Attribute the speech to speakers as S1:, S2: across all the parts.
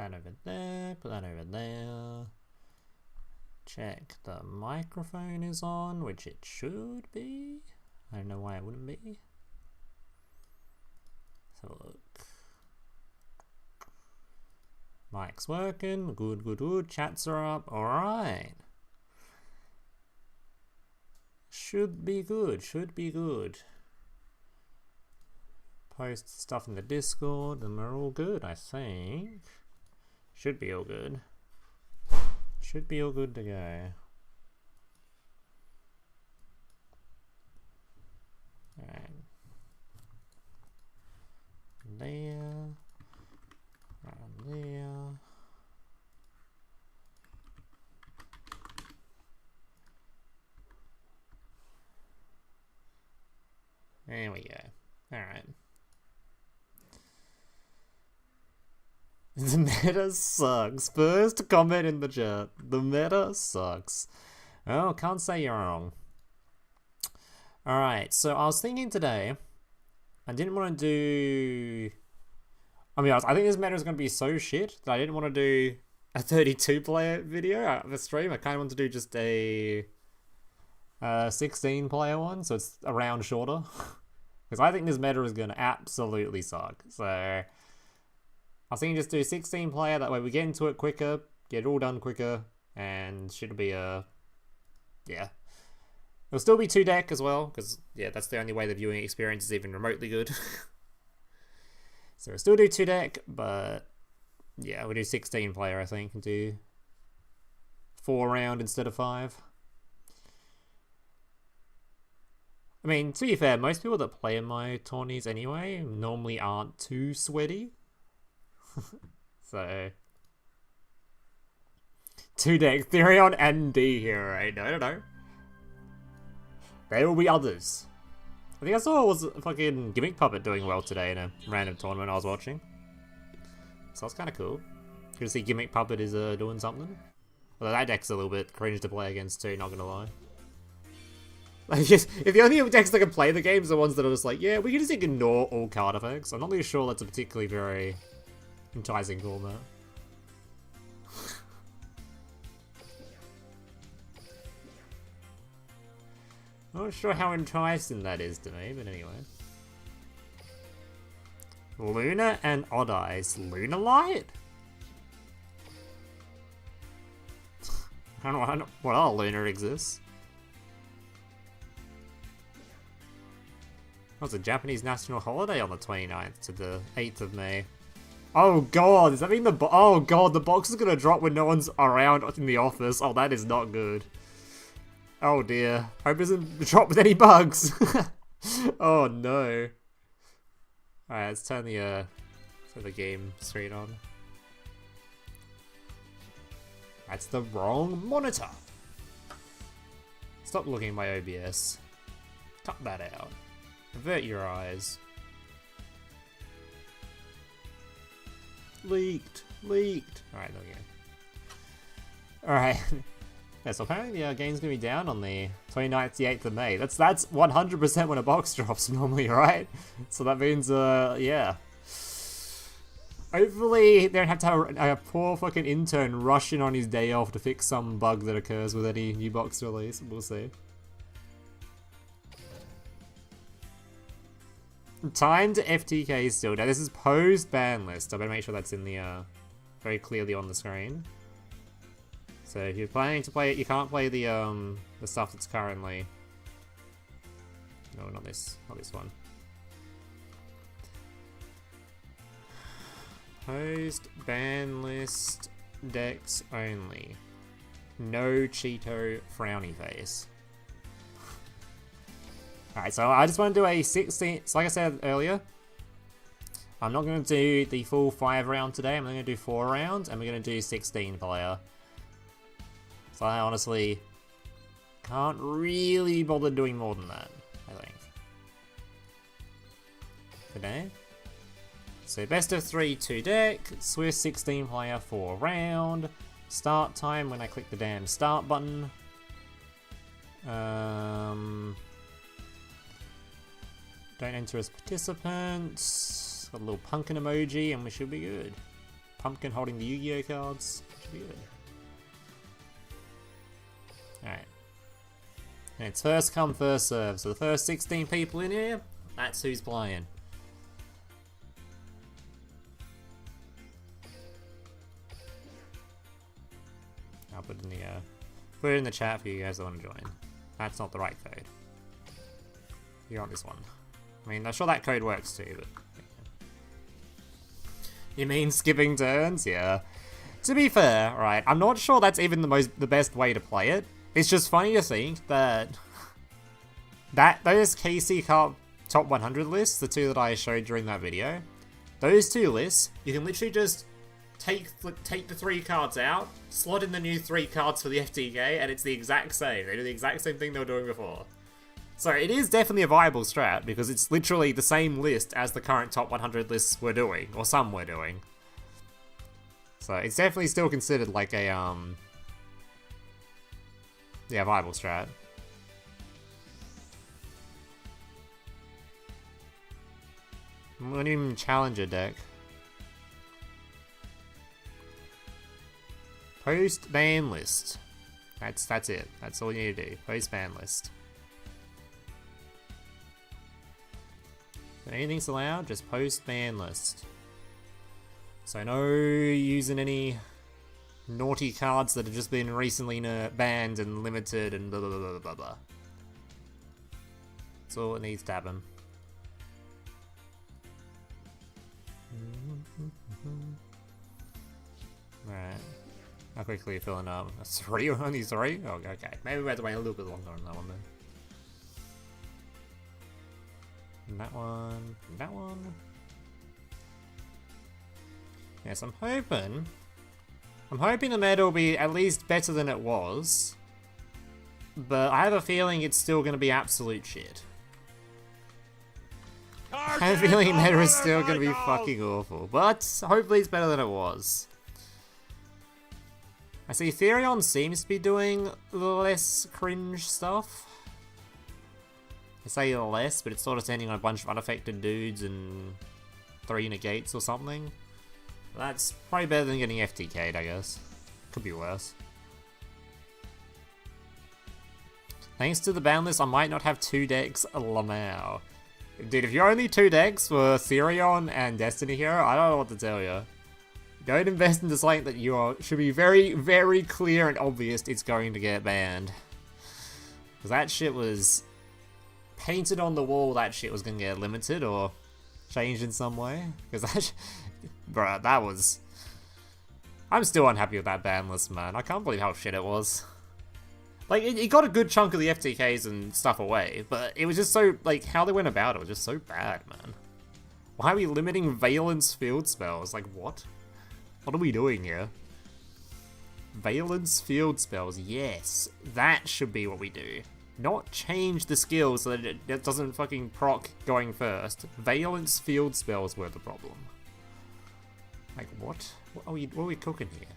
S1: that over there, put that over there. Check the microphone is on, which it should be. I don't know why it wouldn't be. Let's have a look. Mic's working. Good, good, good. Chats are up. Alright. Should be good. Should be good. Post stuff in the Discord and we're all good, I think. Should be all good. Should be all good to go. Alright. There. Around there. There we go. Alright. The meta sucks. First comment in the chat. The meta sucks. Oh, can't say you're wrong. Alright, so I was thinking today, I didn't want to do... I mean, I think this meta is going to be so shit that I didn't want to do a 32 player video of a stream. I kind of want to do just a 16 player one, so it's a round shorter. Because I think this meta is going to absolutely suck. So I was thinking just do 16 player, that way we get into it quicker, get it all done quicker, and should be a... yeah. It'll still be 2 deck as well, because yeah, that's the only way the viewing experience is even remotely good. So we'll still do 2 deck, but yeah, we'll do 16 player I think, and do 4 round instead of 5. I mean, to be fair, most people that play in my tourneys anyway normally aren't too sweaty. So 2 deck, Therion and D here, right? No. There will be others. I think I saw it was a fucking Gimmick Puppet doing well today in a random tournament I was watching. So that's kind of cool. Good to see Gimmick Puppet is doing something. Although that deck's a little bit cringe to play against too, not gonna lie. Like, just, if the only decks that can play the games are ones that are just like, yeah, we can just ignore all card effects. I'm not really sure that's a particularly very enticing format. Not sure how enticing that is to me, but anyway. Luna and Odd Eyes. Luna Light? I don't know what other Luna exists. Oh, it's a Japanese national holiday on the 29th to the 8th of May. Oh god, does that mean oh god, the box is gonna drop when no one's around in the office? Oh, that is not good. Oh dear. Hope it doesn't drop with any bugs. Oh no. Alright, let's turn the game screen on. That's the wrong monitor. Stop looking at my OBS. Cut that out. Avert your eyes. Leaked. Alright, there we go. Alright. Yeah, so apparently the game's gonna be down on the 29th to the 8th of May. That's 100% when a box drops normally, right? So that means, yeah. Hopefully they don't have to have a poor fucking intern rush in on his day off to fix some bug that occurs with any new box release. We'll see. Time to FTK still. Now this is post ban list. I better make sure that's in the very clearly on the screen. So if you're planning to play it, you can't play the stuff that's currently... No, not this one. Post ban list decks only. No Cheeto frowny face. Alright, so I just want to do a 16... So like I said earlier, I'm not going to do the full 5 round today. I'm going to do 4 rounds, and we're going to do 16 player. So I honestly can't really bother doing more than that, I think. Today. So best of 3 2 deck, Swiss 16 player 4 round. Start time when I click the damn start button. Don't enter as participants. Got a little pumpkin emoji and we should be good. Pumpkin holding the Yu-Gi-Oh cards. Should be good. Alright. And it's first come, first serve. So the first 16 people in here, that's who's playing. I'll put it in the chat for you guys that want to join. That's not the right code. You're on this one. I mean, I'm sure that code works too, but... You mean skipping turns? Yeah. To be fair, right, I'm not sure that's even the best way to play it. It's just funny to think that... those KC Cup top 100 lists, the two that I showed during that video, those two lists, you can literally just take the 3 cards out, slot in the new 3 cards for the FTK, and it's the exact same. They do the exact same thing they were doing before. So it is definitely a viable strat, because it's literally the same list as the current top 100 lists were doing, or some were doing. So it's definitely still considered like a, yeah, viable strat. Millennium Challenger deck. Post ban list. That's it. That's all you need to do. Post ban list. If anything's allowed, just post ban list. So no using any naughty cards that have just been recently banned and limited and blah blah blah blah blah. That's all it needs to happen. Alright. How quickly are you filling up? 3? Only 3? Oh, okay. Maybe we have to wait a little bit longer on that one then. And that one. And that one. Yes, I'm hoping the meta will be at least better than it was. But I have a feeling it's still going to be absolute shit. I have a feeling meta is still going to be fucking awful. But hopefully it's better than it was. I see Therion seems to be doing less cringe stuff. I say less, but it's sort of sending on a bunch of unaffected dudes and 3 negates or something. That's probably better than getting FTK'd, I guess. Could be worse. Thanks to the ban list, I might not have 2 decks Lamau. Dude, if your only 2 decks were Therion and Destiny Hero, I don't know what to tell you. Don't invest into something that should be very, very clear and obvious it's going to get banned. Because that shit was painted on the wall, that shit was going to get limited or changed in some way. Because that bruh, that was... I'm still unhappy with that ban list, man. I can't believe how shit it was. Like, it got a good chunk of the FTKs and stuff away, but it was just so, like, how they went about it was just so bad, man. Why are we limiting Valence field spells? Like, what? What are we doing here? Valence field spells, yes. That should be what we do. Not change the skill so that it doesn't fucking proc going first. Valence field spells were the problem. Like, what? What are we cooking here?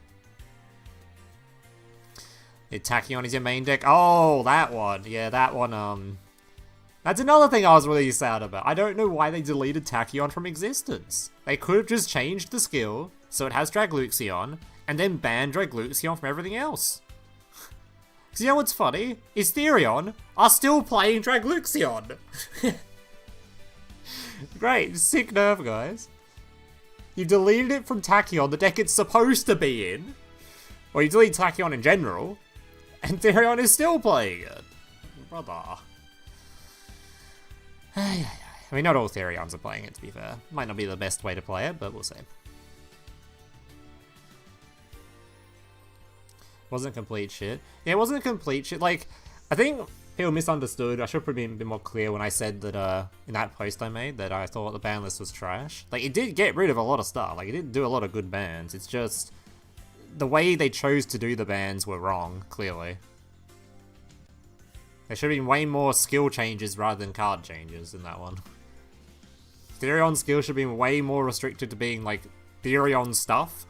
S1: Tachyon is your main deck? Oh, that one. Yeah, that one, that's another thing I was really sad about. I don't know why they deleted Tachyon from existence. They could have just changed the skill, so it has Dragluxion, and then banned Dragluxion from everything else. Because you know what's funny? Is Therion are still playing Dragluxion. Great, sick nerve, guys. You deleted it from Tachyon, the deck it's supposed to be in. Or you delete Tachyon in general, and Therion is still playing it. Brother. I mean, not all Therions are playing it, to be fair. Might not be the best way to play it, but we'll see. Wasn't complete shit. Yeah, it wasn't complete shit. Like, I think people misunderstood. I should have probably been a bit more clear when I said that, in that post I made, that I thought the ban list was trash. Like, it did get rid of a lot of stuff. Like, it did do a lot of good bans. It's just... the way they chose to do the bans were wrong, clearly. There should have been way more skill changes rather than card changes in that one. Therion's skill should have been way more restricted to being, like, Therion stuff.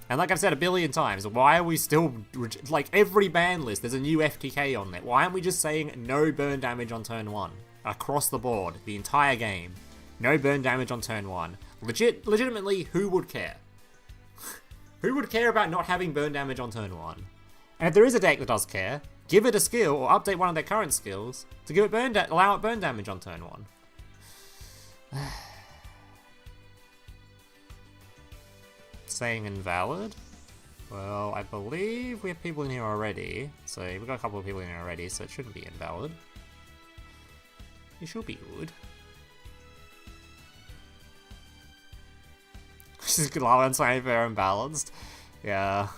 S1: And like I've said a billion times, why are we still... like, every ban list, there's a new FTK on there. Why aren't we just saying no burn damage on turn 1? Across the board, the entire game. No burn damage on turn 1. Legitimately, who would care? Who would care about not having burn damage on turn 1? And if there is a deck that does care, give it a skill or update one of their current skills to give it allow it burn damage on turn 1. Saying invalid? Well, I believe we have people in here already. So we've got a couple of people in here already, so it shouldn't be invalid. It should be good. This is Galala and saying fair and balanced. Yeah.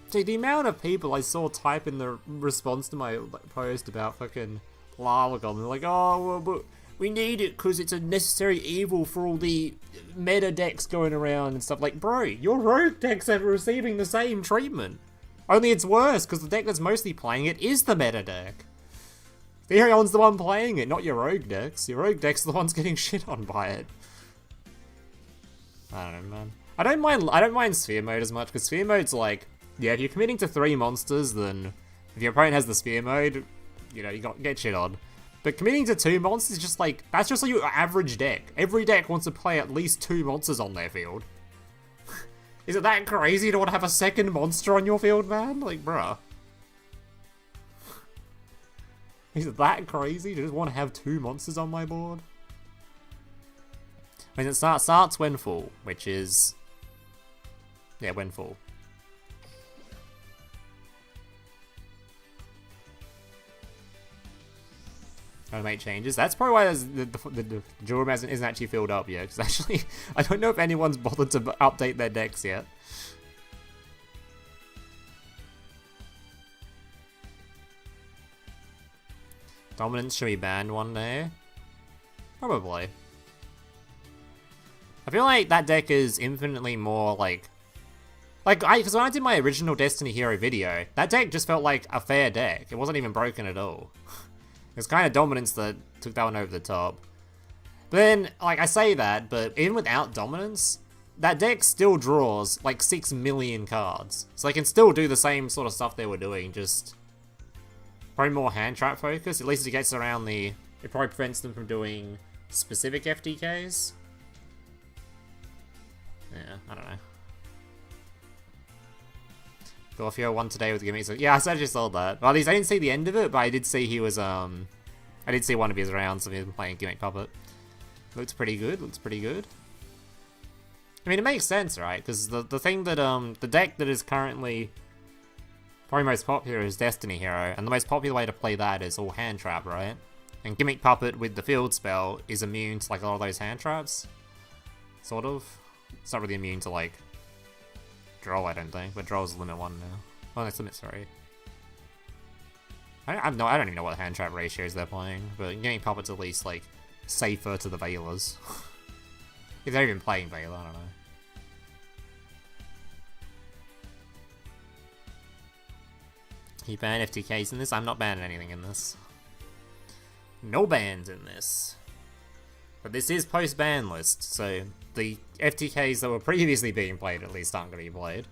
S1: Dude, the amount of people I saw type in the response to my post about fucking Lalagon, they're like, oh, well, but we need it because it's a necessary evil for all the meta decks going around and stuff. Like, bro, your rogue decks are receiving the same treatment. Only it's worse because the deck that's mostly playing it is the meta deck. Therion's the one playing it, not your rogue decks. Your rogue decks are the ones getting shit on by it. I don't know, man. I don't mind sphere mode as much because sphere mode's like, yeah, if you're committing to 3 monsters, then if your opponent has the sphere mode, you know, you got get shit on. But committing to 2 monsters is just like, that's just like your average deck. Every deck wants to play at least 2 monsters on their field. Is it that crazy to want to have a second monster on your field, man? Like, bruh. Is it that crazy to just want to have 2 monsters on my board? I mean, it starts when full, which is... yeah, when full. Trying to make changes. That's probably why the duel room isn't actually filled up yet. Because actually, I don't know if anyone's bothered to update their decks yet. Dominance should be banned one day. Probably. I feel like that deck is infinitely more like because when I did my original Destiny Hero video, that deck just felt like a fair deck. It wasn't even broken at all. It's kind of Dominance that took that one over the top. But then, like, I say that, but even without Dominance, that deck still draws, like, 6 million cards. So they can still do the same sort of stuff they were doing, just... probably more hand trap focus. At least it gets around the... it probably prevents them from doing specific FTKs. Yeah, I don't know. Gorfio won today with gimmicks. Yeah, I actually saw that. Well, at least I didn't see the end of it, but I did see he was, I did see one of his rounds of him playing Gimmick Puppet. Looks pretty good, looks pretty good. I mean, it makes sense, right? Because the thing that, the deck that is currently probably most popular is Destiny Hero, and the most popular way to play that is all hand trap, right? And Gimmick Puppet with the field spell is immune to, like, a lot of those hand traps. Sort of. It's not really immune to, like, draw, I don't think, but draw's limit 1 now. Oh, that's limit 3. I don't even know what hand trap ratios they're playing, but getting Puppet's at least, like, safer to the Veilers. If they're even playing Veiler, I don't know. You ban FTKs in this? I'm not banning anything in this. No bans in this. But this is post-ban list, so the FTKs that were previously being played at least aren't going to be played.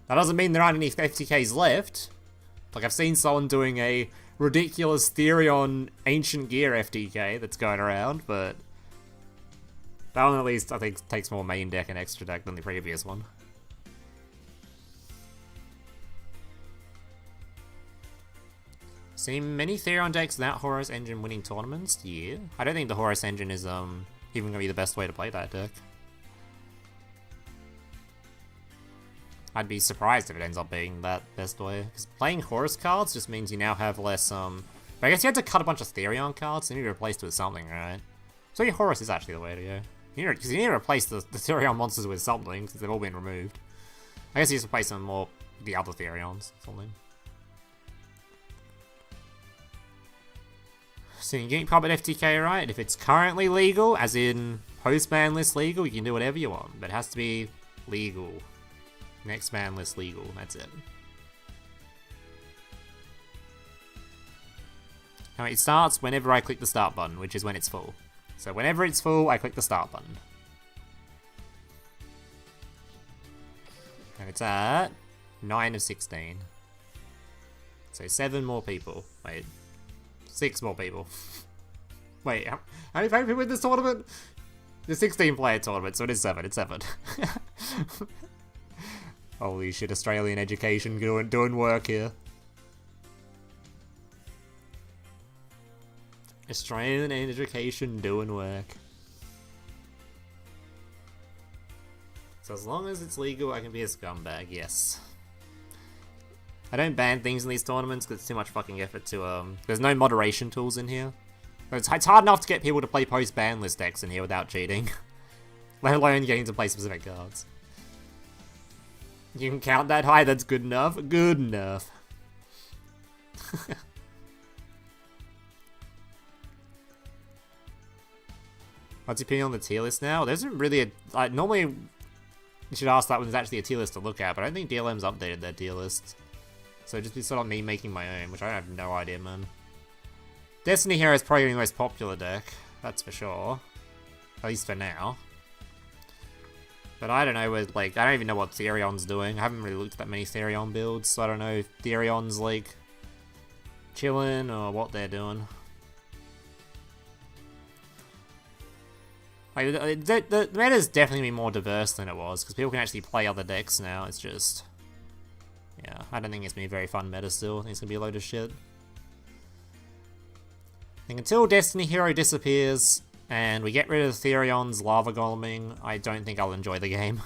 S1: That doesn't mean there aren't any FTKs left. Like, I've seen someone doing a ridiculous Therion Ancient Gear FTK that's going around, but that one at least, I think, takes more main deck and extra deck than the previous one. Seen many Therion decks without Horus Engine winning tournaments? Yeah. I don't think the Horus Engine is even going to be the best way to play that deck. I'd be surprised if it ends up being that best way. Because playing Horus cards just means you now have less, but I guess you had to cut a bunch of Therion cards, so you need to replace it with something, right? So your Horus is actually the way to go. Because you need to replace the Therion monsters with something, because they've all been removed. I guess you just replace them more with the other Therions or something. So you can Puppet FTK, right? If it's currently legal, as in post-ban list legal, you can do whatever you want. But it has to be legal. Next ban list legal, that's it. Alright, it starts whenever I click the start button, which is when it's full. So whenever it's full, I click the start button. And it's at 9 of 16. So 7 more people. Wait. 6 more people. Wait, how many people win this tournament? The 16-player tournament, so it is 7. It's 7. Holy shit, Australian education doing work here. Australian education doing work. So as long as it's legal, I can be a scumbag, yes. I don't ban things in these tournaments because it's too much fucking effort to, there's no moderation tools in here. It's hard enough to get people to play post-ban list decks in here without cheating. Let alone getting to play specific cards. You can count that high, that's good enough? Good enough. What's your opinion on the tier list now? There isn't really a... Like, normally, you should ask that when there's actually a tier list to look at, but I don't think DLM's updated their tier list. So just be sort of me making my own, which I have no idea, man. Destiny Hero is probably the most popular deck, that's for sure. At least for now. But I don't know where, like, I don't even know what Therion's doing. I haven't really looked at that many Therion builds, so I don't know if Therion's, like, chilling or what they're doing. Like, the meta's definitely more diverse than it was, because people can actually play other decks now, it's just... Yeah, I don't think it's gonna be a very fun meta still. I think it's gonna be a load of shit. I think until Destiny Hero disappears, and we get rid of Therion's lava goleming, I don't think I'll enjoy the game.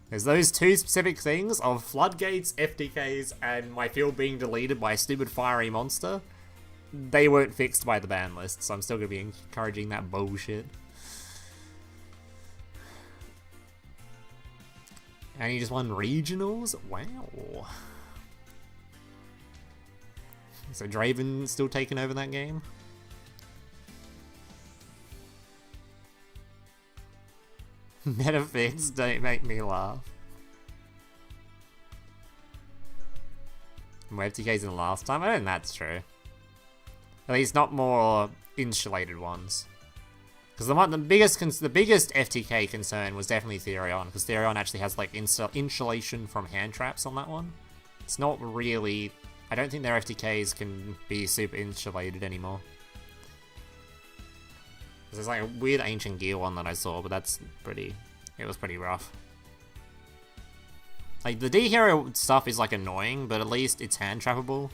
S1: There's those two specific things of floodgates, FTKs, and my field being deleted by a stupid fiery monster. They weren't fixed by the ban list, so I'm still gonna be encouraging that bullshit. And you just won regionals? Wow. So Draven still taking over that game? Metafits don't make me laugh. More FTKs than last time? I don't think that's true. At least not more insulated ones. Because the biggest FTK concern was definitely Therion, because Therion actually has like insulation from hand traps on that one. It's not really... I don't think their FTKs can be super insulated anymore. There's like a weird ancient gear one that I saw, but that's pretty... It was pretty rough. Like, the D-Hero stuff is like annoying, but at least it's hand trappable,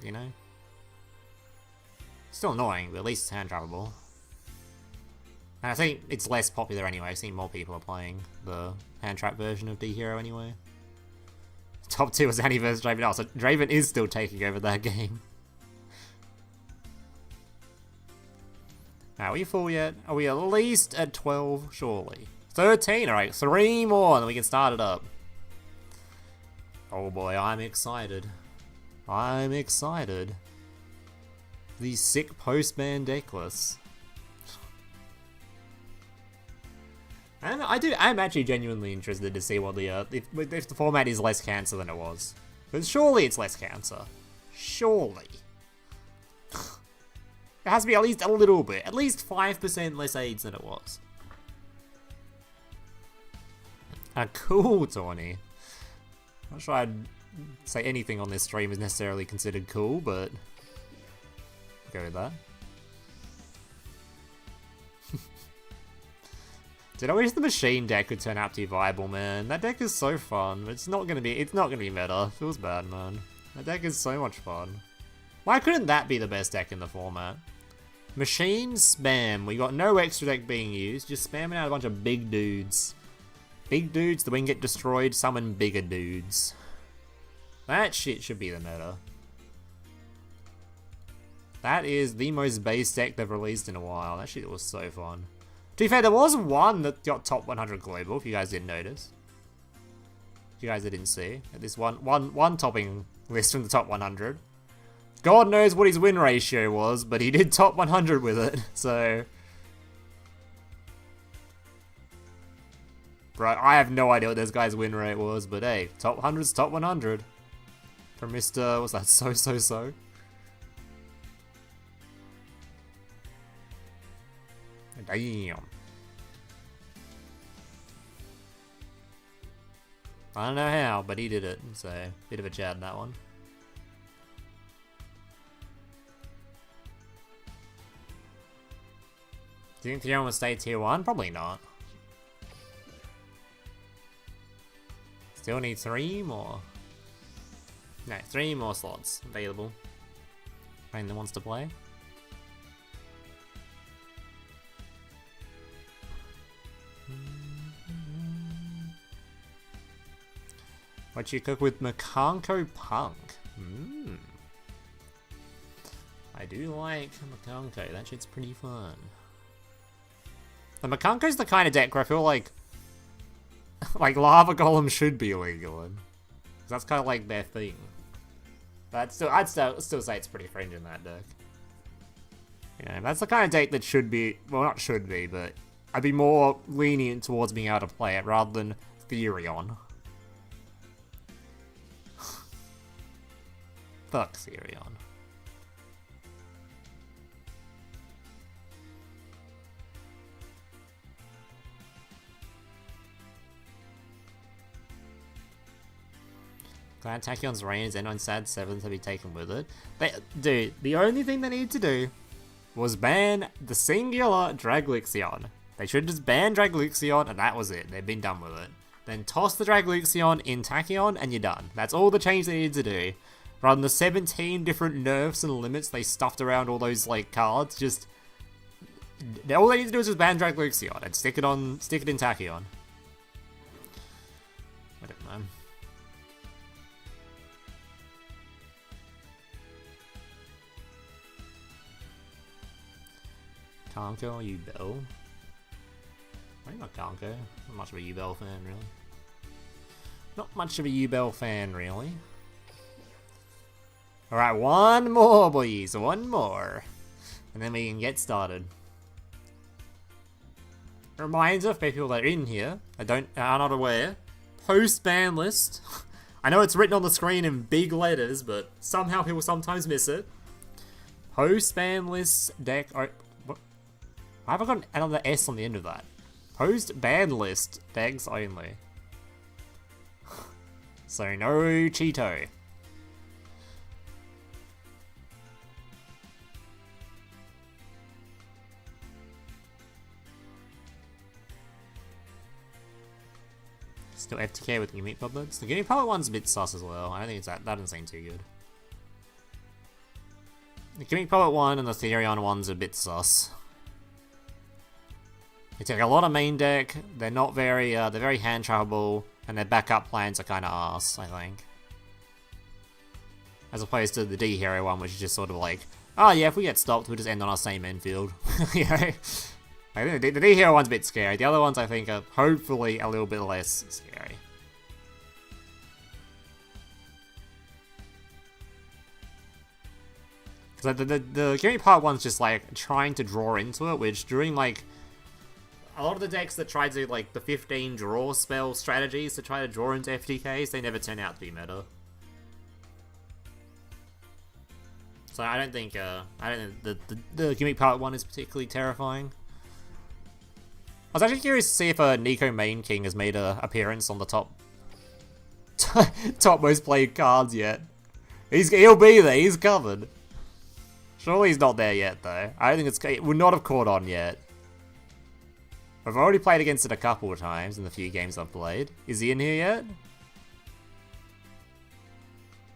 S1: you know? Still annoying, but at least it's hand trappable. And I think it's less popular anyway. I think more people are playing the hand trap version of D-Hero anyway. Top 2 was Annie vs Draven. Oh, so Draven is still taking over that game. Are we full yet? Are we at least at 12? Surely. 13, alright. 3 more and then we can start it up. Oh boy, I'm excited. I'm excited. The sick post-ban deck list. And I'm actually genuinely interested to see what the, if the format is less cancer than it was. But surely it's less cancer. Surely. It has to be at least a little bit. At least 5% less AIDS than it was. A cool tourney. Not sure I'd say anything on this stream is necessarily considered cool, but... Go with that. Dude, I wish the machine deck could turn out to be viable, man. That deck is so fun, but it's not gonna be meta. Feels bad, man. That deck is so much fun. Why couldn't that be the best deck in the format? Machine spam. We got no extra deck being used, just spamming out a bunch of big dudes. Big dudes, the wing get destroyed, summon bigger dudes. That shit should be the meta. That is the most base deck they've released in a while. That shit was so fun. To be fair, there was one that got top 100 global, if you guys didn't notice. If you guys didn't see. This one topping list from the top 100. God knows what his win ratio was, but he did top 100 with it, so... Bro, I have no idea what this guy's win rate was, but hey, top 100's top 100. From Mr... what's that? So. Damn. I don't know how, but he did it, so bit of a Chad in that one. Do you think Theon will stay tier 1? Probably not. Still need 3 more. No, 3 more slots available. Anyone that wants to play. What you cook with Makanko Punk? I do like Makanko, that shit's pretty fun. The Makanko's the kind of deck where I feel like Lava Golem should be illegal in. That's kind of like their thing. But I'd still say it's pretty fringe in that deck. You know, that's the kind of deck that should be, well not should be, but I'd be more lenient towards being able to play it rather than Therion. Fuck Therion. Glad Tachyon's reign is end on sad 7 to be taken with it. Dude, the only thing they needed to do was ban the singular Draglixion. They should just ban Draglixion and that was it. They've been done with it. Then toss the Draglixion in Tachyon and you're done. That's all the change they needed to do. Rather than the 17 different nerfs and limits they stuffed around all those like cards, just all they need to do is just ban Draglixion and stick it in Tachyon. I don't know. Kanko or Yubel? I think not Kanko. Not much of a Yubel fan, really. Not much of a Yubel fan, really. Alright, one more, boys. One more. And then we can get started. Reminder for people that are in here, are not aware, post-ban list. I know it's written on the screen in big letters, but somehow people sometimes miss it. Post-ban list deck... What? Why have I got another S on the end of that? Post-ban list decks only. So no Cheeto. Still FTK with the Gimmick Puppets. The Gimmick Puppet one's a bit sus as well. I don't think it's that doesn't seem too good. The Gimmick Puppet one and the Therion one's a bit sus. They take a lot of main deck, they're not very, they're very hand trappable, and their backup plans are kinda arse, I think. As opposed to the D-Hero one, which is just sort of like, oh yeah, if we get stopped, we'll just end on our same infield. You know? I think the D-Hero one's a bit scary. The other ones I think are hopefully a little bit less scary. Because the Gimmick Part one's just like trying to draw into it, which during like a lot of the decks that try to do like the 15 draw spell strategies to try to draw into FTKs, they never turn out to be meta. So I don't think the Gimmick Part 1 is particularly terrifying. I was actually curious to see if Nico Main King has made an appearance on the top most played cards yet. He'll be there, he's covered. Surely he's not there yet though. I don't think it would not have caught on yet. I've already played against it a couple of times in the few games I've played. Is he in here yet?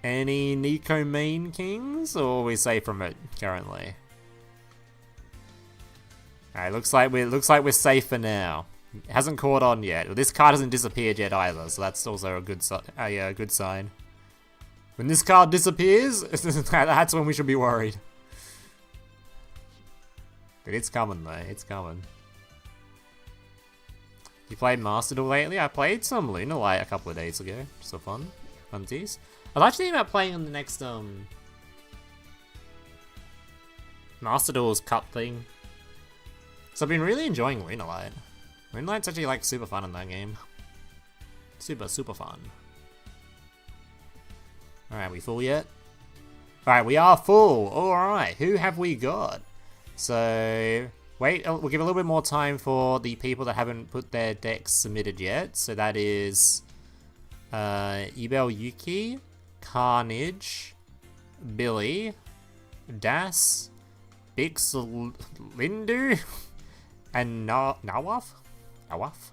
S1: Any Nico Main Kings, or are we safe from it currently? Alright, looks like we're safe for now. It hasn't caught on yet. Well, this card hasn't disappeared yet either, so that's also a good sign. When this card disappears, that's when we should be worried. But it's coming though, it's coming. You played Master Duel lately? I played some Lunalight a couple of days ago. Just for fun. Funsies. I was actually thinking about playing on the next Master Duel's Cup thing. So I've been really enjoying Lunalight. Lunalight's actually like super fun in that game. Super fun. Alright, we full yet? Alright, we are full. Alright, who have we got? So, wait, we'll give a little bit more time for the people that haven't put their decks submitted yet. So that is Ibel Yuki, Carnage, Billy, Das, Bix Lindu, and Nawaf? Nawaf?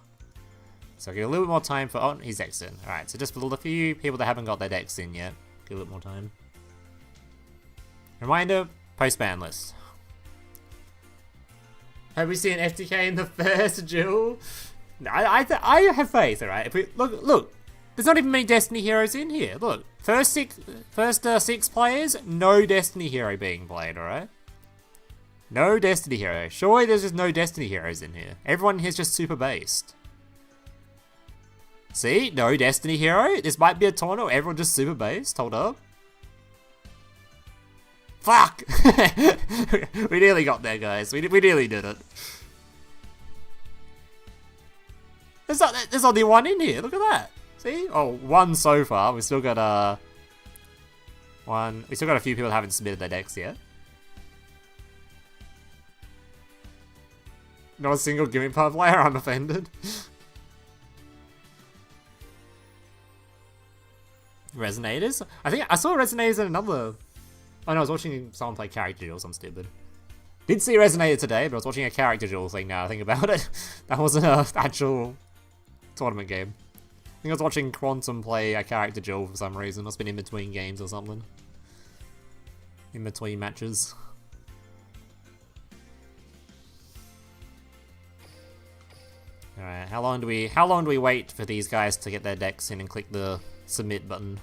S1: So give a little bit more time for... Oh, he's decks in. Alright, so just for the few people that haven't got their decks in yet, give a little more time. Reminder, post-ban list. Have we seen FTK in the first duel? No, I have faith, alright? If we look, there's not even many Destiny heroes in here. Look, first six players, no Destiny hero being played, alright? No Destiny hero. Surely there's just no Destiny heroes in here. Everyone here's just super based. See? No Destiny hero? This might be a tournament where everyone just super based. Hold up. Fuck! We nearly got there, guys. We nearly did it. There's only one in here. Look at that. See? Oh, one so far. We still got one. We still got a few people that haven't submitted their decks yet. Not a single Gimmick Pub player. I'm offended. Resonators? I think I saw Resonators in another... Oh no, I was watching someone play character duel, some stupid. Did see Resonator today, but I was watching a character duel thing now I think about it. That wasn't an actual tournament game. I think I was watching Quantum play a character duel for some reason. Must have been in between games or something. In between matches. Alright, how long do we wait for these guys to get their decks in and click the submit button?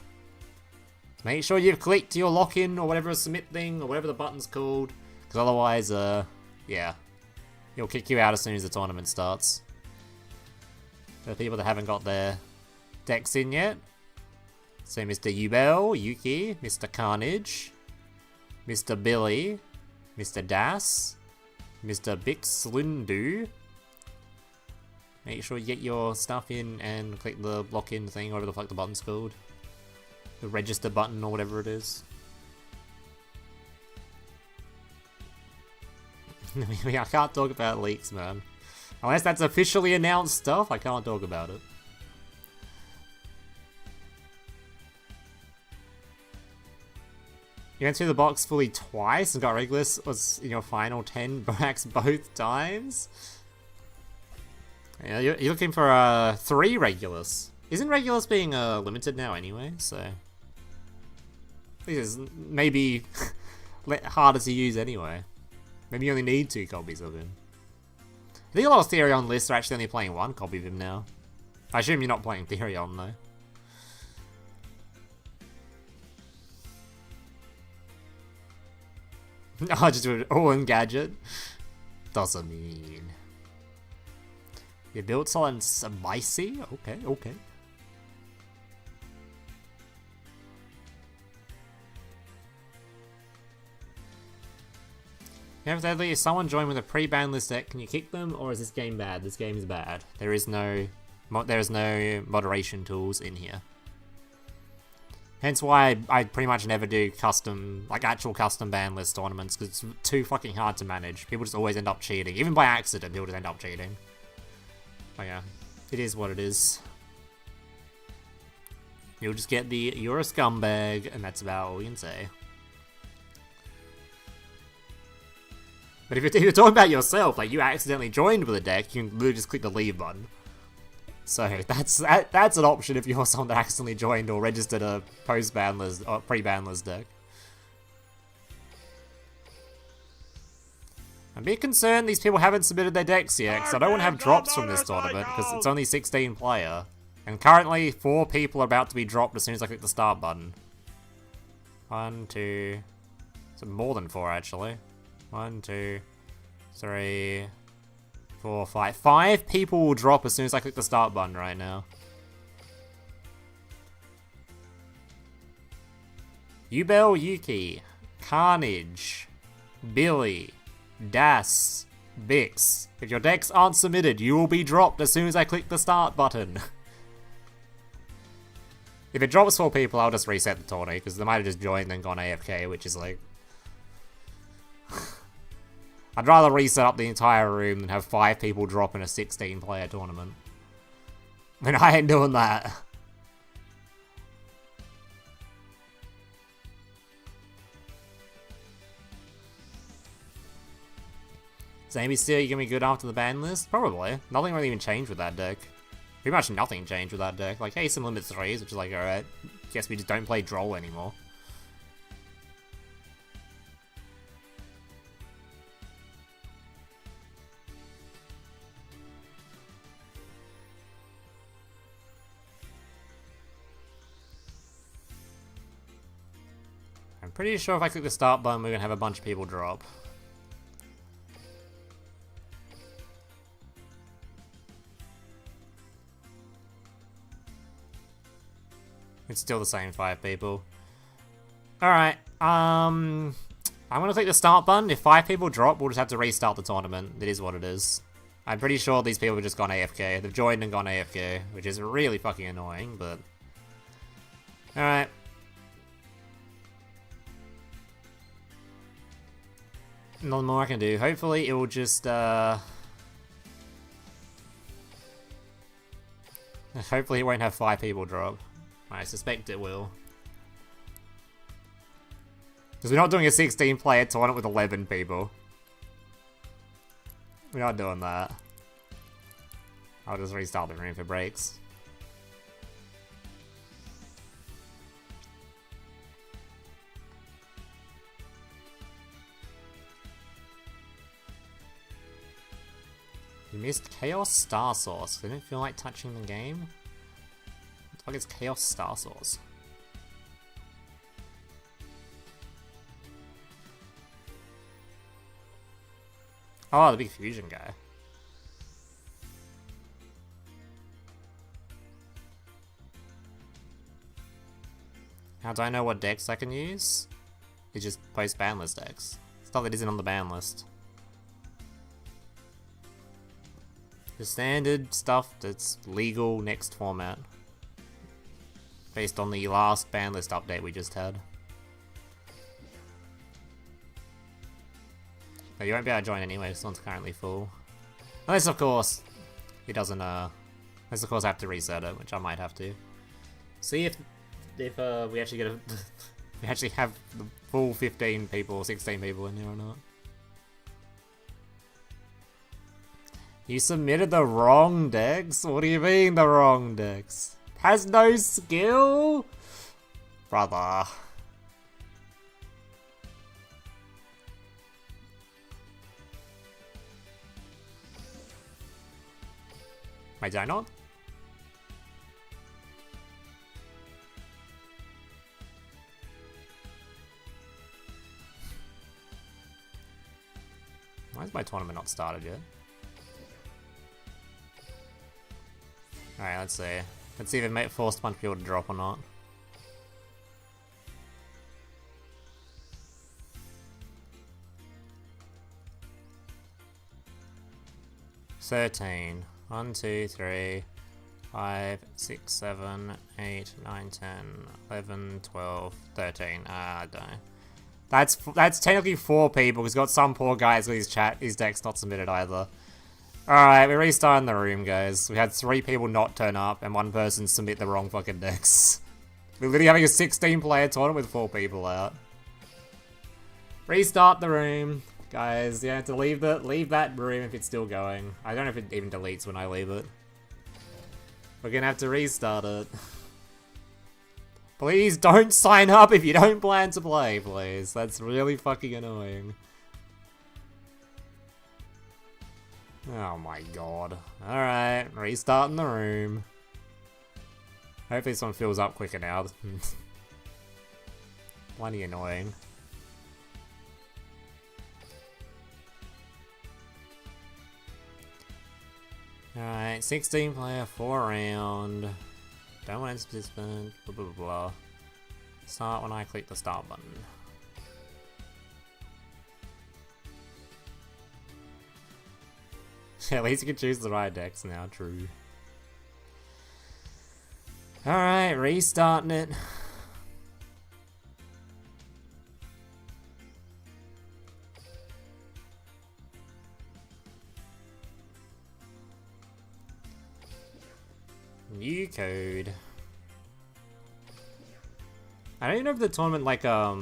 S1: Make sure you've clicked your lock-in or whatever submit thing or whatever the button's called, because otherwise, yeah, he'll kick you out as soon as the tournament starts. For the people that haven't got their decks in yet, so Mr. Yubel, Yuki, Mr. Carnage, Mr. Billy, Mr. Das, Mr. Bixlundu. Make sure you get your stuff in and click the lock-in thing, whatever the fuck the button's called. The register button or whatever it is. I can't talk about leaks, man. Unless that's officially announced stuff, I can't talk about it. You went through the box fully twice and got Regulus was in your final 10 bracks both times? Yeah, you're looking for 3 Regulus. Isn't Regulus being limited now anyway, so... This is maybe harder to use anyway. Maybe you only need 2 copies of him. I think a lot of Therion lists are actually only playing 1 copy of him now. I assume you're not playing Therion though. Oh, just do it all in gadget? Doesn't mean. You built solid spicy? Okay, okay. Evidently, if someone joined with a pre-ban list deck, can you kick them, or is this game bad? This game is bad. There is no moderation tools in here. Hence why I pretty much never do custom, like actual custom ban list tournaments, because it's too fucking hard to manage. People just always end up cheating. Even by accident, people just end up cheating. But yeah, it is what it is. You'll just get the, you're a scumbag, and that's about all we can say. But if you're talking about yourself, like you accidentally joined with a deck, you can literally just click the leave button. So that's an option if you're someone that accidentally joined or registered a post-ban list or pre-ban list deck. I'm a bit concerned these people haven't submitted their decks yet, because I don't want to have drops from this tournament, because it's only 16 player. And currently, 4 people are about to be dropped as soon as I click the start button. 1, 2... So more than 4 actually. 1, 2, 3, 4, 5. 5 people will drop as soon as I click the start button right now. Yubel, Yuki, Carnage, Billy, Das, Bix. If your decks aren't submitted, you will be dropped as soon as I click the start button. If it drops 4 people, I'll just reset the tourney, because they might have just joined and gone AFK, which is like... I'd rather reset up the entire room than have 5 people drop in a 16-player tournament. I mean, I ain't doing that. Maybe still you're gonna be good after the ban list? Probably. Nothing really even changed with that deck. Pretty much nothing changed with that deck. Like, hey, some limit 3s, which is like, alright, guess we just don't play Droll anymore. I'm pretty sure if I click the start button, we're gonna have a bunch of people drop. It's still the same 5 people. Alright, I'm gonna click the start button. If 5 people drop, we'll just have to restart the tournament. It is what it is. I'm pretty sure these people have just gone AFK. They've joined and gone AFK, which is really fucking annoying, but... Alright. Nothing more I can do. Hopefully it will just, hopefully it won't have 5 people drop. I suspect it will. Because we're not doing a 16-player tournament with 11 people. We're not doing that. I'll just restart the room for breaks. You missed Chaos Star Source. I didn't feel like touching the game. Like it's Chaos Star Source. Oh, the big fusion guy. How do I know what decks I can use? It's just post ban list decks. Stuff that isn't on the ban list. The standard stuff that's legal next format. Based on the last ban list update we just had. But you won't be able to join anyway, this one's currently full. Unless of course, it doesn't, unless of course I have to reset it, which I might have to. See if we actually get a, we actually have the full 15 people, 16 people in here or not. You submitted the wrong decks? What do you mean the wrong decks? Has no skill? Brother. Wait, did I not? Why is my tournament not started yet? Alright, let's see. Let's see if it forced a bunch of people to drop or not. $13. 1, 2, 3, 5, 6, 7, 8, 9, 10, 11, 12, 13. I don't know. That's technically 4 people. He's got some poor guys with his deck's not submitted either. Alright, we're restarting the room, guys. We had 3 people not turn up and 1 person submit the wrong fucking decks. We're literally having a 16-player tournament with 4 people out. Restart the room. Guys, you have to leave that room if it's still going. I don't know if it even deletes when I leave it. We're gonna have to restart it. Please don't sign up if you don't plan to play, please. That's really fucking annoying. Oh my god. Alright, restarting the room. Hopefully this one fills up quicker now. Plenty annoying. Alright, 16 player, 4 round. Don't want to participant, blah blah blah. Start when I click the start button. At least you can choose the right decks now, true. Alright, restarting it. New code. I don't even know if the tournament, like, what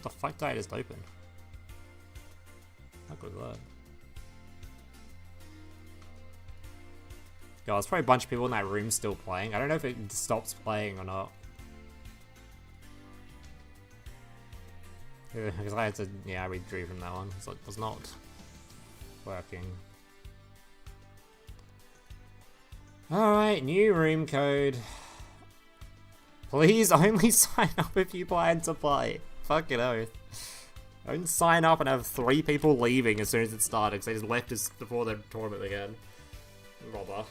S1: the fuck did I just open? How good was that? Yeah, there's probably a bunch of people in that room still playing. I don't know if it stops playing or not. Because I had to, yeah, I withdrew from that one, so it was not working. Alright, new room code. Please only sign up if you plan to play. Fucking oath. Don't sign up and have 3 people leaving as soon as it started, because they just left us before the tournament again. Bother.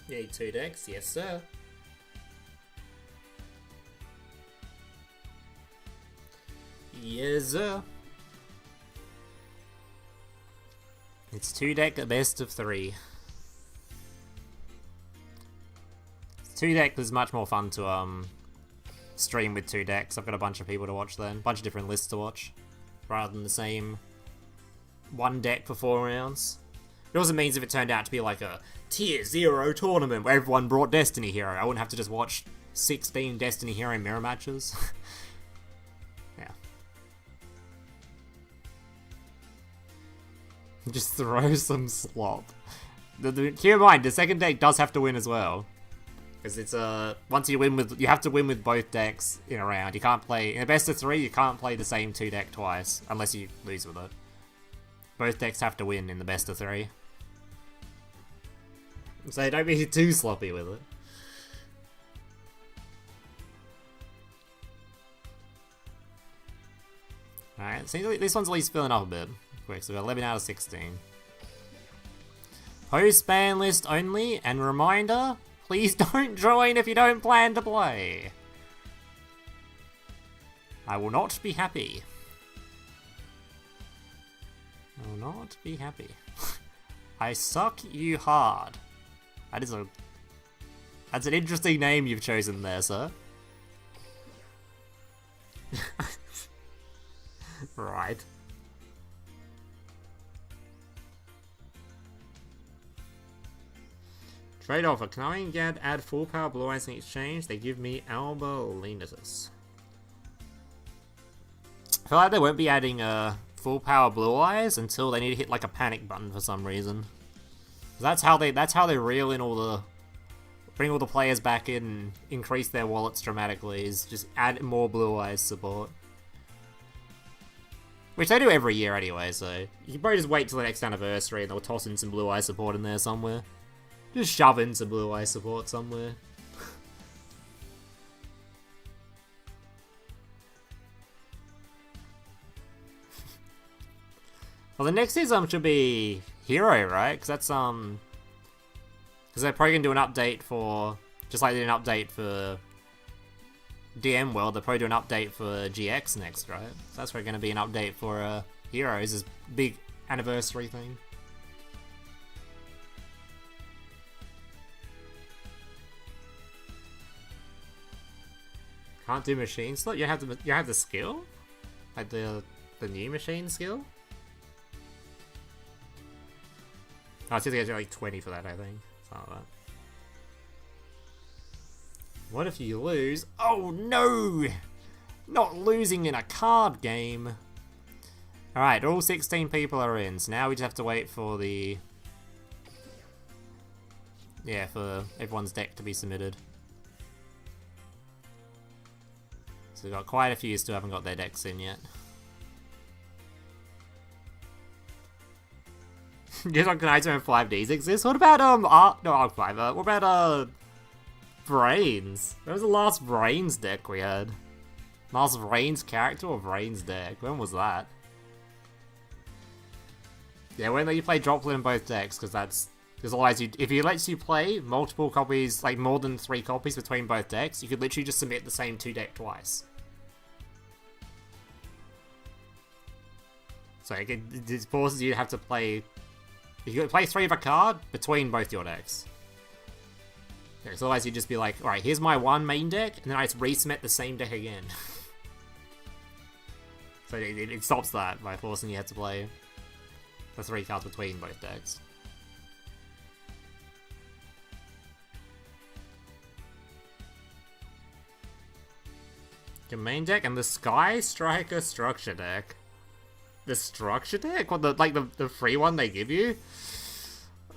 S1: You need 2 decks? Yes, sir. Yes, sir. It's 2 deck at best of 3. 2 deck is much more fun to stream with 2 decks. I've got a bunch of people to watch then, a bunch of different lists to watch, rather than the same 1 deck for 4 rounds. It also means if it turned out to be like a tier 0 tournament where everyone brought Destiny Hero, I wouldn't have to just watch 16 Destiny Hero mirror matches. Yeah. Just throw some slop. Keep in mind, the second deck does have to win as well. Because it's once you win with, you have to win with both decks in a round. You can't play, in a best of 3, you can't play the same 2 deck twice, unless you lose with it. Both decks have to win in the best of 3. So don't be too sloppy with it. Alright, seems like this one's at least filling up a bit. Quick, so we've got 11 out of 16. Host ban list only, and reminder, please don't join if you don't plan to play. I will not be happy. I will not be happy. I suck you hard. That's an interesting name you've chosen there, sir. Right. Trade-off. Can I add full power blue eyes in exchange? They give me Albalinitus. I feel like they won't be adding full power blue eyes until they need to hit like a panic button for some reason. That's how they reel in bring all the players back in and increase their wallets dramatically, is just add more blue eyes support. Which they do every year anyway, so you can probably just wait till the next anniversary and they'll toss in some blue eye support in there somewhere. Just shove in some blue eye support somewhere. Well, the next season should be Hero, right? Because that's because they're probably gonna do an update for, just like they did an update for DM World, they're probably doing an update for GX next, right? So that's probably gonna be an update for Heroes, this big anniversary thing. Can't do machine slot? You have the skill? Like the new machine skill? Oh, it's gonna get like 20 for that, I think. Something like that. What if you lose? Oh no! Not losing in a card game! Alright, all 16 people are in, so now we just have to wait for the... yeah, for everyone's deck to be submitted. So we've got quite a few still haven't got their decks in yet. Just on Knights 5Ds exist? What about, what about, Brains? When was the last Brains deck we had? Last Brains character or Brains deck? When was that? Yeah, when you play Droplet in both decks, because otherwise, if it lets you play multiple copies, like more than 3 copies between both decks, you could literally just submit the same 2 deck twice. So it forces you to have to play. You can play 3 of a card between both your decks. Yeah, so otherwise you'd just be like, alright, here's my 1 main deck, and then I just resubmit the same deck again. So it stops that by forcing you to play the 3 cards between both decks. Your main deck and the Sky Striker structure deck. The structure deck? What, the free one they give you?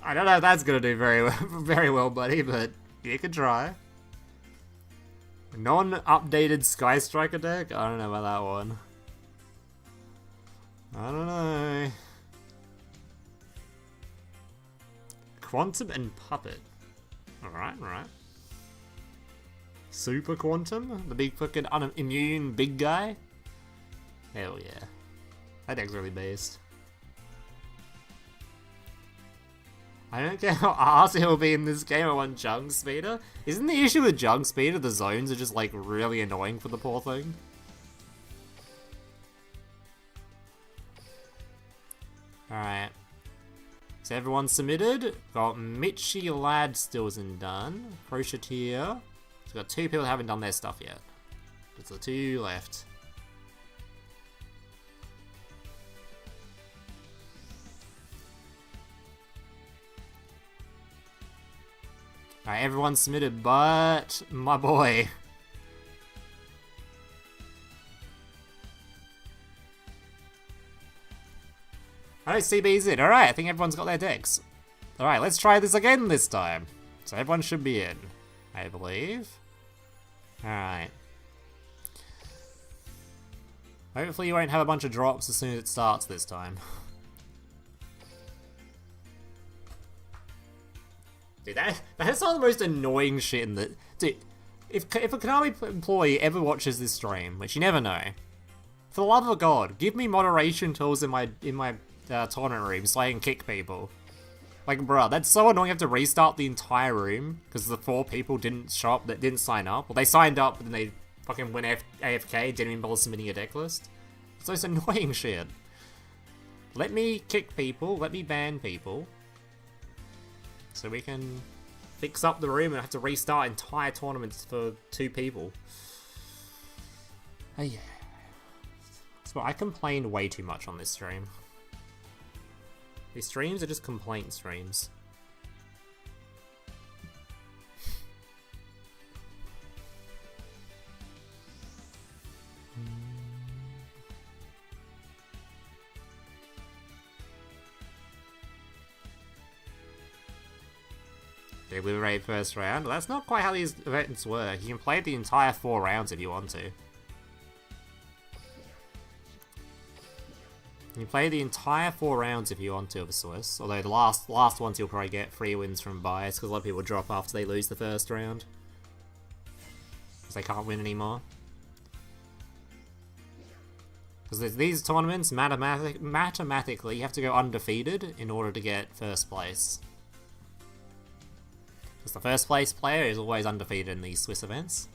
S1: I don't know if that's gonna do very well, buddy, but you can try. Non-updated Sky Striker deck? I don't know about that one. I don't know. Quantum and Puppet. Alright. Super Quantum? The big fucking immune big guy? Hell yeah. That deck's really based. I don't care how arsey he'll be in this game. I want Jung Speeder. Isn't the issue with Jung Speeder the zones are just like really annoying for the poor thing? Alright. So everyone's submitted. Got Mitchie Lad still isn't done. Crocheteer. So we've got 2 people that haven't done their stuff yet. There's the 2 left. Alright, everyone's submitted, but my boy. Alright, CB's in. Alright, I think everyone's got their decks. Alright, let's try this again this time. So everyone should be in, I believe. Alright. Hopefully you won't have a bunch of drops as soon as it starts this time. Dude, that's not the most annoying shit in the... Dude, if a Konami employee ever watches this stream, which you never know, for the love of God, give me moderation tools in my tournament room so I can kick people. Like, bruh, that's so annoying. You have to restart the entire room because the 4 people didn't show up that didn't sign up. Well, they signed up, but then they fucking went AFK, didn't even bother submitting a deck list. So it's annoying shit. Let me kick people, let me ban people. So we can fix up the room and have to restart entire tournaments for 2 people. Oh yeah. So I complained way too much on this stream. These streams are just complaint streams. They liberate first round. Well, that's not quite how these events work. You can play the entire 4 rounds if you want to. You can play the entire 4 rounds if you want to of a Swiss. Although the last ones you'll probably get free wins from bias because a lot of people drop after they lose the first round. Because they can't win anymore. Because these tournaments, mathematically, you have to go undefeated in order to get first place. Because the first place player is always undefeated in these Swiss events.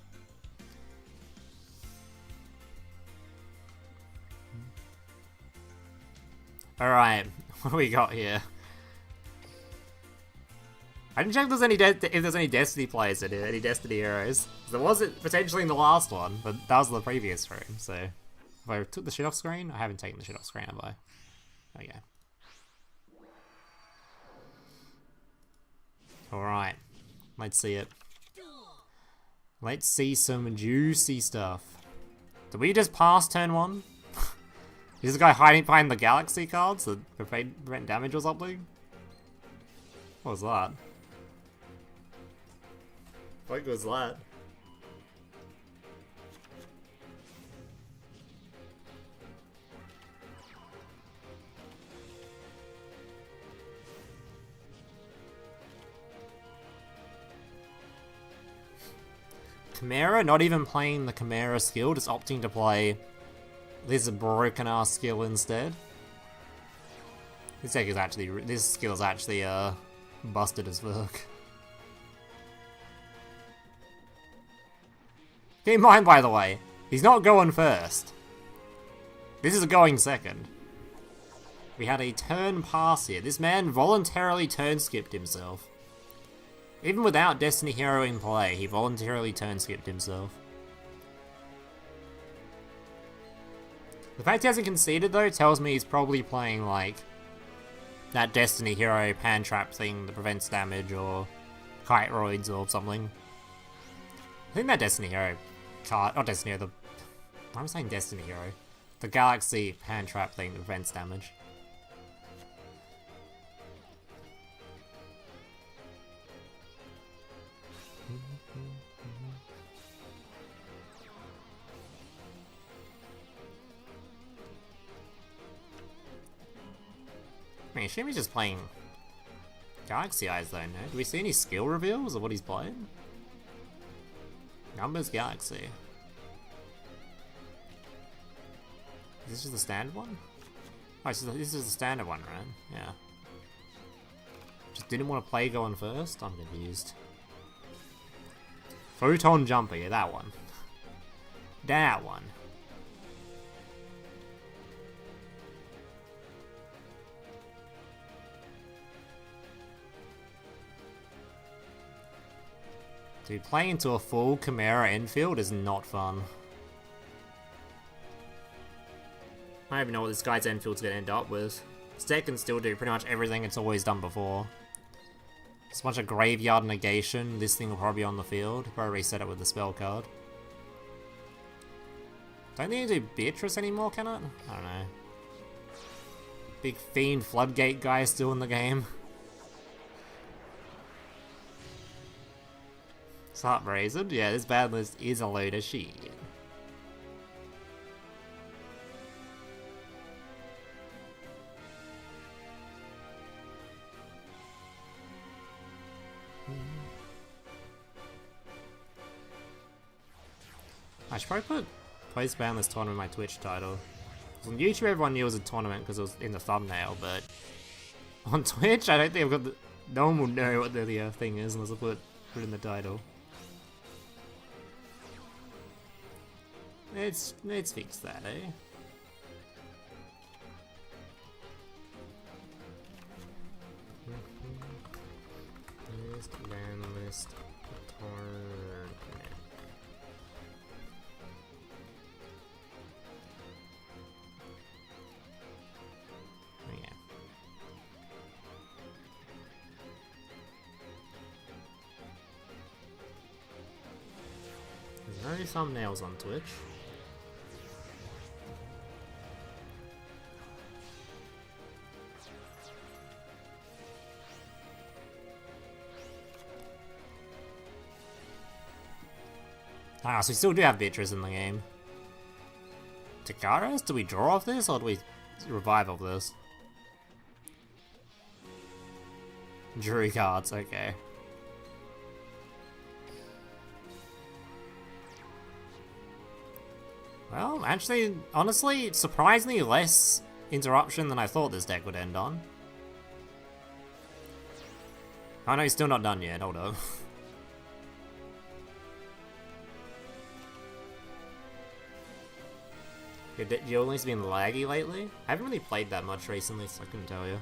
S1: Alright, what do we got here? I didn't check if there's any Destiny players in here, any Destiny heroes. There was it potentially in the last one, but that was the previous stream, so... If I took the shit off screen? I haven't taken the shit off screen, have I? Okay. Alright. Let's see it. Let's see some juicy stuff. Did we just pass turn 1? Is this guy hiding behind the galaxy cards that prevent damage or something? What was that? What was that? Chimera, not even playing the Chimera skill, just opting to play this broken ass skill instead. This skill is actually busted as fuck. Keep in mind, by the way, he's not going first. This is going second. We had a turn pass here. This man voluntarily turn skipped himself. Even without Destiny Hero in play, he voluntarily turn skipped himself. The fact he hasn't conceded though tells me he's probably playing like that Destiny Hero pan trap thing that prevents damage or kite roids or something. I think that Destiny Hero card, not Destiny Hero, I'm saying Destiny Hero. The Galaxy hand trap thing that prevents damage. I mean, Shimi's just playing Galaxy Eyes though, no? Do we see any skill reveals of what he's playing? Numbers Galaxy. Is this just the standard one? Oh, this is the standard one, right? Yeah. Just didn't want to play going first? I'm confused. Photon Jumper, yeah, that one. That one. Dude, playing into a full Chimera infield is not fun. I don't even know what this guy's infield's gonna end up with. This deck can still do pretty much everything it's always done before. Just a bunch of graveyard negation. This thing will probably be on the field. Probably reset it with the spell card. Don't think you can do Beatrice anymore, can it? I don't know. Big Fiend Floodgate guy still in the game. Start Brazen? Yeah, this bad list is a load of shit. I should probably put Place Boundless Tournament in my Twitch title. On YouTube everyone knew it was a tournament because it was in the thumbnail, but on Twitch I don't think I've got the... No one will know what the thing is unless I put it in the title. Let's fix that, eh? List, banlist, tournament. There's no thumbnails on Twitch. Ah, so we still do have Beatrice in the game. Takaras? Do we draw off this or do we revive off this? Jury cards, okay. Well, actually, honestly, surprisingly less interruption than I thought this deck would end on. Oh no, he's still not done yet, hold up. Your Duel Links been laggy lately? I haven't really played that much recently, so I couldn't tell you.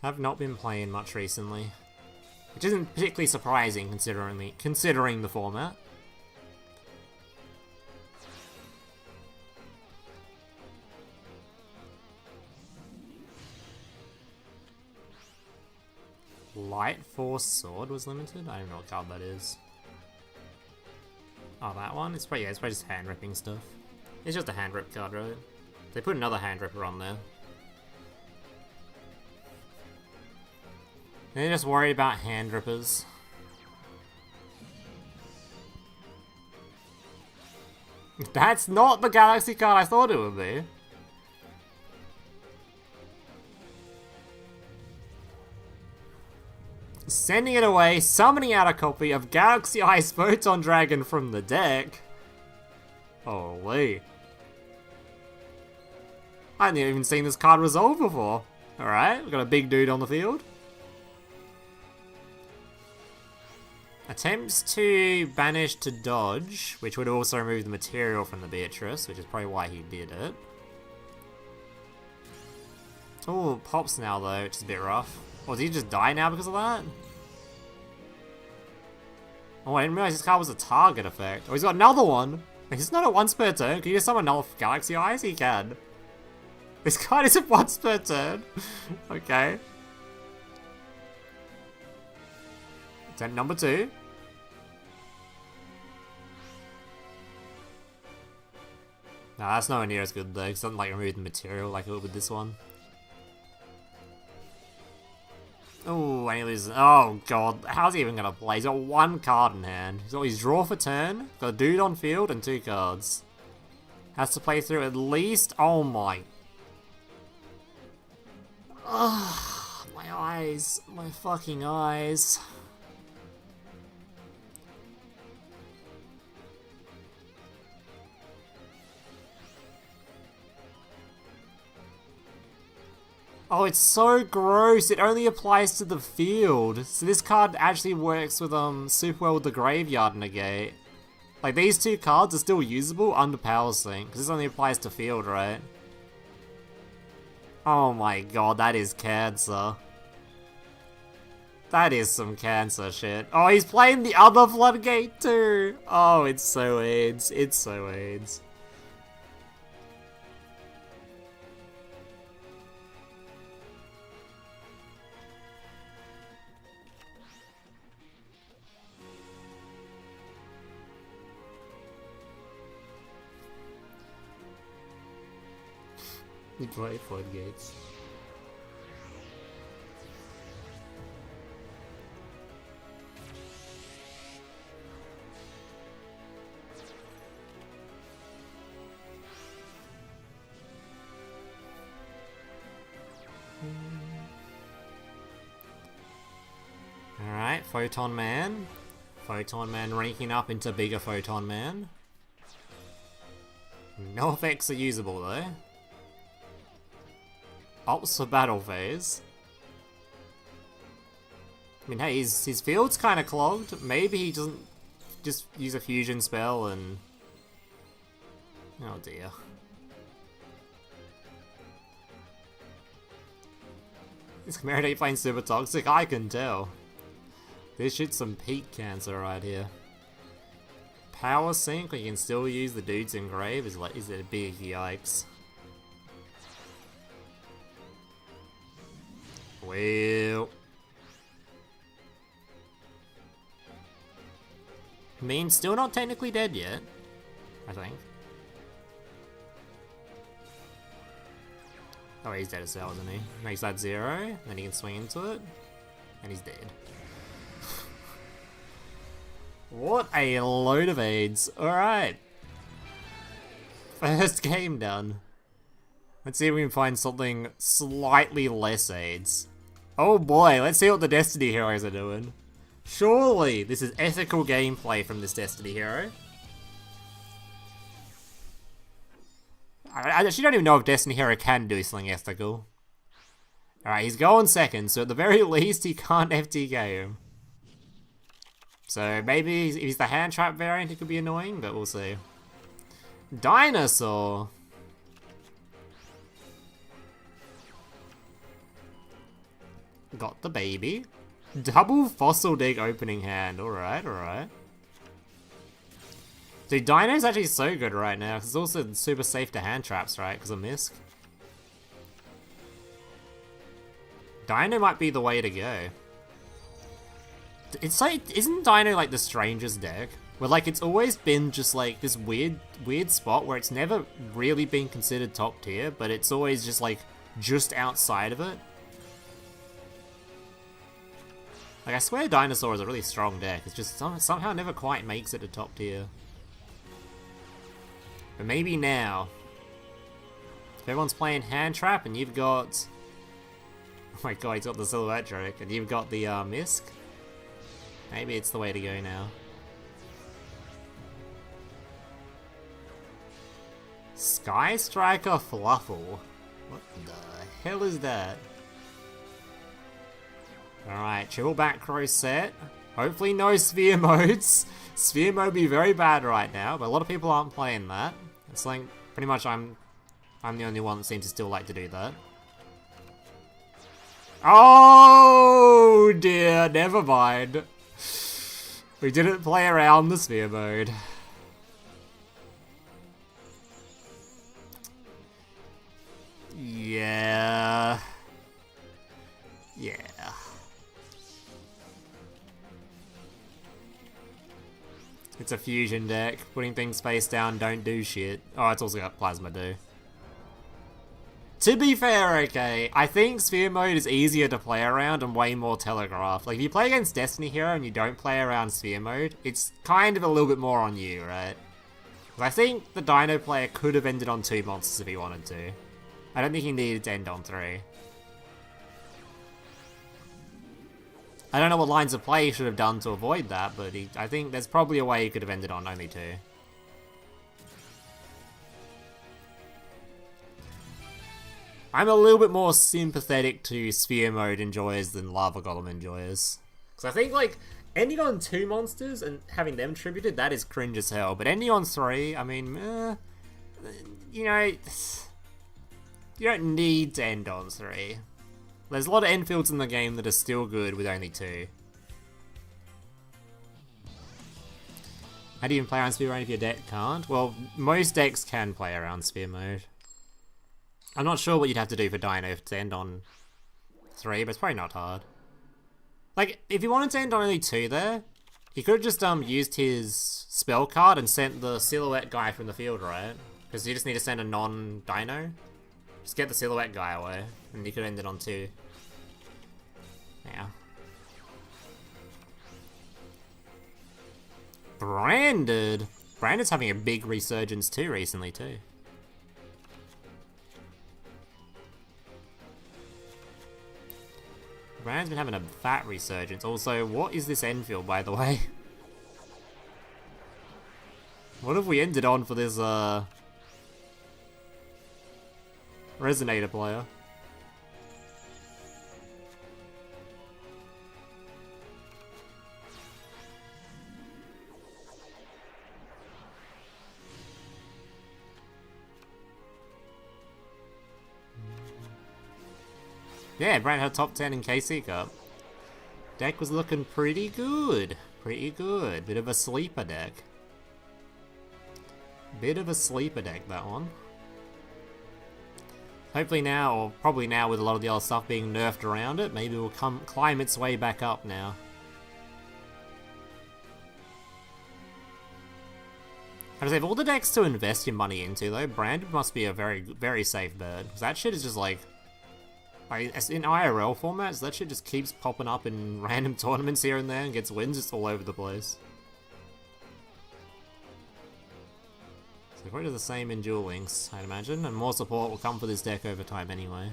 S1: I've not been playing much recently. Which isn't particularly surprising considering the format. Light Force Sword was limited? I don't know what card that is. Oh, that one? It's probably just hand ripping stuff. It's just a hand rip card, right? They put another hand ripper on there. They're just worried about hand rippers. That's not the Galaxy card I thought it would be. Sending it away, summoning out a copy of Galaxy Eyes Photon Dragon from the deck. Holy. I hadn't even seen this card resolve before. Alright, we've got a big dude on the field. Attempts to banish to dodge, which would also remove the material from the Beatrice, which is probably why he did it. Oh, pops now though, which is a bit rough. Or did he just die now because of that? Oh, I didn't realize this card was a target effect. Oh, he's got another one! He's not at once per turn. Can you just summon another Galaxy Eyes? He can. This card isn't once per turn. Okay. Attempt number 2. Nah, that's nowhere near as good though, because it doesn't like remove the material like it would with this one. Oh, and he loses. Oh god, how's he even gonna play? He's got one card in hand. He's got his draw for turn, got a dude on field, and 2 cards. Has to play through at least. Oh my. Ugh, my eyes. My fucking eyes. Oh, it's so gross. It only applies to the field. So this card actually works with super well with the graveyard negate. Like these 2 cards are still usable under Power Sync because this only applies to field, right? Oh my god, that is cancer. That is some cancer shit. Oh, he's playing the other floodgate too. Oh, it's so AIDS. It's so AIDS. You play floodgates. Alright, Photon Man. Photon Man ranking up into bigger Photon Man. No effects are usable though. Opts for battle phase. I mean, hey, his field's kind of clogged. Maybe he doesn't just use a fusion spell and... Oh dear. Is Marinate playing super toxic? I can tell. This shit's some peak cancer right here. Power Sync, you can still use the dudes in grave, is it a big yikes. Well... I mean, still not technically dead yet, I think. Oh, he's dead as hell, isn't he? Makes that 0, then he can swing into it, and he's dead. What a load of AIDS. Alright. First game done. Let's see if we can find something slightly less AIDS. Oh boy, let's see what the Destiny heroes are doing. Surely this is ethical gameplay from this Destiny hero. I actually don't even know if Destiny hero can do something ethical. Alright, he's going second, so at the very least he can't FTK him. So maybe if he's the hand trap variant it could be annoying, but we'll see. Dinosaur! Got the baby. Double Fossil Dig opening hand. Alright, alright. Dude, Dino's actually so good right now, because it's also super safe to hand traps, right? Because of Misk. Dino might be the way to go. It's like, isn't Dino like the strangest deck? Where like it's always been just like this weird spot where it's never really been considered top tier, but it's always just like just outside of it. Like I swear Dinosaur is a really strong deck, it's just somehow never quite makes it to top tier. But maybe now. If everyone's playing hand trap and you've got... Oh my god, he's got the Silhouette Drake and you've got the Misk. Maybe it's the way to go now. Sky Striker Fluffle. What the hell is that? Alright, triple back crow set. Hopefully no sphere modes. Sphere mode would be very bad right now, but a lot of people aren't playing that. It's like, pretty much I'm the only one that seems to still like to do that. Oh dear, never mind. We didn't play around the sphere mode. Yeah. It's a fusion deck. Putting things face down don't do shit. Oh, it's also got Plasma do. To be fair, okay, I think Sphere Mode is easier to play around and way more telegraphed. Like, if you play against Destiny Hero and you don't play around Sphere Mode, it's kind of a little bit more on you, right? I think the Dino player could have ended on 2 monsters if he wanted to. I don't think he needed to end on 3. I don't know what lines of play he should have done to avoid that, but I think there's probably a way he could have ended on only 2. I'm a little bit more sympathetic to Sphere Mode enjoyers than Lava Golem enjoyers. Because I think, like, ending on 2 monsters and having them tributed, that is cringe as hell. But ending on 3, I mean, you know, you don't need to end on 3. There's a lot of end fields in the game that are still good with only 2. How do you even play around Sphere Mode if your deck can't? Well, most decks can play around Sphere Mode. I'm not sure what you'd have to do for Dino to end on 3, but it's probably not hard. Like, if you wanted to end on only 2 there, he could have just used his spell card and sent the silhouette guy from the field, right? Because you just need to send a non-Dino. Just get the silhouette guy away, and you could end it on 2. Yeah. Branded! Branded's having a big resurgence too recently, too. Brand's been having a fat resurgence. Also, what is this end field, by the way? What have we ended on for this, Resonator player? Yeah, Brand had top 10 in KC Cup. Deck was looking pretty good. Pretty good. Bit of a sleeper deck. Bit of a sleeper deck, that one. Hopefully now, or probably now with a lot of the other stuff being nerfed around it, maybe it will climb its way back up now. I'd say, of all the decks to invest your money into though, Branded must be a very, very safe bird. Because that shit is just like in IRL formats, that shit just keeps popping up in random tournaments here and there and gets wins just all over the place. So probably the same in Duel Links, I'd imagine, and more support will come for this deck over time anyway.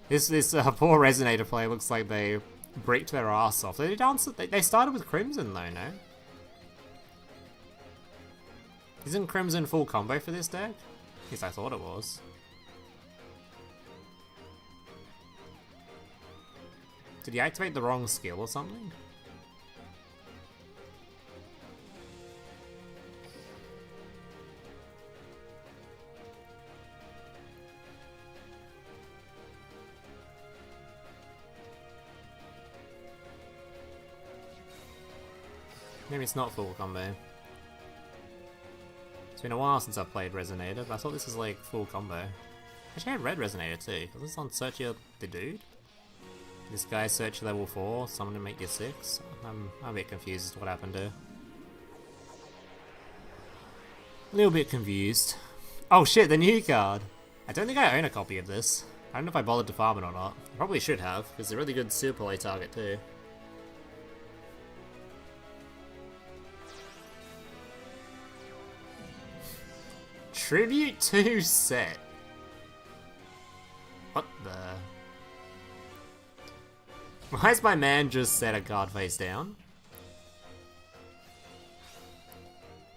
S1: This poor Resonator player looks like they bricked their ass off. They started with Crimson though, no? Isn't Crimson full combo for this deck? At least I thought it was. Did he activate the wrong skill or something? Maybe it's not full combo. It's been a while since I've played Resonator, but I thought this was like full combo. Actually, I had Red Resonator too. Was this on Search Your the Dude? This guy Search level 4, someone to make you 6? I'm a bit confused as to what happened here. A little bit confused. Oh shit, the new card! I don't think I own a copy of this. I don't know if I bothered to farm it or not. I probably should have, because it's a really good super play target too. Tribute 2 set. What the? Why is my man just set a card face down?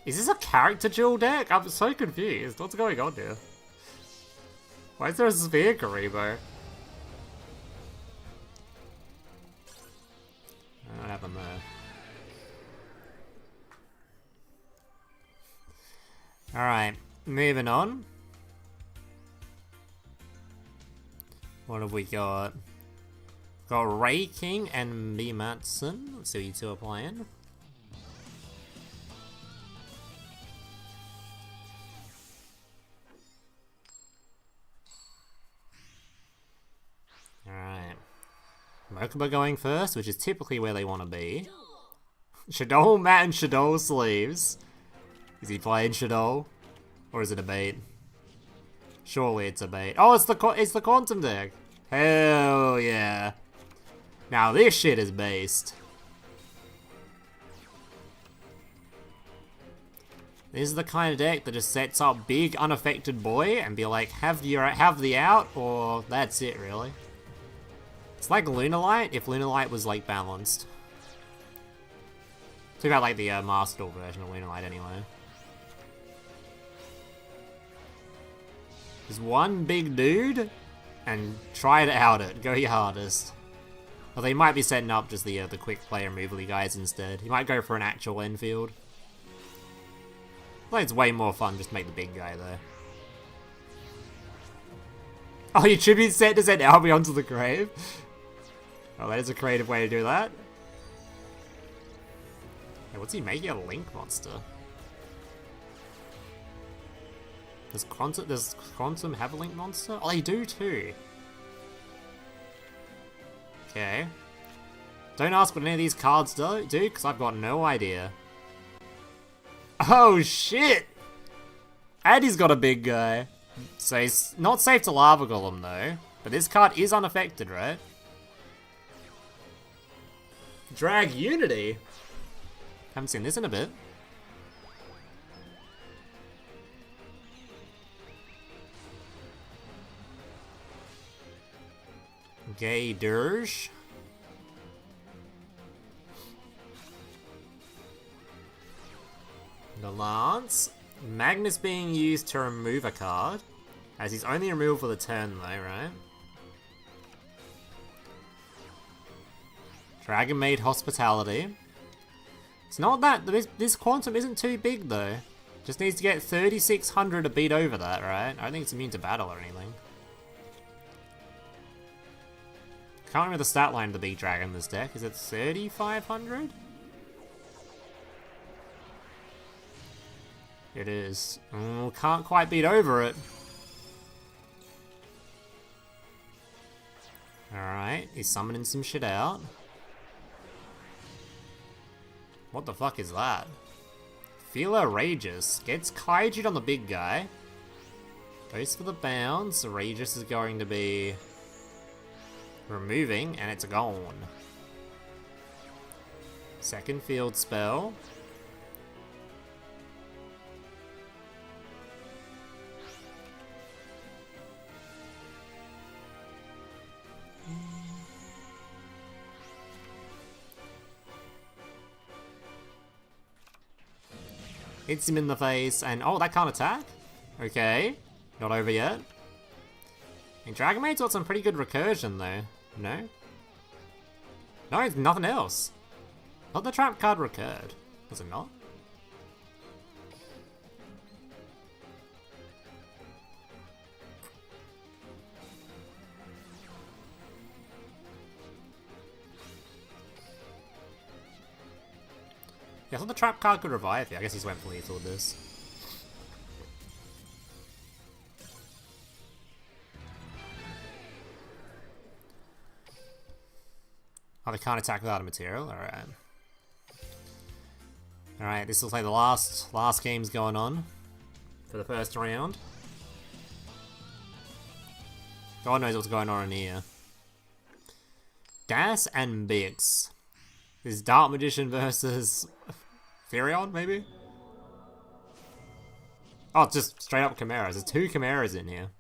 S1: Is this a character duel deck? I'm so confused. What's going on here? Why is there a Sphere Karibo? What happened there? Alright. Moving on. What have we got? Got Ray King and B. Matson. Let's see what you two are playing. Alright. Mokuba going first, which is typically where they want to be. Shadow, Matt and Shadow sleeves. Is he playing Shadow? Or is it a bait? Surely it's a bait. Oh, it's the Quantum deck. Hell yeah. Now this shit is based. This is the kind of deck that just sets up big unaffected boy and be like, have the out, or that's it really. It's like Lunalight if Lunalight was like balanced. It's about like the Master Duel version of Lunalight anyway. Just one big dude and try to out it. Go your hardest. Although he might be setting up just the quick play removal guys instead. He might go for an actual Enfield. I think it's way more fun just make the big guy though. Oh, your tribute set to send Albion to the grave? Oh, that is a creative way to do that. Hey, what's he making? A Link monster? Does Quantum have a Link monster? Oh, they do too. Okay. Don't ask what any of these cards do, because I've got no idea. Oh shit! And he's got a big guy. So he's not safe to Lava Golem though. But this card is unaffected, right? Drag Unity? Haven't seen this in a bit. Gay Dirge. The Lance. Magnus being used to remove a card. As he's only removed for the turn though, right? Dragon Maid Hospitality. It's not that, this Quantum isn't too big though. Just needs to get 3600 to beat over that, right? I don't think it's immune to battle or anything. Can't remember the stat line of the big dragon in this deck. Is it 3500? It is. Can't quite beat over it. Alright, he's summoning some shit out. What the fuck is that? Feeler Rages. Gets Kaiju'd on the big guy. Goes for the bounce. Rages is going to be removing, and it's gone. Second field spell. Hits him in the face, and oh, that can't attack? Okay, not over yet. And Dragon Maid's got some pretty good recursion though. No? No, it's nothing else. Not the trap card recurred. Was it not? Yeah, I thought the trap card could revive you. I guess he's went for lethal with this. Oh, they can't attack without a material? Alright. Alright, this will play the last games going on for the first round. God knows what's going on in here. Das and Bix. This is Dark Magician versus Therion, maybe? Oh, it's just straight up Chimeras. There's two Chimeras in here.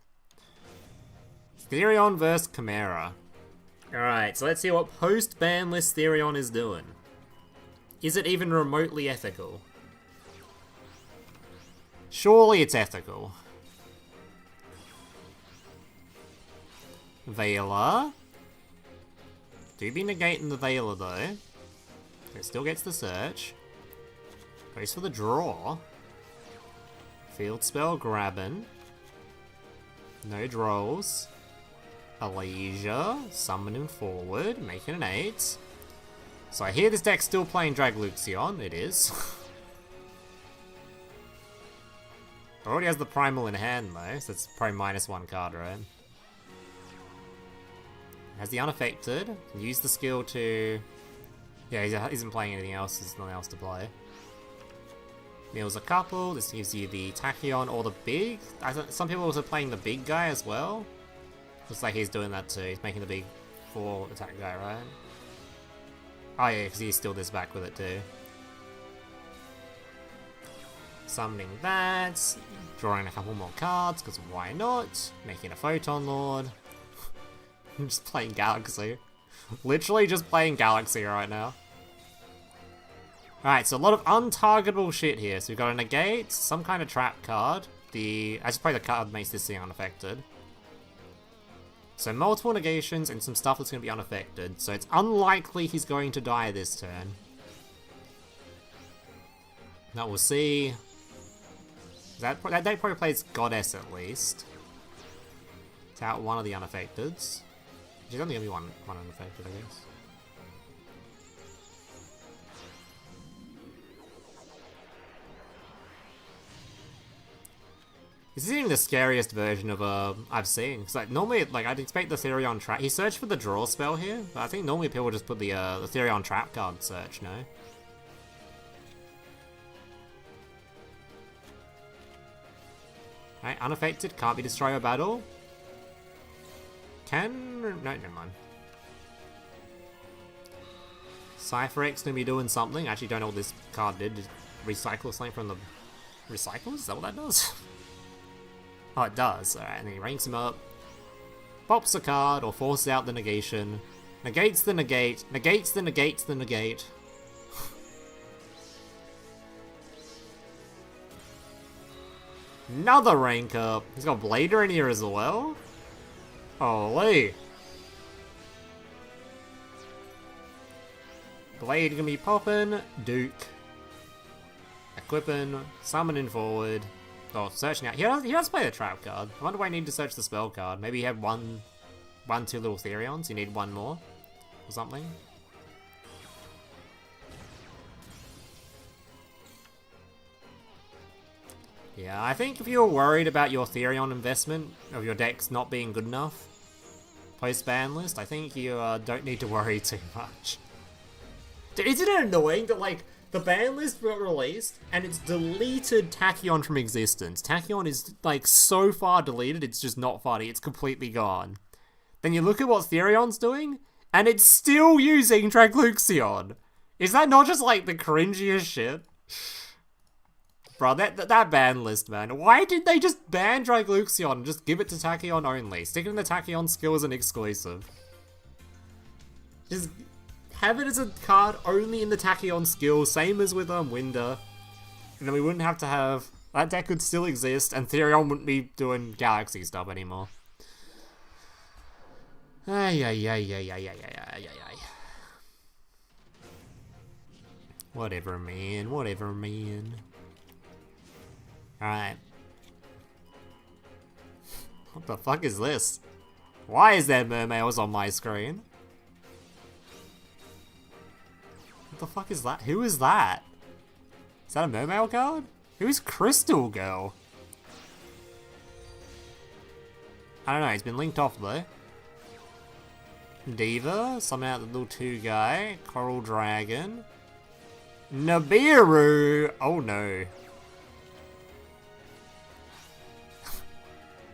S1: Therion versus Chimera. Alright, so let's see what post-banlist Therion is doing. Is it even remotely ethical? Surely it's ethical. Veiler. Do be negating the Veiler though. It still gets the search. Goes for the draw. Field spell grabbing. No draws. Alesia, summoning forward, making an 8. So I hear this deck's still playing Dragluxion. It is. Already has the Primal in hand though, so it's probably -1 card, right? Has the unaffected. Can use the skill to... Yeah, he isn't playing anything else. There's nothing else to play. Meals a couple. This gives you the Tachyon or the big. Some people are also playing the big guy as well. Looks like he's doing that too. He's making the big 4 attack guy, right? Oh yeah, because he still this back with it too. Summoning that. Drawing a couple more cards, because why not? Making a Photon Lord. I'm just playing Galaxy. Literally just playing Galaxy right now. Alright, so a lot of untargetable shit here. So we've got a negate, some kind of trap card. I just play the card that makes this thing unaffected. So multiple negations and some stuff that's going to be unaffected. So it's unlikely he's going to die this turn. Now we'll see. That deck probably plays Goddess at least. It's out one of the unaffecteds. There's only going to be one unaffected, I guess. This is even the scariest version of I've seen. Because like normally, I'd expect the Therion trap. He searched for the draw spell here, but I think normally people just put the Therion trap card search. No. Right, unaffected, can't be destroyed by battle. No, never mind. Cypher X gonna be doing something. I actually don't know what this card did. Did it recycle something from the recycles? Is that what that does? Oh, it does. Alright, and then he ranks him up. Pops a card, or forces out the negation. Negates the negate. Negates the negates the negate. Another rank up. He's got Blader in here as well. Holy. Blade gonna be popping. Duke. Equipping. Summoning forward. Oh, searching out. He does play the trap card. I wonder why I need to search the spell card. Maybe he had two little Therions. You need one more. Or something. Yeah, I think if you're worried about your Therion investment, of your decks not being good enough, post-ban list, I think you don't need to worry too much. Dude, isn't it annoying that, like, the ban list got released, and it's deleted Tachyon from existence? Tachyon is, like, so far deleted, it's just not funny. It's completely gone. Then you look at what Therion's doing, and it's still using Dragluxion. Is that not just, like, the cringiest shit? Bro, that ban list, man. Why did they just ban Dragluxion and just give it to Tachyon only? Stick it in the Tachyon skill as an exclusive. Just have it as a card only in the Tachyon skill, same as with Winder. And then we wouldn't have to have... That deck could still exist, and Therion wouldn't be doing Galaxy stuff anymore. Whatever, man. Whatever, man. Alright. What the fuck is this? Why is there mermaids on my screen? What the fuck is that? Who is that? Is that a mermaid card? Who is Crystal Girl? I don't know, he's been linked off though. Diva, summon out the little 2 guy. Coral Dragon. Nibiru! Oh no.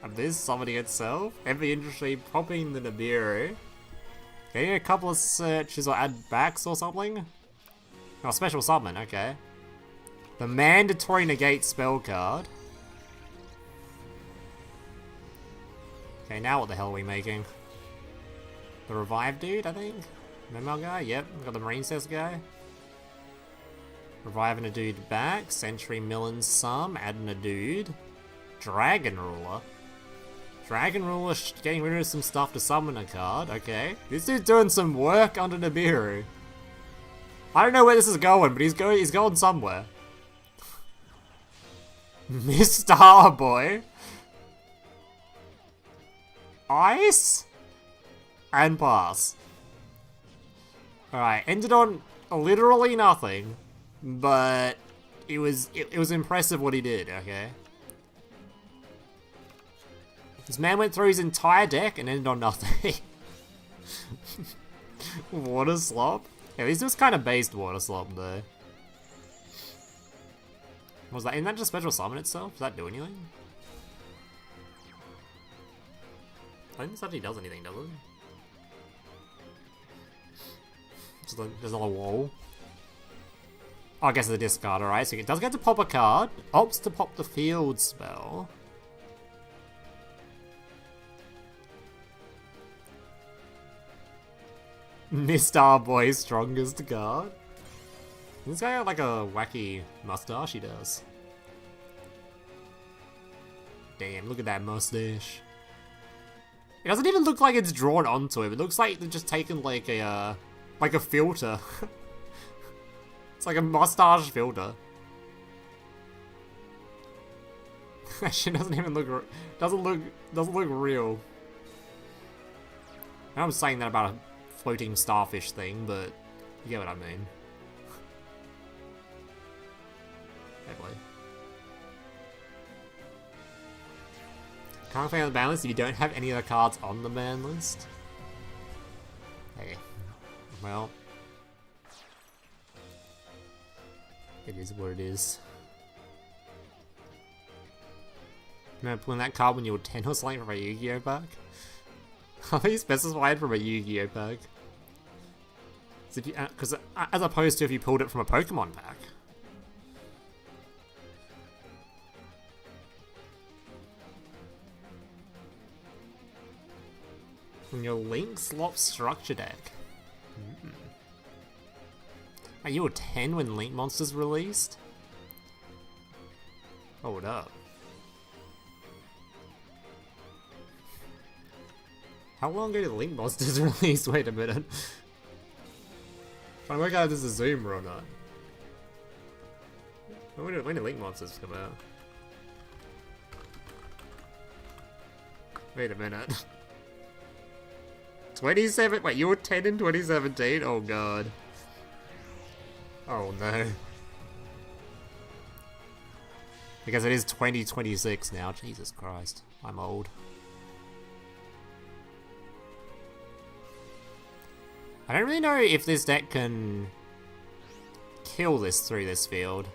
S1: And this summoning itself. Heavy industry popping the Nibiru. Getting a couple of searches or add backs or something? Oh, special summon, okay. The mandatory negate spell card. Okay, now what the hell are we making? The revive dude, I think? Memo guy? Yep, we've got the Marine Cess guy. Reviving a dude back. Century Milling some. Adding a dude. Dragon Ruler. Dragon Ruler getting rid of some stuff to summon a card. Okay. This dude's doing some work under Nibiru. I don't know where this is going, but he's going somewhere. Mr. Boy. Ice? And pass. Alright, ended on literally nothing. But it was impressive what he did, okay? This man went through his entire deck and ended on nothing. Water slop? Yeah, this was kind of based water slop though. Was that? Isn't that just special summon itself? Does that do anything? I think this actually does anything, does it? Just there's another wall. Oh, I guess it's a discard, alright. So it does get to pop a card. Opts to pop the field spell. Mr. Boy's strongest card. This guy got like a wacky mustache he does. Damn, look at that mustache. It doesn't even look like it's drawn onto him. It looks like they've just taken like a filter. It's like a mustache filter. That shit doesn't even look doesn't look real. I know I'm saying that about a floating starfish thing, but you get what I mean. Definitely. Can't play on the ban list if you don't have any of the cards on the ban list. Hey, well, it is what it is. Remember pulling that card when you were 10 or something from a Yu-Gi-Oh pack? I think you specified from a Yu-Gi-Oh pack. Because as opposed to if you pulled it from a Pokemon pack. From your Link slot structure deck. Are you a 10 when Link Monsters released? Hold up. How long ago did Link Monsters release? Wait a minute. Trying to work out if this is a zoomer or not. When did Link Monsters come out? Wait a minute. 27? Wait, you were 10 in 2017? Oh god. Oh no. Because it is 2026 now. Jesus Christ. I'm old. I don't really know if this deck can kill this through this field.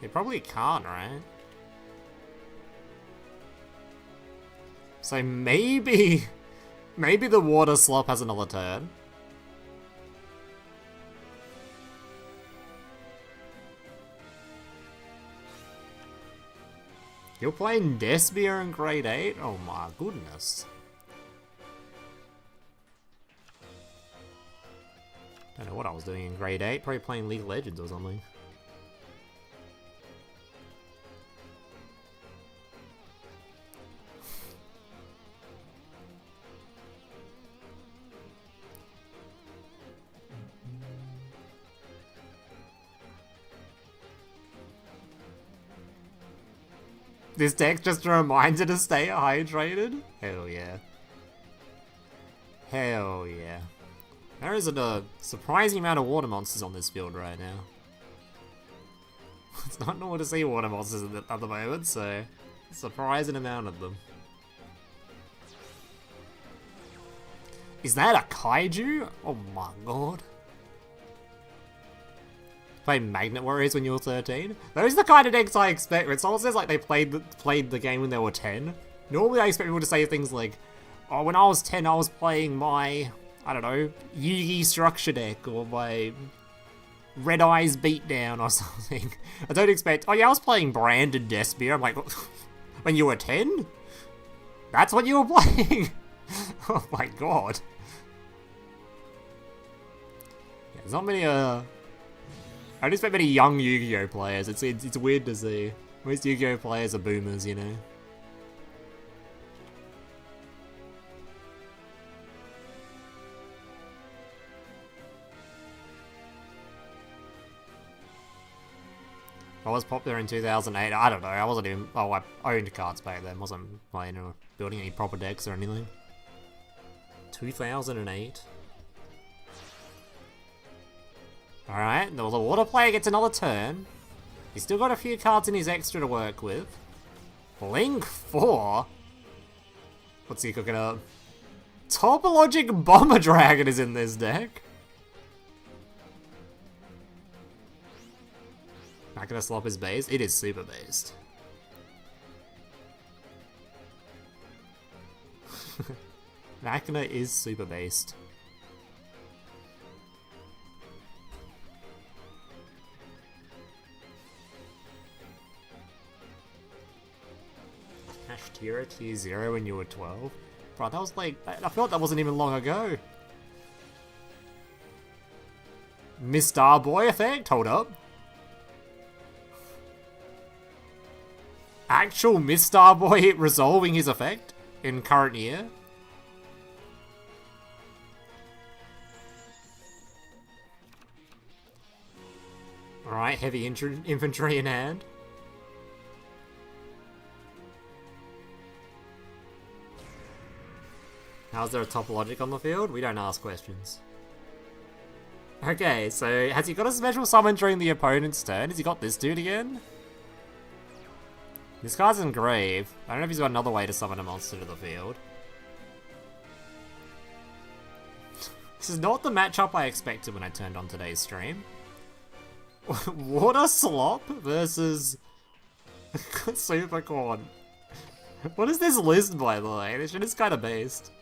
S1: It probably can't, right? So maybe the water slop has another turn. You're playing Despia in grade 8? Oh my goodness. Don't know what I was doing in grade 8, probably playing League of Legends or something. This deck just a reminder to stay hydrated? Hell yeah. Hell yeah. There is a surprising amount of water monsters on this field right now. It's not normal to see water monsters at the moment, so a surprising amount of them. Is that a kaiju? Oh my god. Played Magnet Warriors when you were 13? Those are the kind of decks I expect. When someone says like they played the game when they were 10, normally I expect people to say things like, oh, when I was 10 I was playing my, I don't know, Yugi structure deck or my Red Eyes Beatdown or something. I don't expect, oh yeah, I was playing Branded Despia. I'm like, when you were 10? That's what you were playing? Oh my god. Yeah, there's not many, I don't expect many young Yu-Gi-Oh players. It's weird to see. Most Yu-Gi-Oh players are boomers, you know. I was popular in 2008. I don't know. I wasn't even. Oh, I owned cards back then. Wasn't playing or building any proper decks or anything. 2008. Alright, the water player gets another turn. He's still got a few cards in his extra to work with. Link 4? What's he cooking up? Topologic Bomber Dragon is in this deck. Not gonna swap his base. It is super based. Machina is super based. Tier tier 0 when you were 12? Bro, that was like, I feel like that wasn't even long ago. Miss Starboy effect? Hold up. Actual Miss Starboy resolving his effect in current year? Alright, heavy infantry in hand. How's there a topologic on the field? We don't ask questions. Okay, so has he got a special summon during the opponent's turn? Has he got this dude again? This guy's in grave. I don't know if he's got another way to summon a monster to the field. This is not the matchup I expected when I turned on today's stream. Water Slop versus Supercorn. What is this list, by the way? This shit is kind of based.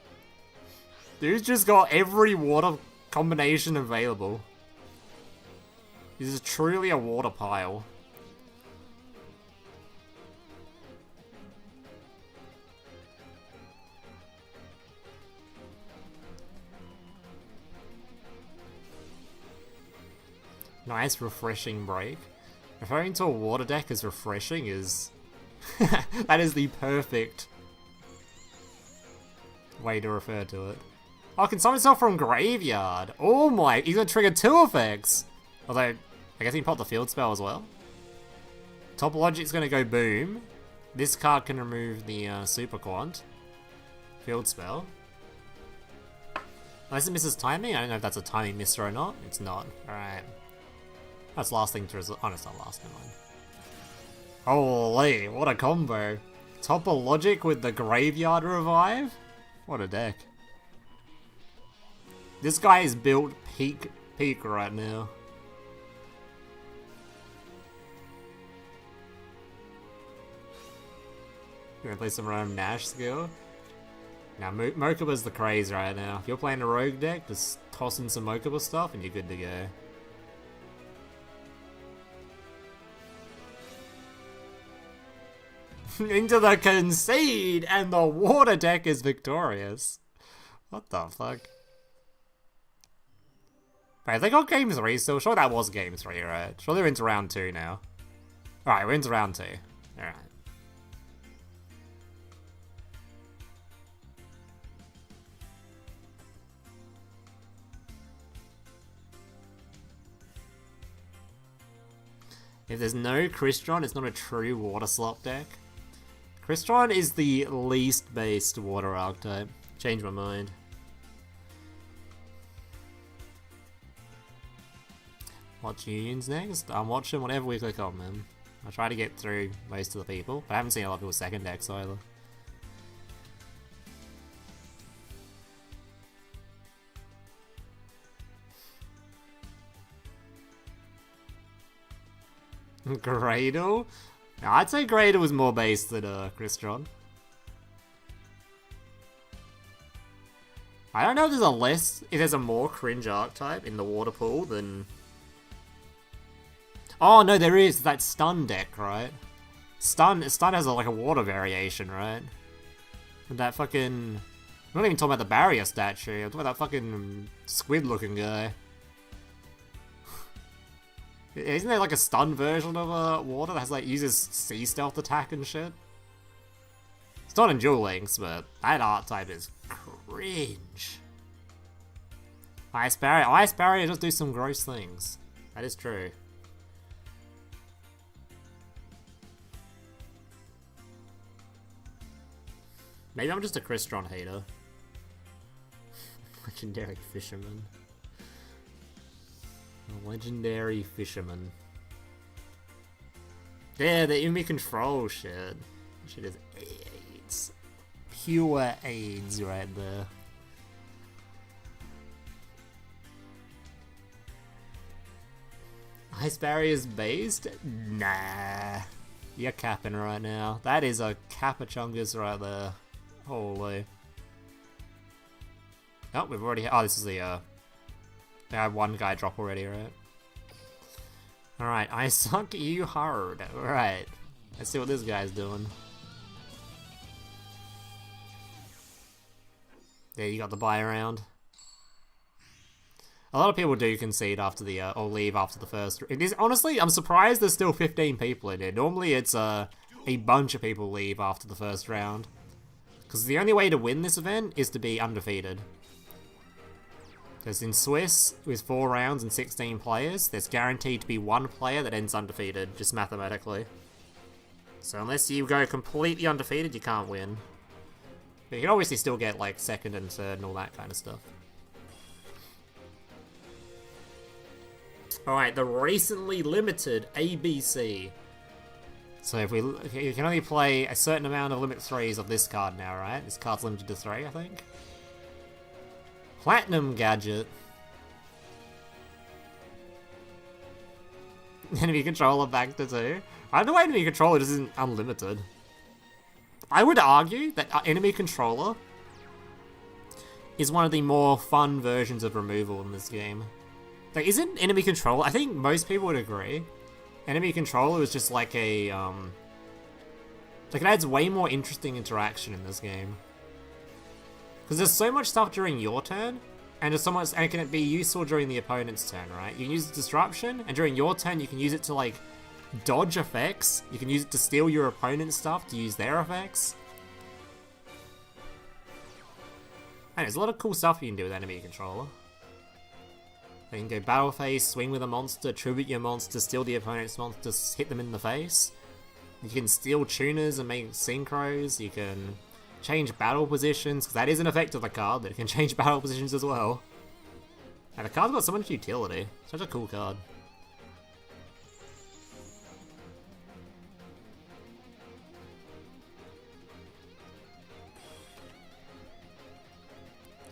S1: Dude's just got every water combination available. This is truly a water pile. Nice refreshing break. Referring to a water deck as refreshing is... that is the perfect way to refer to it. Oh, I can summon himself from graveyard. Oh my, he's gonna trigger 2 effects. Although, I guess he can pop the field spell as well. Topologic's gonna go boom. This card can remove the super quant. Field spell. Unless it misses timing? I don't know if that's a timing miss or not. It's not. Alright. That's last thing to resolve. Oh, no, it's not last, never mind. Holy, what a combo. Topologic with the graveyard revive? What a deck. This guy is built peak right now. Gonna play some random Nash skill. Now, Mokuba's the craze right now. If you're playing a rogue deck, just toss in some Mokuba stuff and you're good to go. Into the concede, and the water deck is victorious. What the fuck? Wait, they got game 3 still? Sure that was game 3, right? Sure they're into round 2 now. Alright, we're into round 2. Alright. If there's no Crystron, it's not a true water slop deck. Crystron is the least based water archetype. Changed my mind. Watch Unions next? I'm watching whatever we click on, man. I try to get through most of the people, but I haven't seen a lot of people's second decks either. Gradle? No, I'd say Gradle was more based than Crystron. I don't know if there's a more cringe archetype in the water pool than... Oh no, there is that stun deck, right? Stun has like a water variation, right? And that fucking... I'm not even talking about the barrier statue, I'm talking about that fucking squid looking guy. Isn't there like a stun version of water that has like uses sea stealth attack and shit? It's not in Duel Links, but that art type is cringe. Ice barrier just do some gross things. That is true. Maybe I'm just a Crystron hater. Legendary Fisherman. A legendary Fisherman. Yeah, the enemy control shit. Shit is AIDS. Pure AIDS right there. Ice barriers based? Nah. You're capping right now. That is a Capachungus right there. Holy. Oh, we've already... Oh, this is the... I had one guy drop already, right? Alright, I suck you hard. Alright. Let's see what this guy's doing. There, you got the buy around. A lot of people do concede after the, or leave after the first. It is, honestly, I'm surprised there's still 15 people in here. Normally it's a bunch of people leave after the first round. Because the only way to win this event is to be undefeated. Because in Swiss, with 4 rounds and 16 players, there's guaranteed to be one player that ends undefeated, just mathematically. So unless you go completely undefeated, you can't win. But you can obviously still get, like, second and third and all that kind of stuff. Alright, the recently limited ABC. So if you can only play a certain amount of limit 3s of this card now, right? This card's limited to 3, I think. Platinum Gadget. Enemy controller back to 2. I don't know why enemy controller just isn't unlimited. I would argue that enemy controller is one of the more fun versions of removal in this game. Like, isn't enemy controller... I think most people would agree. Enemy controller is just like a, like, it adds way more interesting interaction in this game. Because there's so much stuff during your turn, and there's so much... And can it be useful during the opponent's turn, right? You can use Disruption, and during your turn you can use it to, like, dodge effects. You can use it to steal your opponent's stuff, to use their effects. And there's a lot of cool stuff you can do with enemy controller. You can go battle phase, swing with a monster, tribute your monster, steal the opponent's monster, hit them in the face. You can steal tuners and make synchros. You can change battle positions, because that is an effect of the card, but it can change battle positions as well. And the card's got so much utility. Such a cool card.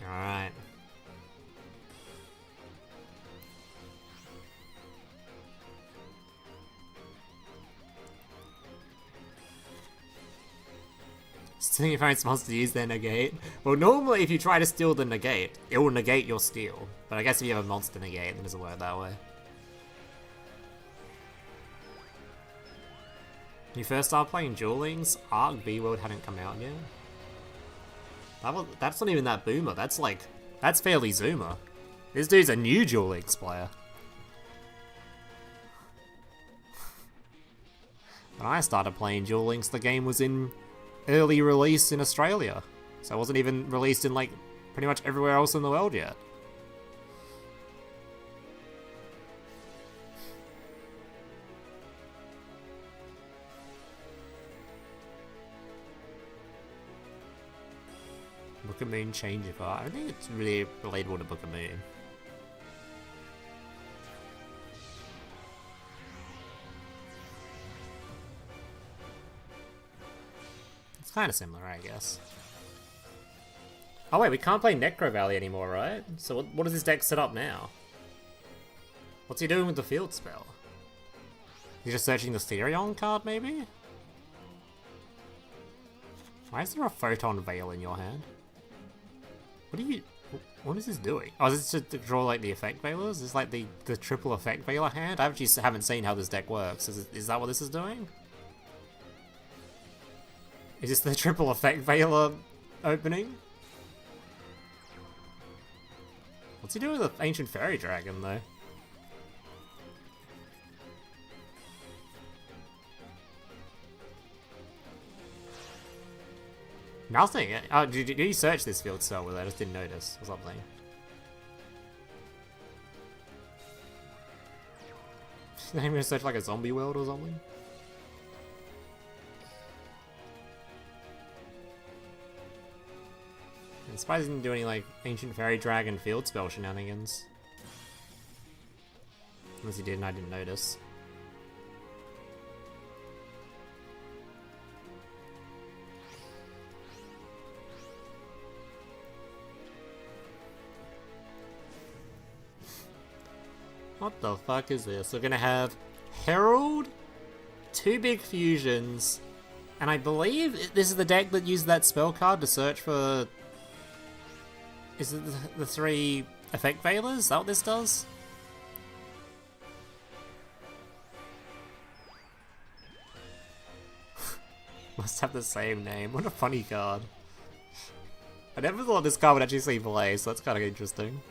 S1: Alright. Stealing your opponent's monster to use their negate. Well, normally if you try to steal the negate, it will negate your steal. But I guess if you have a monster negate, then it doesn't work that way. When you first started playing Duel Links, Arc B-World hadn't come out yet. That's not even that boomer, that's like... That's fairly zoomer. This dude's a new Duel Links player. When I started playing Duel Links, the game was in early release in Australia. So it wasn't even released in, like, pretty much everywhere else in the world yet. Book of Moon change if I don't think it's really relatable to Book of Moon. It's kind of similar, I guess. Oh wait, we can't play Necro Valley anymore, right? So what does this deck set up now? What's he doing with the field spell? He's just searching the Therion card, maybe? Why is there a Photon Veil in your hand? What is this doing? Oh, is this to draw like the effect veilers? Is this like the triple effect veiler hand? I actually haven't seen how this deck works. Is that what this is doing? Is this the triple effect veiler opening? What's he doing with the Ancient Fairy Dragon though? Nothing. Oh, did you search this field spell with it? I just didn't notice or something. I'm gonna search like a zombie world or something. I'm surprised he didn't do any like Ancient Fairy Dragon field spell shenanigans. Unless he did and I didn't notice. What the fuck is this? We're gonna have Herald, 2 big fusions, and I believe this is the deck that used that spell card to search for... Is it the 3 effect veilers? Is that what this does? Must have the same name. What a funny card. I never thought this card would actually see play, so that's kind of interesting.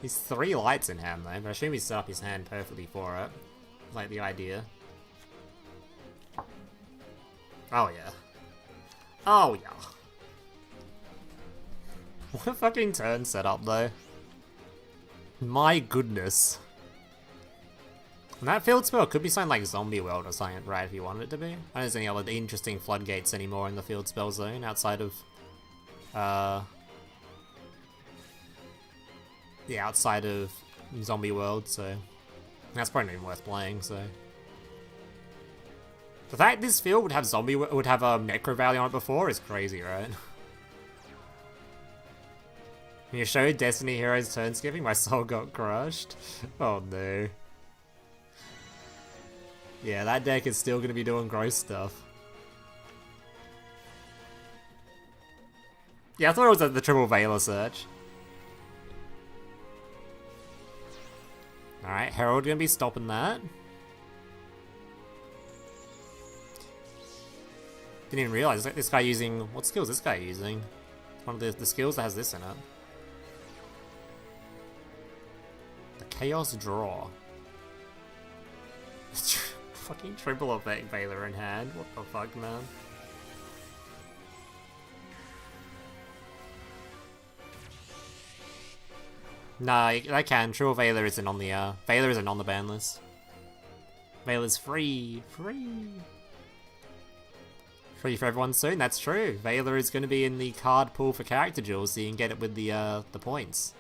S1: He's 3 lights in hand though, but I assume he set up his hand perfectly for it. Like the idea. Oh yeah. Oh yeah. What a fucking turn setup though. My goodness. And that field spell could be something like Zombie World or something, right, if you wanted it to be. I don't think there's any other interesting floodgates anymore in the field spell zone outside of... yeah, outside of Zombie World, so... That's probably not even worth playing, so... The fact this field would have Necro Valley on it before is crazy, right? When you showed Destiny Heroes turn skipping, my soul got crushed. Oh no. Yeah, that deck is still going to be doing gross stuff. Yeah, I thought it was the triple Veiler search. Alright, Herald going to be stopping that. Didn't even realize this guy using... What skill is this guy using? One of the skills that has this in it. The Chaos Draw. Fucking triple effect Veiler in hand. What the fuck, man? Nah, I can. Triple Veiler isn't on the Veiler isn't on the ban list. Veiler's free. Free for everyone soon, that's true. Veiler is gonna be in the card pool for character duels, so you can get it with the points.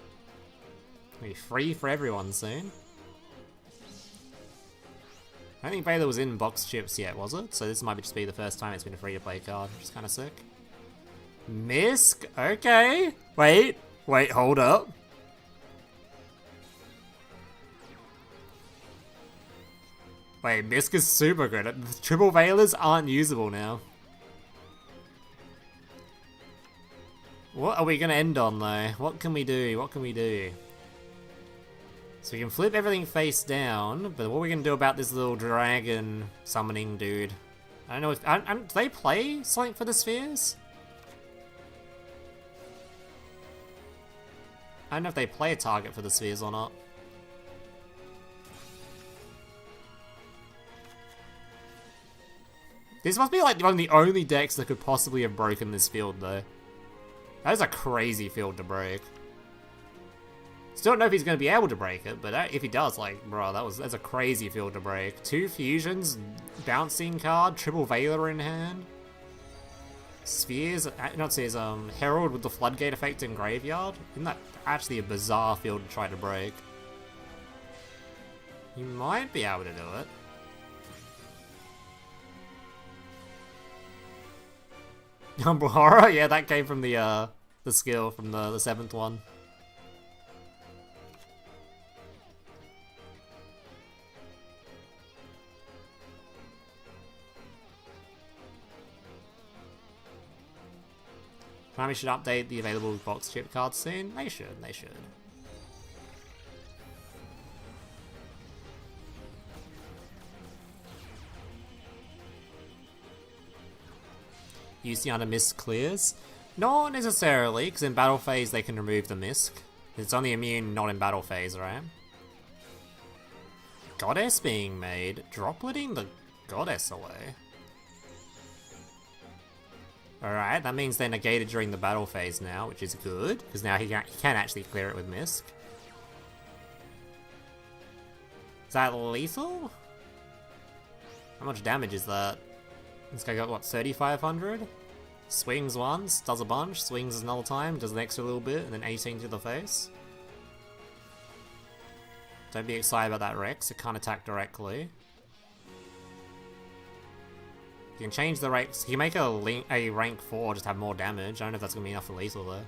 S1: It'll be free for everyone soon. I don't think Veiler was in box chips yet, was it? So this might just be the first time it's been a free-to-play card, which is kind of sick. Misk? Okay. Wait, hold up. Wait, Misk is super good. Triple Veilers aren't usable now. What are we going to end on, though? What can we do? What can we do? So we can flip everything face down, but what are we going to do about this little dragon summoning dude? I don't know if... do they play something for the spheres? I don't know if they play a target for the spheres or not. This must be like one of the only decks that could possibly have broken this field, though. That is a crazy field to break. Still don't know if he's going to be able to break it, but if he does, like, bro, that's a crazy field to break. 2 fusions, bouncing card, triple Veiler in hand. Spheres, not spheres, Herald with the Floodgate effect in Graveyard. Isn't that actually a bizarre field to try to break? You might be able to do it. Humble Horror? Yeah, that came from the skill from the 7th one. Konami should update the available box chip cards soon. They should. Use the under Misk clears? Not necessarily, because in battle phase they can remove the Misk. It's only immune not in battle phase, right? Goddess being made. Dropletting the Goddess away. Alright, that means they're negated during the battle phase now, which is good, because now he can actually clear it with Misk. Is that lethal? How much damage is that? This guy got, what, 3,500? Swings once, does a bunch, swings another time, does an extra little bit, and then 18 to the face. Don't be excited about that Rex, it can't attack directly. You can change the ranks. You can make a rank 4 just have more damage. I don't know if that's going to be enough for lethal though.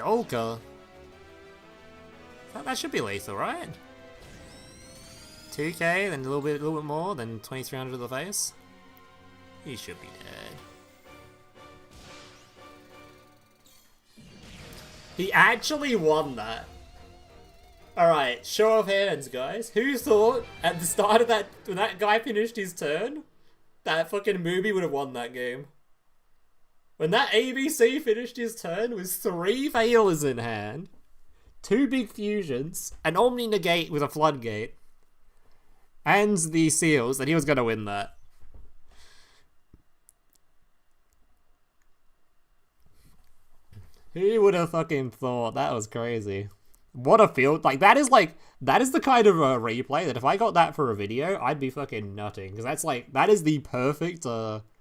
S1: Golka. That should be lethal, right? 2k, then a little bit more, then 2300 to the face. He should be dead. He actually won that. Alright, show of hands, guys. Who thought at the start of that, when that guy finished his turn, that fucking Mooby would have won that game? When that ABC finished his turn with 3 failures in hand, 2 big fusions, an Omni Negate with a Floodgate, and the seals, that he was going to win that. Who would have fucking thought? That was crazy. What a field. That is the kind of a replay that if I got that for a video, I'd be fucking nutting. Because that is the perfect YouTuber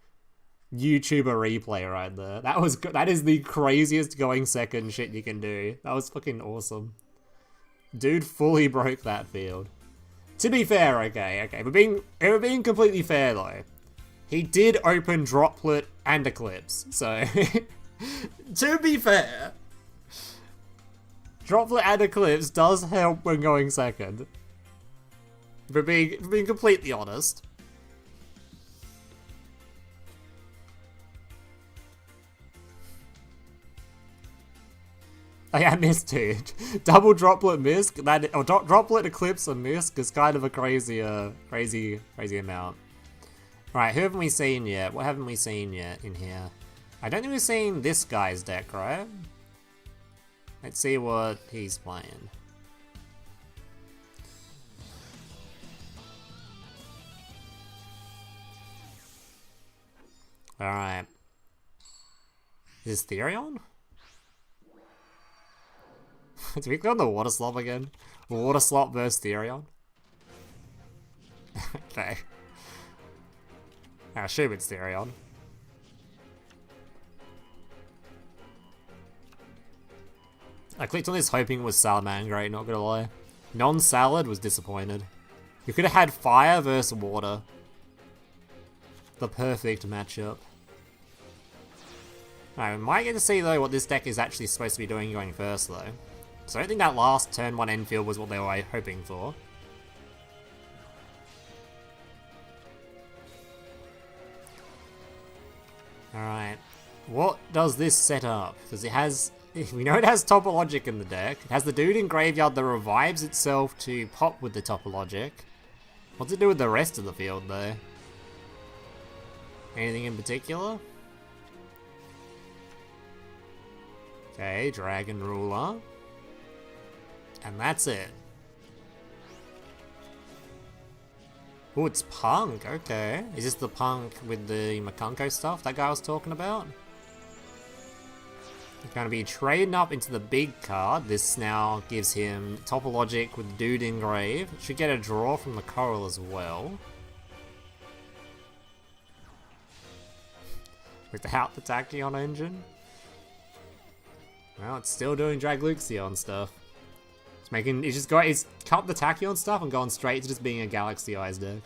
S1: replay right there. That is the craziest going second shit you can do. That was fucking awesome. Dude fully broke that field. To be fair, okay. We're being completely fair though. He did open Droplet and Eclipse, so to be fair, Droplet and Eclipse does help when going second. For being completely honest. Oh yeah, Mist dude. Double Droplet Mist, Droplet Eclipse and Mist is kind of a crazy amount. Right, who haven't we seen yet? What haven't we seen yet in here? I don't think we've seen this guy's deck, right? Let's see what he's playing. Alright. Is this Therion? Did we go on the Water Slop again? Water Slop versus Therion? Okay. I assume it's Therion. I clicked on this hoping it was Salamangreat, not gonna lie. Non-Salad was disappointed. You could have had Fire versus Water. The perfect matchup. Alright, we might get to see though what this deck is actually supposed to be doing going first though. So I don't think that last turn 1 Enfield was what they were hoping for. Alright. What does this set up? Because it has... We know it has Topologic in the deck. It has the dude in Graveyard that revives itself to pop with the Topologic. What's it do with the rest of the field though? Anything in particular? Okay, Dragon Ruler. And that's it. Oh, it's Punk, okay. Is this the Punk with the Makunko stuff that guy was talking about? He's going to be trading up into the big card. This now gives him Topologic with Dude Engrave. Should get a draw from the Coral as well. Without the Tachyon engine. Well, it's still doing Dragluxion stuff. It's cut the Tachyon stuff and gone straight to just being a Galaxy Eyes deck.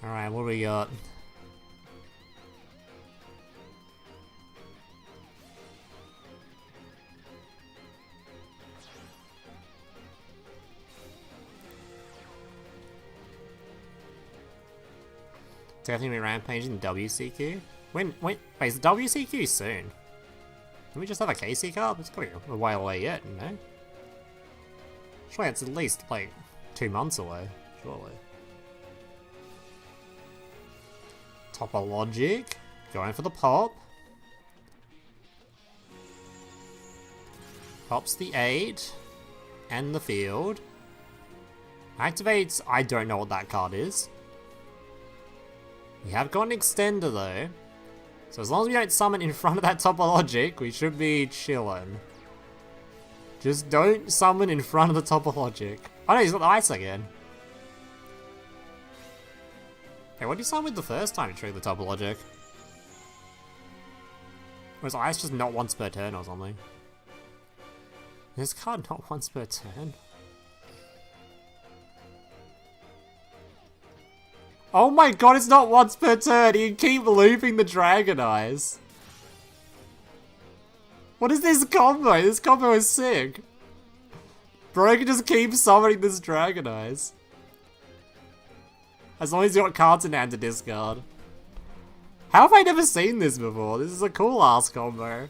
S1: Alright, what do we got? Definitely rampaging WCQ. Wait, is the WCQ soon? Can we just have a KC card? It's probably a while away yet, you know? Surely it's at least, 2 months away, surely. Topologic, going for the pop. Pops the 8, and the field. Activates, I don't know what that card is. We have got an extender though, so as long as we don't summon in front of that Topologic, we should be chillin'. Just don't summon in front of the Topologic. Oh no, he's got the ice again. Hey, what did you summon with the first time you triggered the Topologic? Was ice just not once per turn or something? This card not once per turn? Oh my god, it's not once per turn! You keep looping the Dragon Eyes! What is this combo? This combo is sick! Bro can just keep summoning this Dragon Eyes. As long as you got cards in hand to discard. How have I never seen this before? This is a cool ass combo.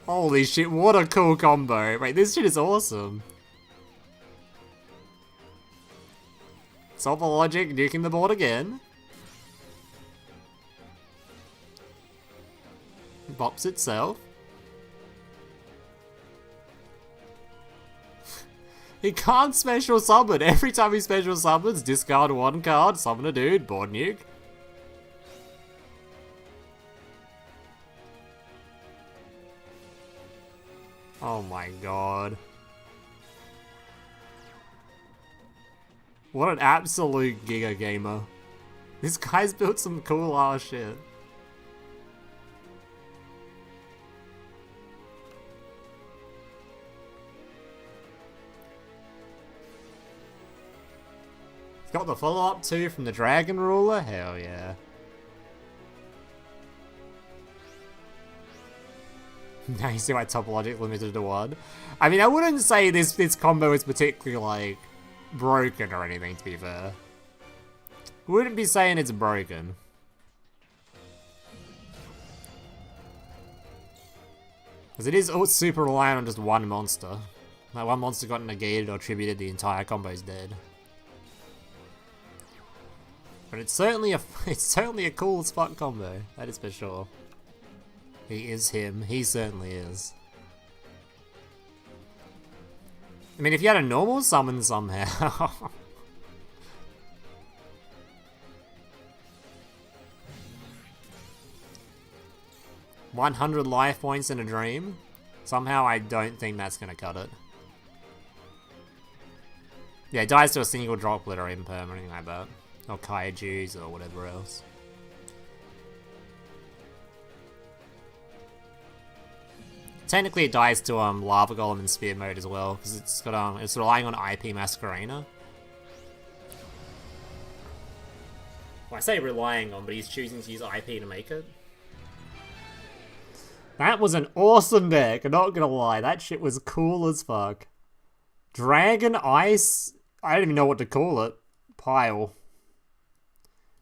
S1: Holy shit, what a cool combo. Wait, this shit is awesome. Logic nuking the board again. Bops itself. He can't special summon. Every time he special summons, discard one card, summon a dude, board nuke. Oh my god. What an absolute giga gamer. This guy's built some cool ass shit. He's got the follow-up too from the Dragon Ruler? Hell yeah. Now you see my topologic limited to 1. I mean, I wouldn't say this combo is particularly, like, broken or anything, to be fair. Wouldn't be saying it's broken. Because it is super reliant on just one monster. Like, one monster got negated or attributed, the entire combo's dead. But it's certainly a cool as fuck combo, that is for sure. He is him. He certainly is. I mean, if you had a normal summon somehow... 100 life points in a dream? Somehow I don't think that's gonna cut it. Yeah, it dies to a single droplet or imperm or anything like that. Or kaijus or whatever else. Technically it dies to Lava Golem in Spear mode as well, because it's got it's relying on IP Masquerena. Well, I say relying on, but he's choosing to use IP to make it. That was an awesome deck, I'm not gonna lie, that shit was cool as fuck. Dragon Ice, I don't even know what to call it. Pile.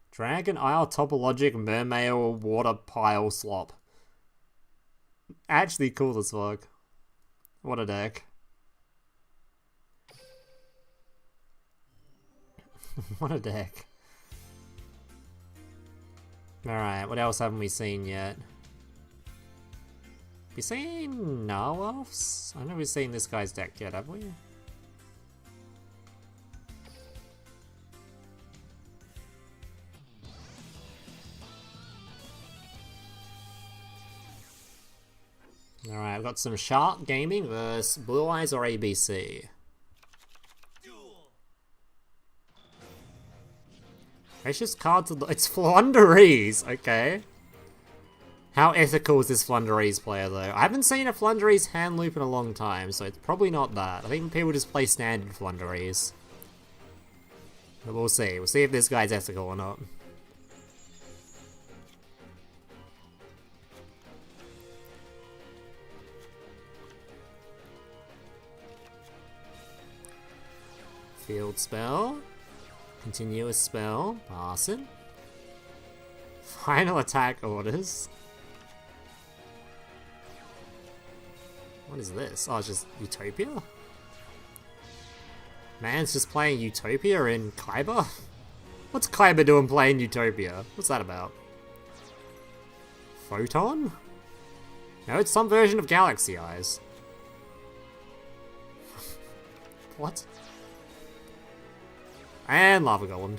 S1: Dragon Isle Topologic Mermail Water Pile Slop. Actually cool as fuck. What a deck. What a deck. Alright, what else haven't we seen yet? We seen Narwhals? I don't know if we've seen this guy's deck yet, have we? Alright, I've got some Shark Gaming versus Blue Eyes or ABC. It's just cards of the... It's Flundereeze! Okay. How ethical is this Flundereeze player, though? I haven't seen a Flundereeze hand loop in a long time, so it's probably not that. I think people just play standard Flundereeze. But we'll see. We'll see if this guy's ethical or not. Field spell. Continuous spell. Pass it. Final attack orders. What is this? Oh, it's just Utopia? Man's just playing Utopia in Kaiba? What's Kaiba doing playing Utopia? What's that about? Photon? No, it's some version of Galaxy Eyes. What? And Lava Golem.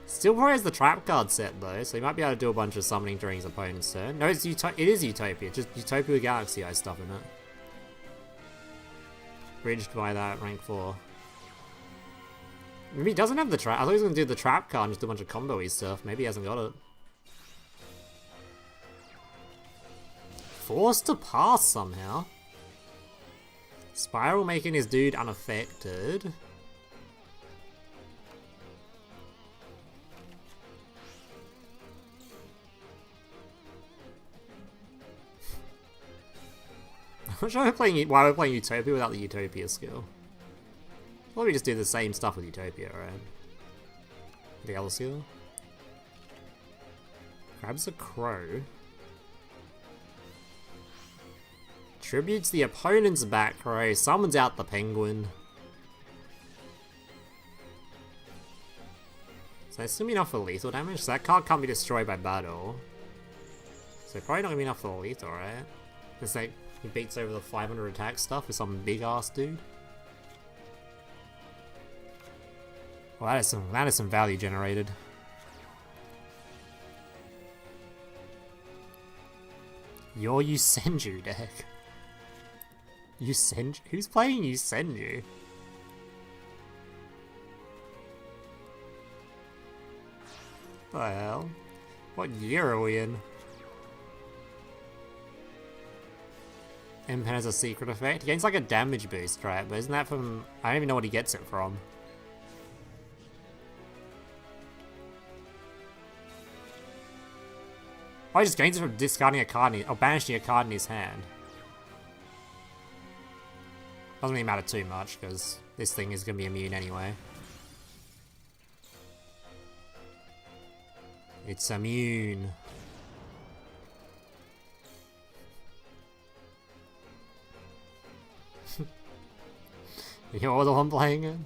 S1: Still probably has the trap card set though, so he might be able to do a bunch of summoning during his opponent's turn. No, it is Utopia, just Utopia with Galaxy Eye stuff in it. Bridged by that rank 4. Maybe he doesn't have the trap. I thought he was going to do the trap card and just do a bunch of combo-y stuff. Maybe he hasn't got it. Forced to pass somehow. Spiral making his dude unaffected. I'm not sure why we're playing Utopia without the Utopia skill. Let me just do the same stuff with Utopia, right? The other skill. Grabs a crow. Tributes the opponent's back row, summons out the penguin. So that's gonna be enough for lethal damage, so that card can't be destroyed by battle. So probably not gonna be enough for lethal, right? It's like he beats over the 500 attack stuff with some big ass dude. Well, that is some value generated. Your Yusenju deck. Yusenju? Who's playing Yusenju? What the hell? What year are we in? Impen has a secret effect. He gains like a damage boost, right? But isn't that from... I don't even know what he gets it from. Oh, he just gains it from discarding a card or banishing a card in his hand. Doesn't really matter too much, because this thing is going to be immune anyway. It's immune. You're the one playing it?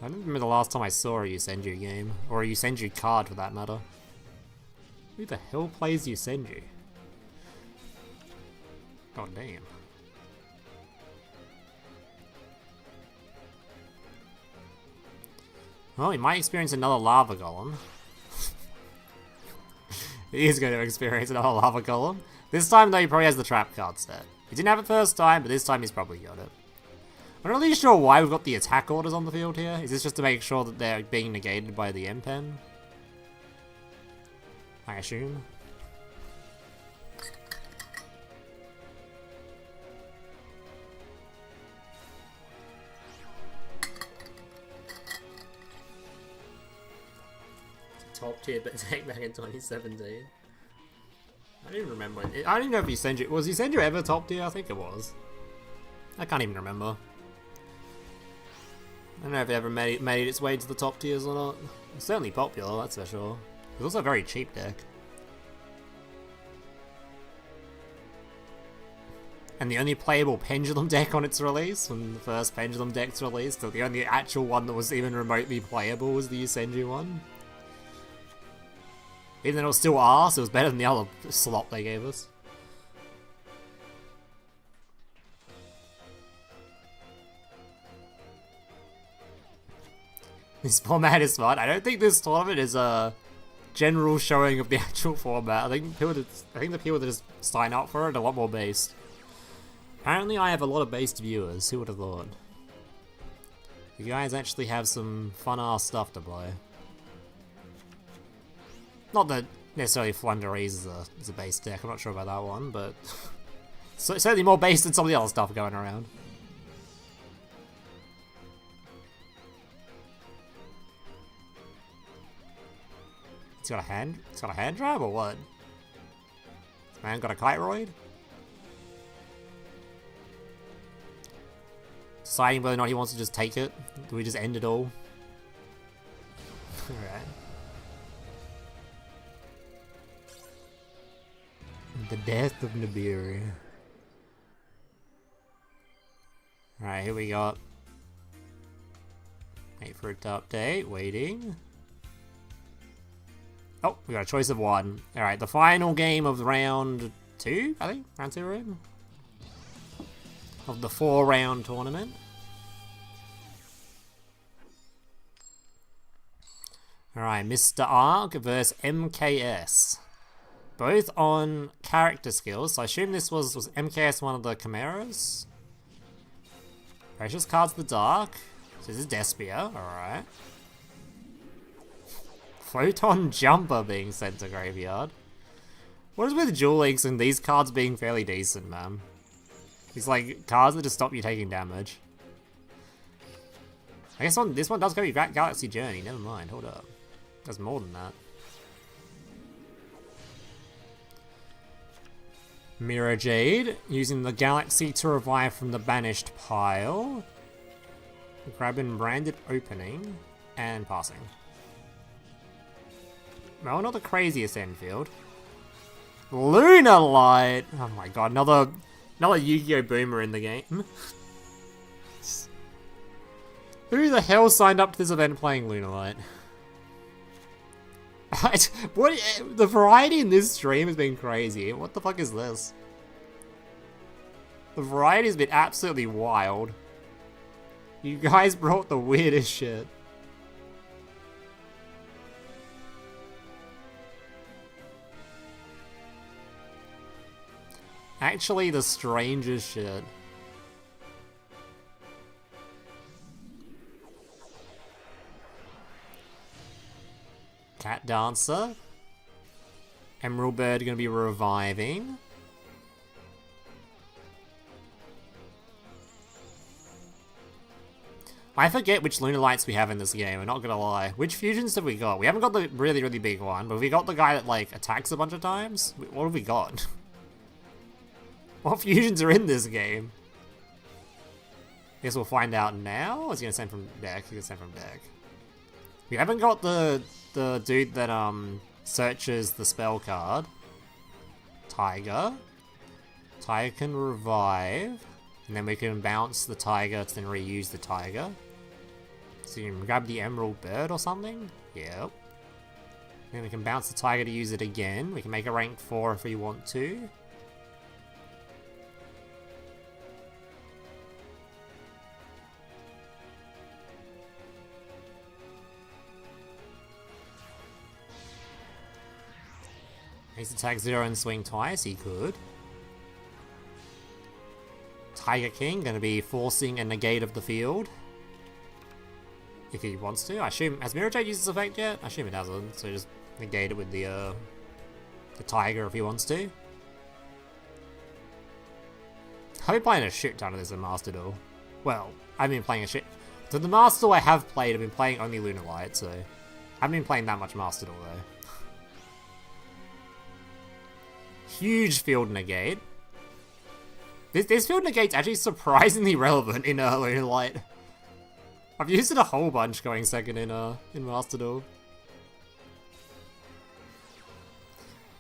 S1: I don't remember the last time I saw a Yusenju game. Or a Yusenju card, for that matter. Who the hell plays Yusenju? God damn. Well, he might experience another lava golem. He is going to experience another lava golem. This time, though, he probably has the trap card set. He didn't have it first time, but this time he's probably got it. I'm not really sure why we've got the attack orders on the field here. Is this just to make sure that they're being negated by the Impen? I assume. Top tier but take back in 2017. I don't even remember. I don't even know if Yusenju... Was Yusenju ever top tier? I think it was. I can't even remember. I don't know if it ever made its way to the top tiers or not. It's certainly popular, that's for sure. It's also a very cheap deck. And the only playable Pendulum deck on its release, when the first Pendulum deck's released, so the only actual one that was even remotely playable was the Yusenju one. Even though it was still arse, it was better than the other slop they gave us. This format is fun. I don't think this tournament is a general showing of the actual format. I think the people that just sign up for it are a lot more based. Apparently I have a lot of based viewers. Who would have thought? You guys actually have some fun-ass stuff to play. Not that necessarily Flunderies is a base deck, I'm not sure about that one, but certainly more based than some of the other stuff going around. It's got a hand drive or what? This man got a Kiteroid? Deciding whether or not he wants to just take it. Do we just end it all? Alright. The death of Nibiru. Alright, here we go. Wait for it to update. Waiting. Oh, we got a choice of one. Alright, the final game of round 2, I think? Round 2 we're in? Of the 4-round tournament. Alright, Mr. Ark versus MKS. Both on character skills, so I assume this was MKS one of the Chimeras? Precious Cards of the Dark. So this is Despia, alright. Photon Jumper being sent to Graveyard. What is with Duel Links and these cards being fairly decent, man? These like cards that just stop you taking damage. I guess this one does go Galaxy Journey, never mind, hold up. There's more than that. Mirror Jade, using the Galaxy to revive from the banished pile. Grabbing Branded Opening, and passing. Well, not the craziest Enfield. Lunar Light! Oh my god, another Yu-Gi-Oh! Boomer in the game. Who the hell signed up to this event playing Lunar Light? The variety in this stream has been crazy. What the fuck is this? The variety has been absolutely wild. You guys brought the weirdest shit. Actually, the strangest shit. Cat Dancer. Emerald Bird gonna be reviving. I forget which Lunar Lights we have in this game, I'm not gonna lie. Which fusions have we got? We haven't got the really, really big one, but we got the guy that, like, attacks a bunch of times? What have we got? What fusions are in this game? Guess we'll find out now? Or is he gonna send from deck? He's gonna send from deck. We haven't got the dude that, searches the spell card. Tiger. Tiger can revive. And then we can bounce the Tiger to then reuse the Tiger. So you can grab the Emerald Bird or something? Yep. Then we can bounce the Tiger to use it again. We can make a rank 4 if we want to. He's attack 0 and swing twice, he could. Tiger King, gonna be forcing a negate of the field. If he wants to. I assume, has Mirror Jade used this effect yet? I assume it hasn't, so just negate it with the Tiger if he wants to. I've been playing a shit ton of this in Master Duel. Well, I've been playing a shit... So the Master Duel I have played, I've been playing only Lunar Light, so... I haven't been playing that much Master Duel though. Huge field negate. This field negate's actually surprisingly relevant in Lunar Light. I've used it a whole bunch going second in Master Duel.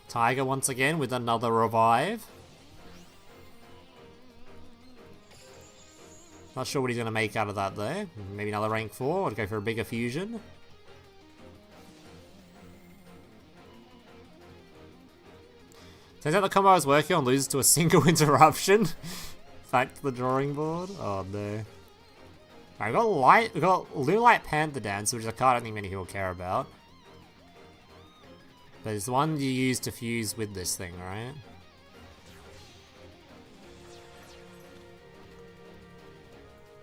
S1: Tiger once again with another revive. Not sure what he's gonna make out of that though. Maybe another rank 4 or go for a bigger fusion. Turns out the combo I was working on loses to a single interruption. Back to the drawing board. Oh no. Alright, we got Lunar Light Panther Dance, which is a card I don't think many people care about. But it's the one you use to fuse with this thing, right?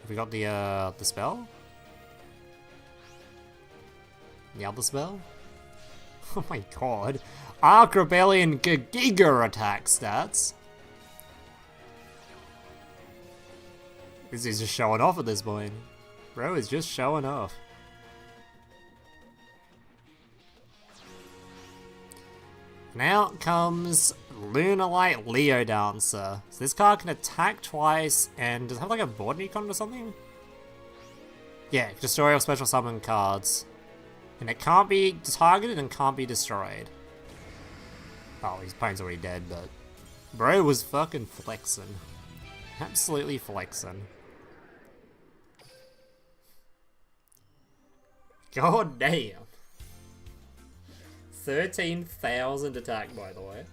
S1: Have we got the spell? The other spell? Oh my god. Arc Rebellion Giga attack stats. This is just showing off at this point. Bro is just showing off. Now comes Lunar Light Leo Dancer. So this card can attack twice and does it have like a board recon or something? Yeah, destroy or special summon cards. And it can't be targeted and can't be destroyed. Oh, his opponent's already dead, but... Bro was fucking flexing. Absolutely flexing. God damn. 13,000 attack, by the way.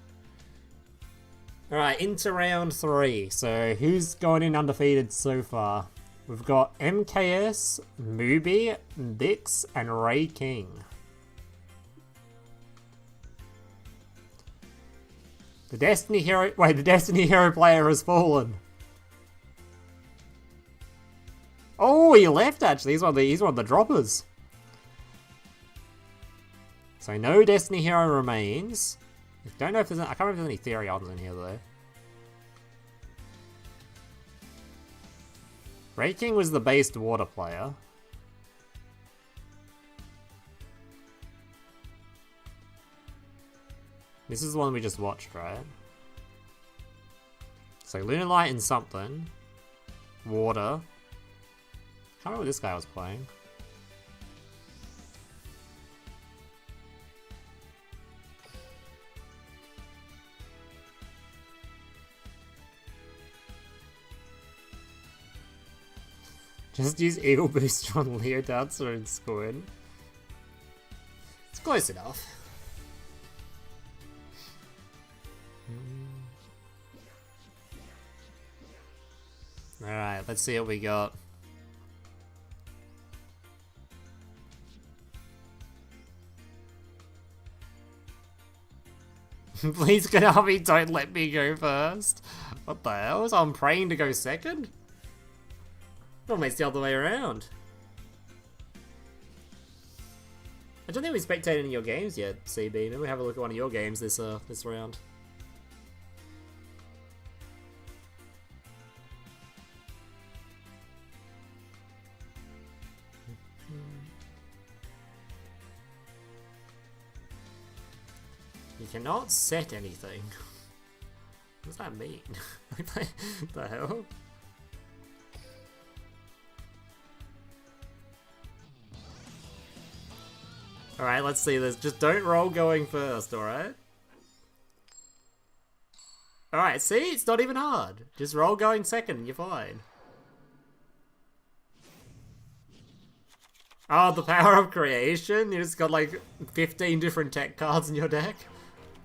S1: Alright, into round 3. So, who's gone in undefeated so far? We've got MKS, Mubi, Dix, and Ray King. The Destiny Hero... Wait, the Destiny Hero player has fallen. Oh, he left actually. He's one of the droppers. So no Destiny Hero remains. I don't know if there's I can't remember if there's any Therions in here though. Ray King was the based water player. This is the one we just watched, right? So Lunar Light and something. Water. I can't remember what this guy was playing. Just use Eagle Booster on Leo Dancer and Squid. It's close enough. Alright, let's see what we got. Please, Konami, don't let me go first. What the hell? So I'm praying to go second? Normally it's the other way around. I don't think we spectated any of your games yet, CB. Maybe we have a look at one of your games this round. You cannot set anything. What does that mean? What the hell? Alright, let's see this. Just don't roll going first, alright? Alright, see? It's not even hard. Just roll going second and you're fine. Oh, the power of creation? You just got like 15 different tech cards in your deck?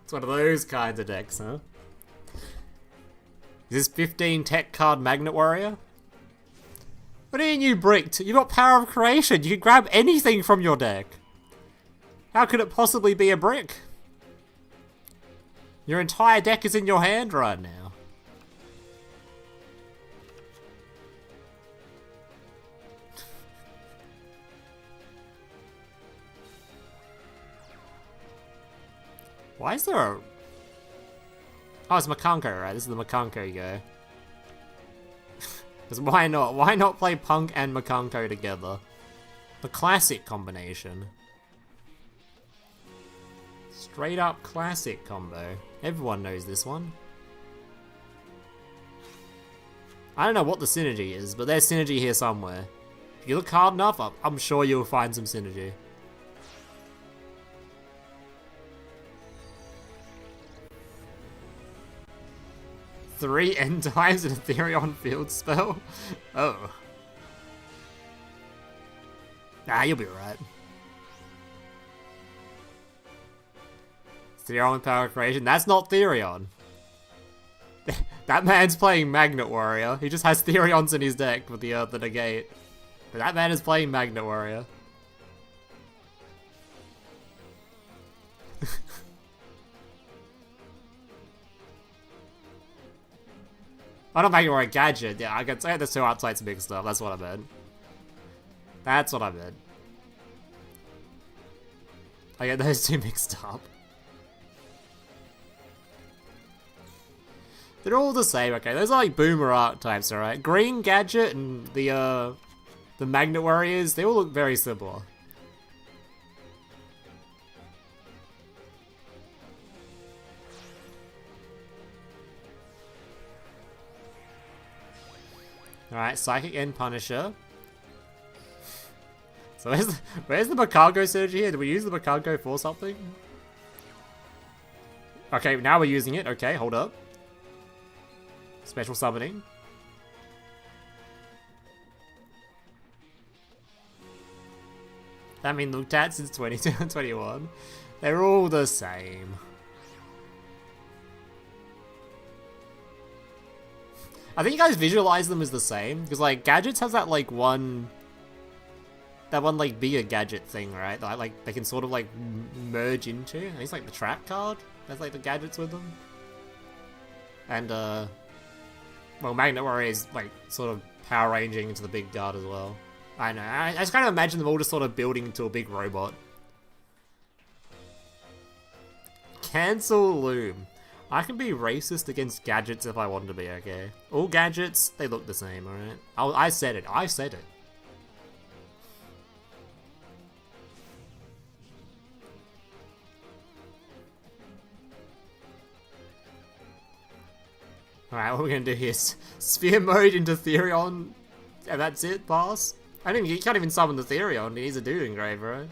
S1: It's one of those kinds of decks, huh? Is this 15 tech card Magnet Warrior? What do you mean you bricked? You got power of creation. You can grab anything from your deck. How could it possibly be a brick? Your entire deck is in your hand right now. Why is there a... Oh, it's Makanko, right? This is the Makanko guy. Because why not? Why not play Punk and Makanko together? The classic combination. Straight up classic combo. Everyone knows this one. I don't know what the synergy is, but there's synergy here somewhere. If you look hard enough, I'm sure you'll find some synergy. Three end times and a Therion field spell? Oh. Nah, you'll be right. Therion power creation. That's not Therion. That man's playing Magnet Warrior. He just has Therions in his deck with the negate. But that man is playing Magnet Warrior. Oh, not Magnet Warrior, Gadget. Yeah, I can say the two outsides mixed up. That's what I meant. That's what I meant. I get those two mixed up. They're all the same, okay? Those are like boomer archetypes, alright? Green Gadget and the Magnet Warriors, they all look very similar. Alright, Psychic and Punisher. So where's the Makanko synergy here? Did we use the Makanko for something? Okay, now we're using it. Okay, hold up. Special summoning. That been looked at since 2021. They're all the same. I think you guys visualize them as the same, because like Gadgets has that like one like be a gadget thing, right? That like they can sort of like merge into. I think it's like the trap card. That's like the Gadgets with them. And well, Magnet Warrior is like sort of power ranging into the big guard as well. I know. I just kind of imagine them all just sort of building into a big robot. Cancel Loom. I can be racist against gadgets if I want to be, okay? All gadgets, they look the same, alright? I said it. I said it. Alright, what we're gonna do here is sphere mode into Therion, and that's it, pass? You can't even summon the Therion, he needs a dude engrave, right?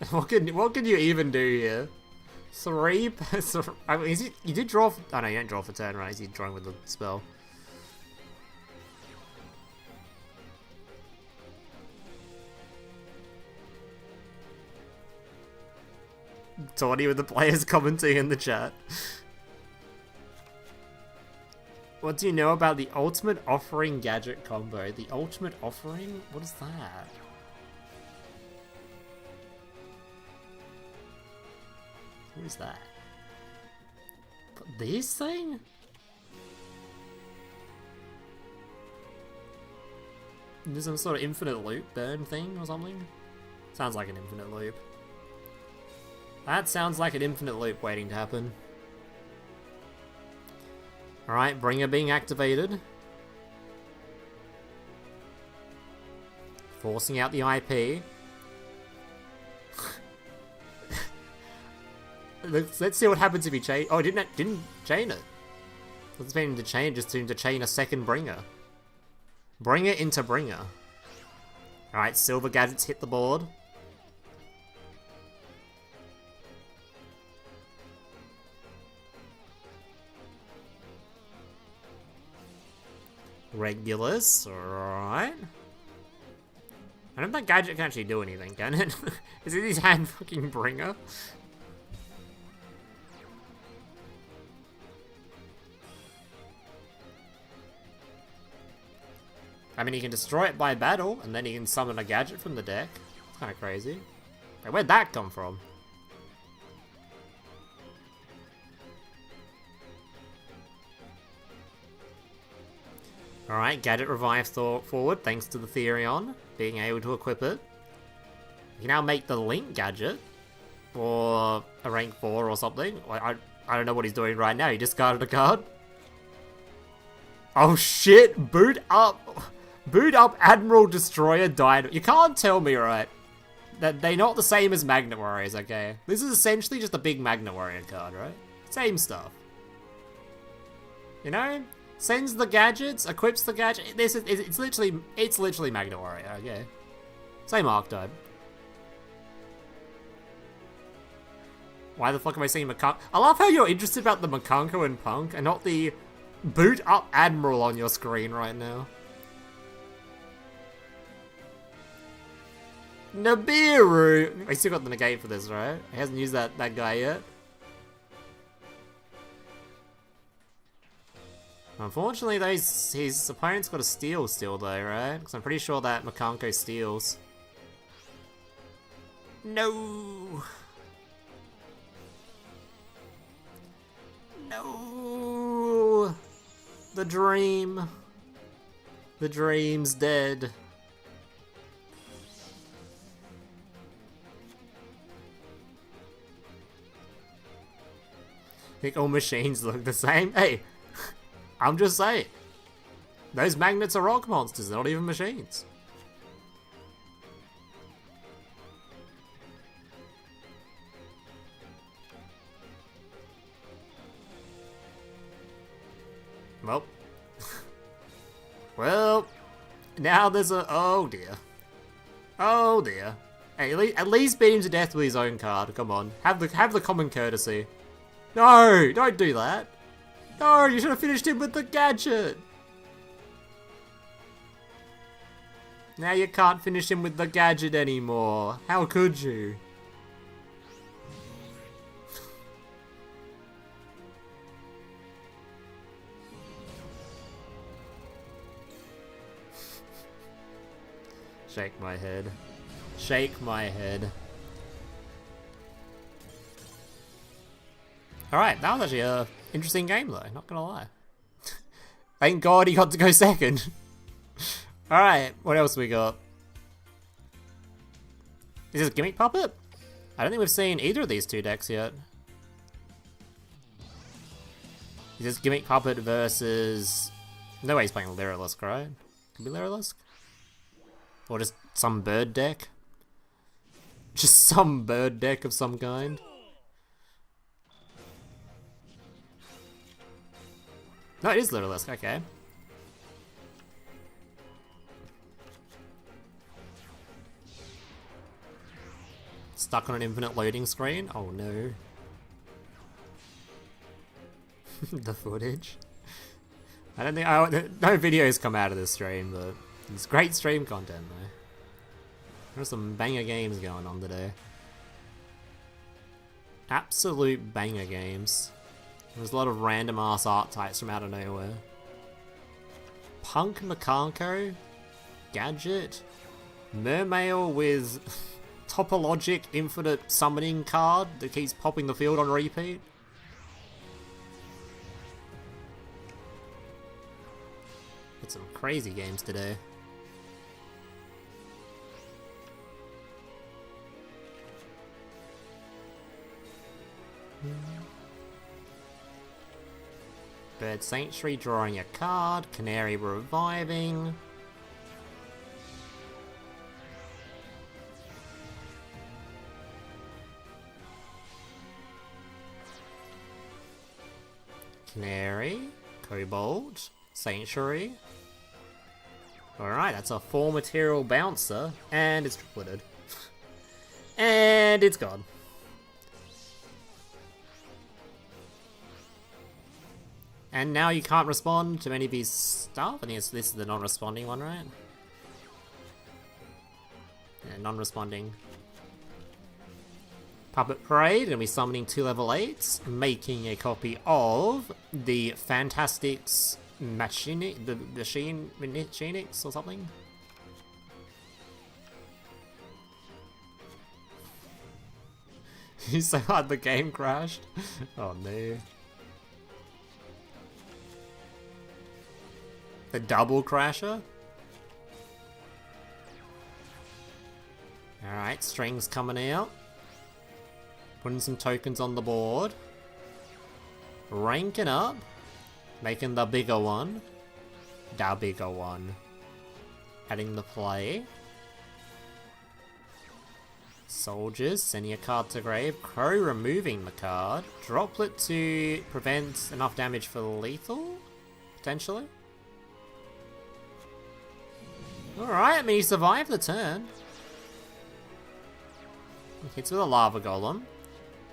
S1: What can you even do here? Three? I mean, you did draw for, oh no, you don't draw for turn, right? Is he drawing with the spell? Tawny with the players commenting in the chat. What do you know about the Ultimate Offering gadget combo? The Ultimate Offering? What is that? Who is that? This thing? There's some sort of infinite loop burn thing or something? Sounds like an infinite loop. That sounds like an infinite loop waiting to happen. Alright, Bringer being activated. Forcing out the IP. Let's see what happens if he chain. Oh, didn't chain it. Doesn't mean to chain, just to chain a second Bringer. Bringer into Bringer. Alright, silver gadgets hit the board. Regulus, alright. I don't think gadget can actually do anything, can it? Is it his hand fucking Bringer? I mean, he can destroy it by battle, and then he can summon a gadget from the deck. It's kind of crazy. Wait, where'd that come from? Alright, gadget revives forward thanks to the Therion being able to equip it. You can now make the Link gadget, or a rank 4 or something. I don't know what he's doing right now, he discarded a card. Oh shit, boot up Admiral Destroyer Dino. You can't tell me, right, that they're not the same as Magnet Warriors, okay? This is essentially just a big Magnet Warrior card, right? Same stuff. You know? Sends the gadgets, equips the gadget. It's literally Magnet Warrior, okay? Same archetype. Why the fuck am I seeing Makanko? I love how you're interested about the Makanko and Punk and not the boot up Admiral on your screen right now. Nibiru! I still got the negate for this, right? He hasn't used that guy yet. Unfortunately, his opponent's got a steal still, though, right? Because I'm pretty sure that Makanko steals. No! No! The dream. The dream's dead. I think all machines look the same. Hey! I'm just saying. Those magnets are rock monsters, they're not even machines. Well. Well. Now there's a... Oh dear. Oh dear. Hey, at least beat him to death with his own card. Come on. Have the common courtesy. No! Don't do that. No, you should have finished him with the gadget! Now you can't finish him with the gadget anymore. How could you? Shake my head. Shake my head. Alright, that was actually a interesting game though, not gonna lie. Thank God he got to go second. Alright, what else we got? Is this Gimmick Puppet? I don't think we've seen either of these two decks yet. Is this Gimmick Puppet versus... No way he's playing Lyrilisk, right? Could be Lyrilisk? Or just some bird deck? Just some bird deck of some kind? No, it is Lyrilisk, okay. Stuck on an infinite loading screen? Oh no. The footage. I don't think no videos come out of this stream, but it's great stream content though. There's some banger games going on today. Absolute banger games. There's a lot of random ass art types from out of nowhere. Punk Makanko, Gadget, Mermail with Topologic Infinite Summoning card that keeps popping the field on repeat. Got some crazy games today. Bird Sanctuary drawing a card, Canary reviving. Canary, Cobalt, Sanctuary. Alright, that's a 4 material bouncer, and it's tripleted. And it's gone. And now you can't respond to any of these stuff. I think this is the non-responding one, right? Yeah, non-responding. Puppet Parade, and we're summoning 2 level 8s, making a copy of the Fantastics Machinix or something. You so hard the game crashed. Oh no. The double crasher? Alright, strings coming out. Putting some tokens on the board. Ranking up. Making the bigger one. The bigger one. Adding the play. Soldiers, sending a card to grave. Crow removing the card. Droplet to prevent enough damage for lethal? Potentially? Alright, I mean he survived the turn. Hits with a lava golem.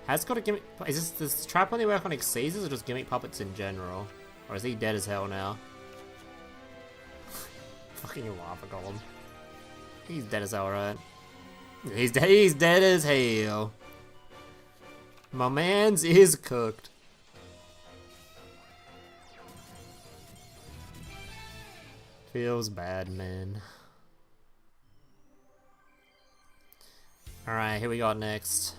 S1: Has got a gimmick. Does this trap only work on Exceeders or just gimmick puppets in general? Or is he dead as hell now? Fucking lava golem. He's dead as hell, right? He's dead as hell. My man's is cooked. Feels bad, man. Alright, here we got next.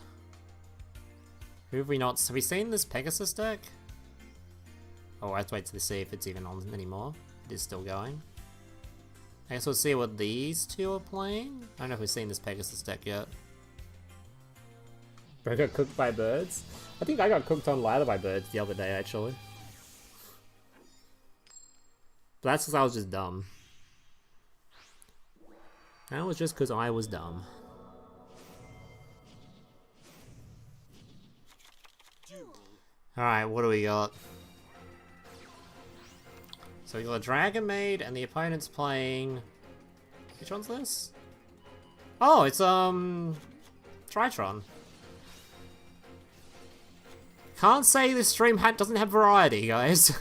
S1: Who have we not... Have we seen this Pegasus deck? Oh, I have to wait to see if it's even on anymore. It is still going. I guess we'll see what these two are playing. I don't know if we've seen this Pegasus deck yet. Bro got cooked by birds? I think I got cooked on ladder by birds the other day, actually. But that's because I was just dumb. That was just because I was dumb. Alright, what do we got? So we got a Dragon Maid, and the opponent's playing... Which one's this? Oh, it's, Tritron. Can't say this stream doesn't have variety, guys.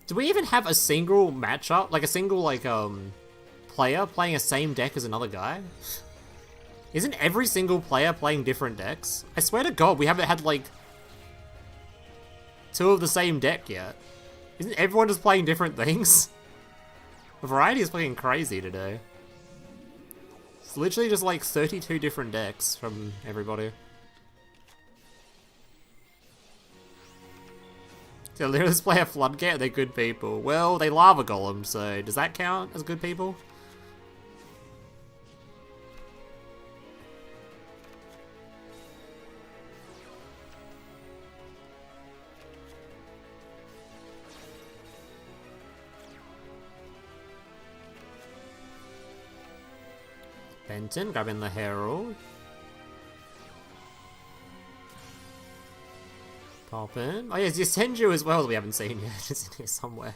S1: Do we even have a single matchup? Like, a single, like, player playing a same deck as another guy? Isn't every single player playing different decks? I swear to God, we haven't had, like, 2 of the same deck yet. Isn't everyone just playing different things? The variety is fucking crazy today. It's literally just, like, 32 different decks from everybody. They literally just play a floodgate, they're good people. Well, they lava golem, so does that count as good people? Benton, grabbing the Herald. Pop in. Oh yeah, it's Senju as well that we haven't seen yet. It's in here somewhere.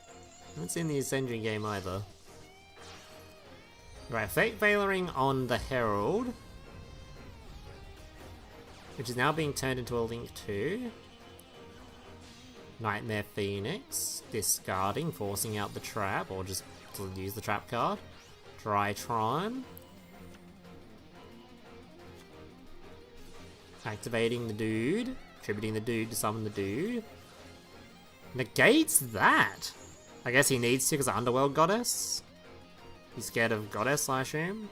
S1: I haven't seen the Senju game either. Right, Fate Veiling on the Herald. Which is now being turned into a Link 2. Nightmare Phoenix. Discarding, forcing out the trap, or just to use the trap card. Drytron. Activating the dude. Attributing the dude to summon the dude. Negates that! I guess he needs to because of Underworld Goddess. He's scared of Goddess, I assume.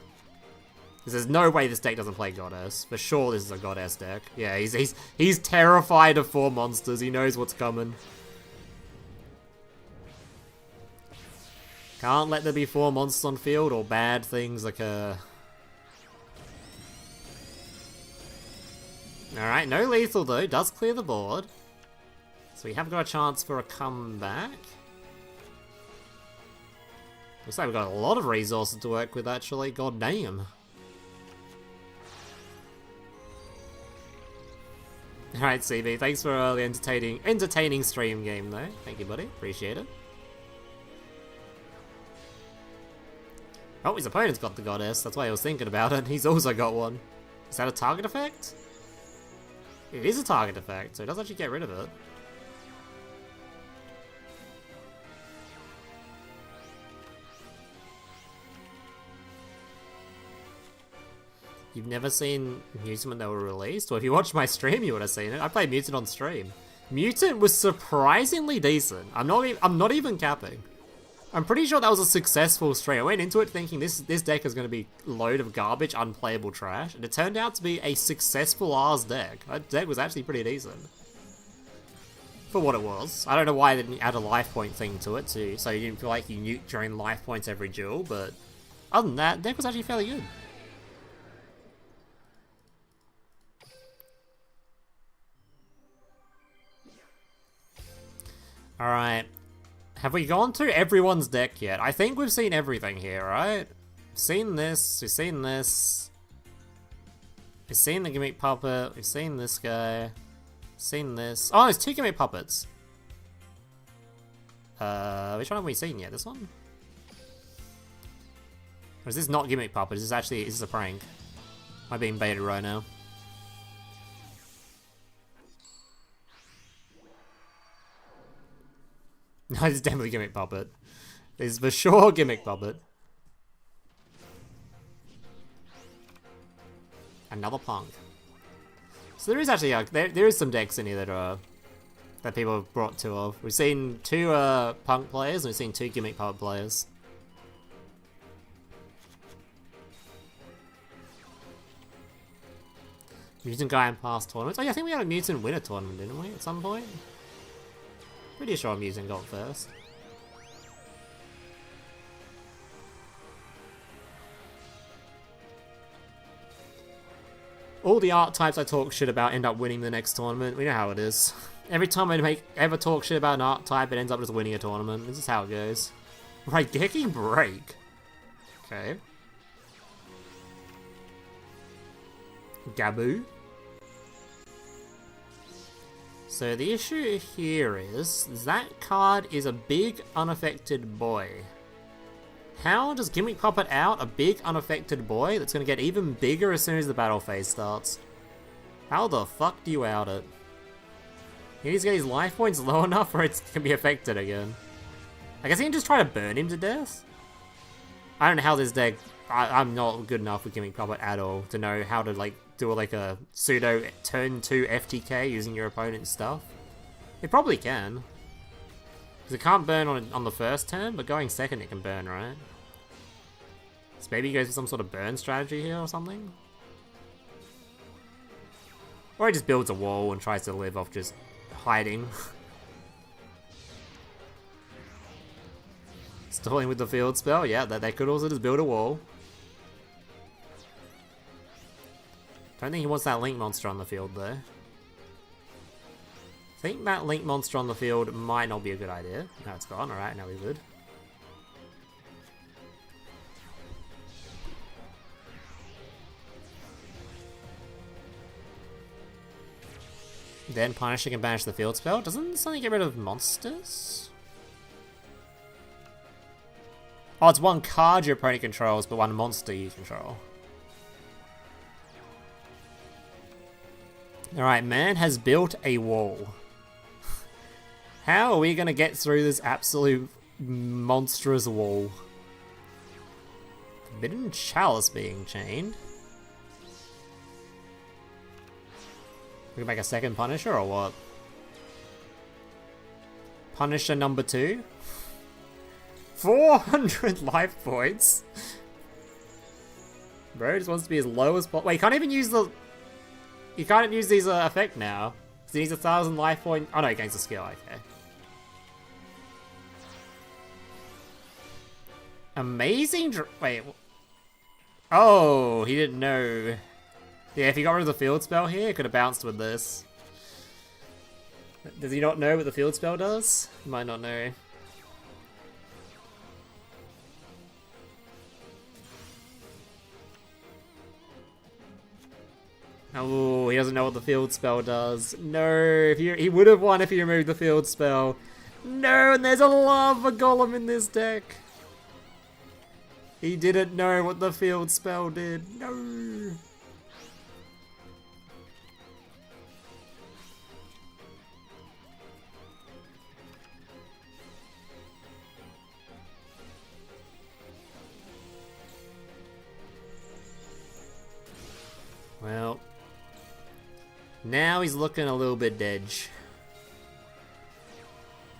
S1: Because there's no way this deck doesn't play Goddess. For sure this is a Goddess deck. Yeah, he's terrified of 4 monsters. He knows what's coming. Can't let there be 4 monsters on field or bad things occur. Alright, no lethal though. Does clear the board. So we have got a chance for a comeback. Looks like we've got a lot of resources to work with actually. God damn. Alright, CB, thanks for the entertaining stream game though. Thank you, buddy. Appreciate it. Oh, his opponent's got the Goddess. That's why I was thinking about it. He's also got one. Is that a target effect? It is a target effect, so it does actually get rid of it. You've never seen Mutant when they were released? Well, if you watched my stream, you would have seen it. I played Mutant on stream. Mutant was surprisingly decent. I'm not even capping. I'm pretty sure that was a successful stream. I went into it thinking this deck is going to be a load of garbage, unplayable trash, and it turned out to be a successful Ars deck. That deck was actually pretty decent. For what it was. I don't know why they didn't add a life point thing to it, too, so you didn't feel like you nuked your own life points every duel, but other than that, the deck was actually fairly good. Alright. Have we gone through everyone's deck yet? I think we've seen everything here, right? We've seen this, we've seen this. We've seen the Gimmick Puppet, we've seen this guy. Seen this. Oh, there's 2 Gimmick Puppets. Which one have we seen yet? This one? Or is this not Gimmick Puppet? Is this a prank? Am I being baited right now? No, it's definitely Gimmick Puppet. It's for sure Gimmick Puppet. Another Punk. So there is actually there is some decks in here that people have brought 2 of. We've seen 2 Punk players and we've seen 2 Gimmick Puppet players. Mutant guy in past tournaments. Oh yeah, I think we had a Mutant win a tournament, didn't we, at some point? Pretty sure Mutant got first. All the archetypes I talk shit about end up winning the next tournament. We know how it is. Every time I ever talk shit about an archetype, it ends up just winning a tournament. This is how it goes. Right, Geki Break. Okay. Gabu. So the issue here is that card is a big unaffected boy. How does Gimmick Puppet out a big unaffected boy that's going to get even bigger as soon as the battle phase starts? How the fuck do you out it? He needs to get his life points low enough where it can be affected again. I guess he can just try to burn him to death? I don't know how this deck... I'm not good enough with Gimmick Puppet at all to know how to like do like a pseudo turn 2 FTK using your opponent's stuff. It probably can. Because it can't burn on the first turn, but going second it can burn, right? So maybe he goes for some sort of burn strategy here or something? Or he just builds a wall and tries to live off just hiding. Stalling with the field spell, yeah, they could also just build a wall. Don't think he wants that link monster on the field though. I think that link monster on the field might not be a good idea. Now it's gone, alright, now we're good. Then punishing and banish the field spell. Doesn't something get rid of monsters? Oh, it's one card your opponent controls, but one monster you control. Alright, man has built a wall. How are we gonna get through this absolute monstrous wall? Forbidden Chalice being chained. We can make a second Punisher or what? Punisher number 2? 400 life points? Bro just wants to be as low as possible. Wait, you can't even use the... You can't use these effect now. So he needs 1,000 life point. Oh no, he gains a skill, okay. Amazing wait. Oh, he didn't know. Yeah, if he got rid of the field spell here, it could have bounced with this. Does he not know what the field spell does? He might not know. Oh, he doesn't know what the field spell does. No, he would have won if he removed the field spell. No, and there's a lava golem in this deck. He didn't know what the field spell did. No. Well, now he's looking a little bit dead.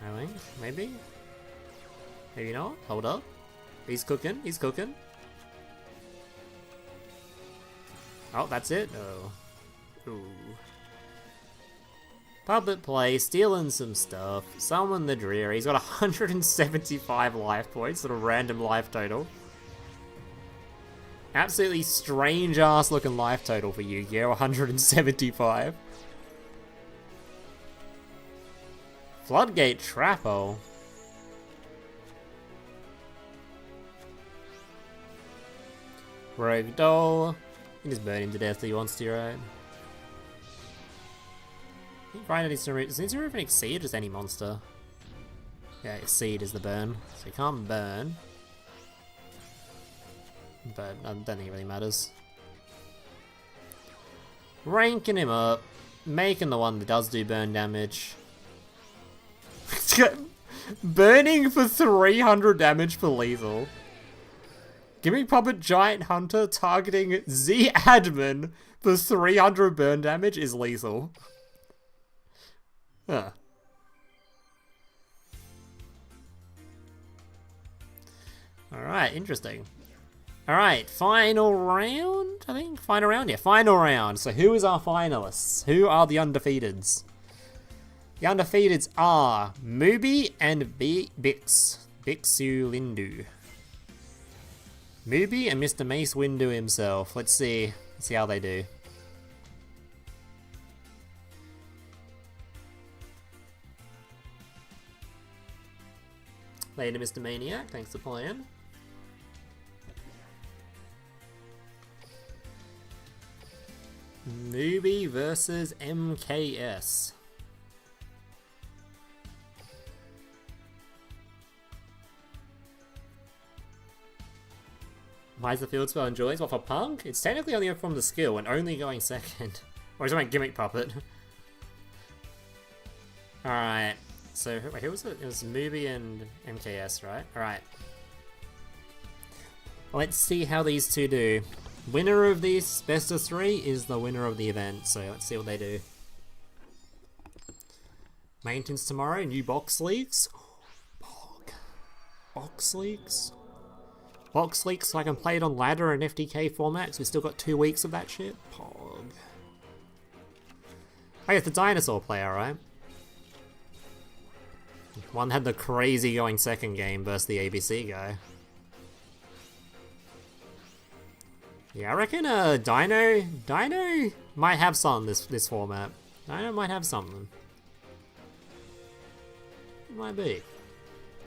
S1: I think, maybe? Maybe not? Hold up. He's cooking, he's cooking. Oh, that's it? Oh. Ooh. Puppet play, stealing some stuff. Summon the Dreary. He's got 175 life points, sort of random life total. Absolutely strange ass looking life total for Yu-Gi-Oh! 175. Floodgate Trapple. Rogue Doll. You can just burn him to death if he wants to, right? I think Grinder needs to remove. Does he need to remove an Exceed or just any monster? Yeah, Exceed is the burn. So he can't burn. But I don't think it really matters. Ranking him up. Making the one that does do burn damage. Burning for 300 damage for lethal. Giving Puppet Giant Hunter targeting Z Admin for 300 burn damage is lethal. Huh. Alright, interesting. Alright, final round, I think? Final round? Yeah, final round. So who is our finalists? Who are the undefeateds? The undefeateds are Mubi and Bixu Lindu. Mubi and Mr. Mace Windu himself. Let's see how they do. Later, Mr. Maniac, thanks for playing. Mubi versus MKS. Why is the field spell enjoys? What, for Punk? It's technically only from the skill and only going second. Or is it like Gimmick Puppet? Alright. So, wait, who was it? It was Mubi and MKS, right? Alright. Let's see how these two do. Winner of this best of 3 is the winner of the event, so let's see what they do. Maintenance tomorrow, new box leaks. Box leaks? Box leaks so I can play it on ladder and FTK formats. We've still got 2 weeks of that shit. Pog. Oh, yeah, it's the dinosaur player, right? One had the crazy going second game versus the ABC guy. Yeah, I reckon Dino might have something this format. Dino might have something. It might be.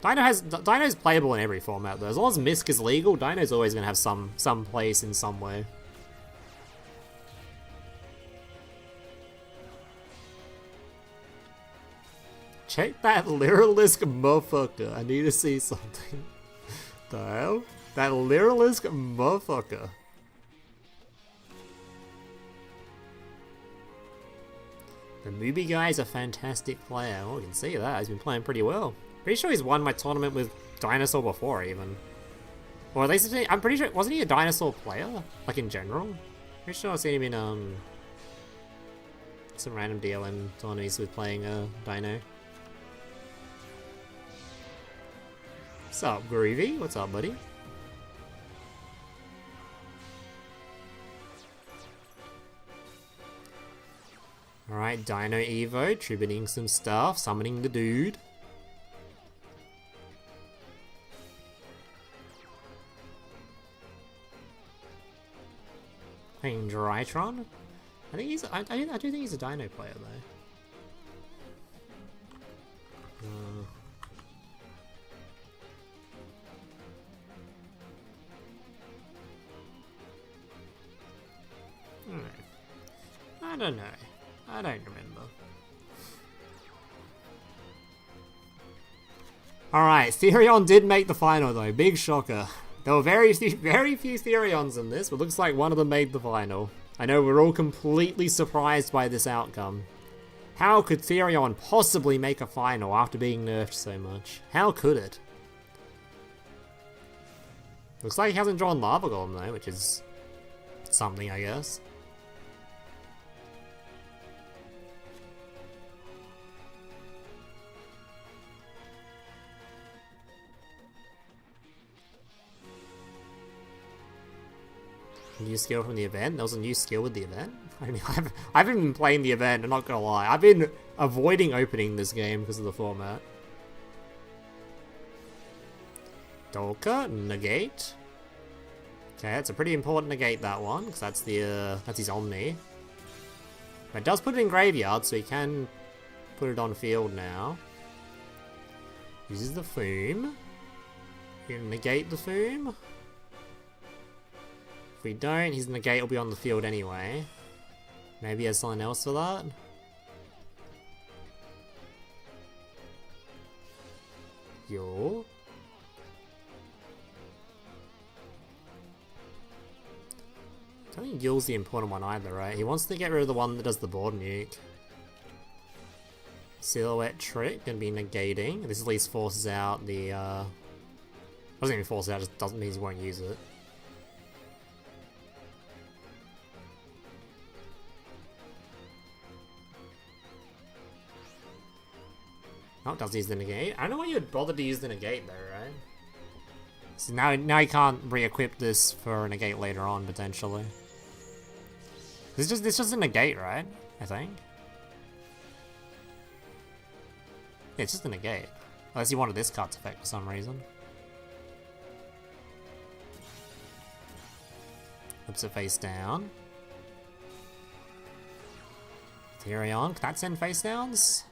S1: Dino's playable in every format though. As long as Misc is legal, Dino's always gonna have some place in some way. Check that Lyrilisk motherfucker. I need to see something. The hell? That Lyrilisk motherfucker. The movie guy is a fantastic player. Oh, you can see that. He's been playing pretty well. Pretty sure he's won my tournament with Dinosaur before, even. Or at least, I'm pretty sure, wasn't he a Dinosaur player? Like, in general? Pretty sure I've seen him in, some random DLM tournaments with playing Dino. What's up, Groovy? What's up, buddy? Alright, Dino Evo, tributing some stuff, summoning the dude. Playing Drytron. I think he's. I do think he's a Dino player though. I don't know. I don't remember. Alright, Therion did make the final though. Big shocker. There were very few Therions in this, but looks like one of them made the final. I know we're all completely surprised by this outcome. How could Therion possibly make a final after being nerfed so much? How could it? Looks like he hasn't drawn Lava Golem though, which is something, I guess. New skill from the event? There was a new skill with the event? I mean, I haven't been playing the event, I'm not gonna lie. I've been avoiding opening this game because of the format. Dolka, negate. Okay, that's a pretty important negate, that one, because that's that's his Omni. But it does put it in graveyard, so he can put it on field now. Uses the Foom. You can negate the Foom. If we don't, his negate will be on the field anyway. Maybe he has something else for that? Yo. I don't think Yul's the important one either, right? He wants to get rid of the one that does the board nuke. Silhouette Trick gonna be negating. This at least forces out the doesn't even force it out, just doesn't mean he won't use it. Oh, it does use the negate. I don't know why you'd bother to use the negate though, right? So now you can't re-equip this for a negate later on, potentially. This just a negate, right? I think. Yeah, it's just a negate. Unless you wanted this card's effect for some reason. Flips it face down. Therion, can that send face downs?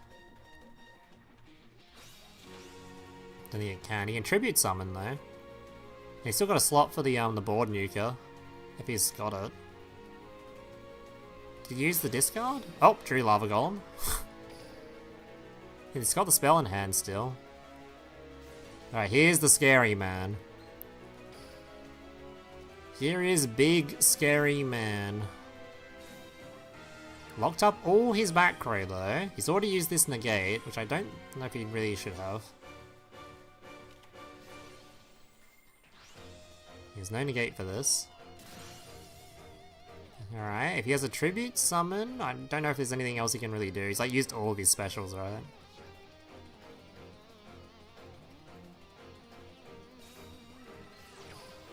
S1: Don't think it can. He can tribute summon though. He's still got a slot for the board nuker, if he's got it. Did he use the discard? Oh, drew Lava Golem. He's got the spell in hand still. Alright, here's the scary man. Here is big scary man. Locked up all his back row though. He's already used this negate, which I don't know if he really should have. There's no negate for this. Alright, if he has a tribute summon, I don't know if there's anything else he can really do. He's like used all of his specials, right?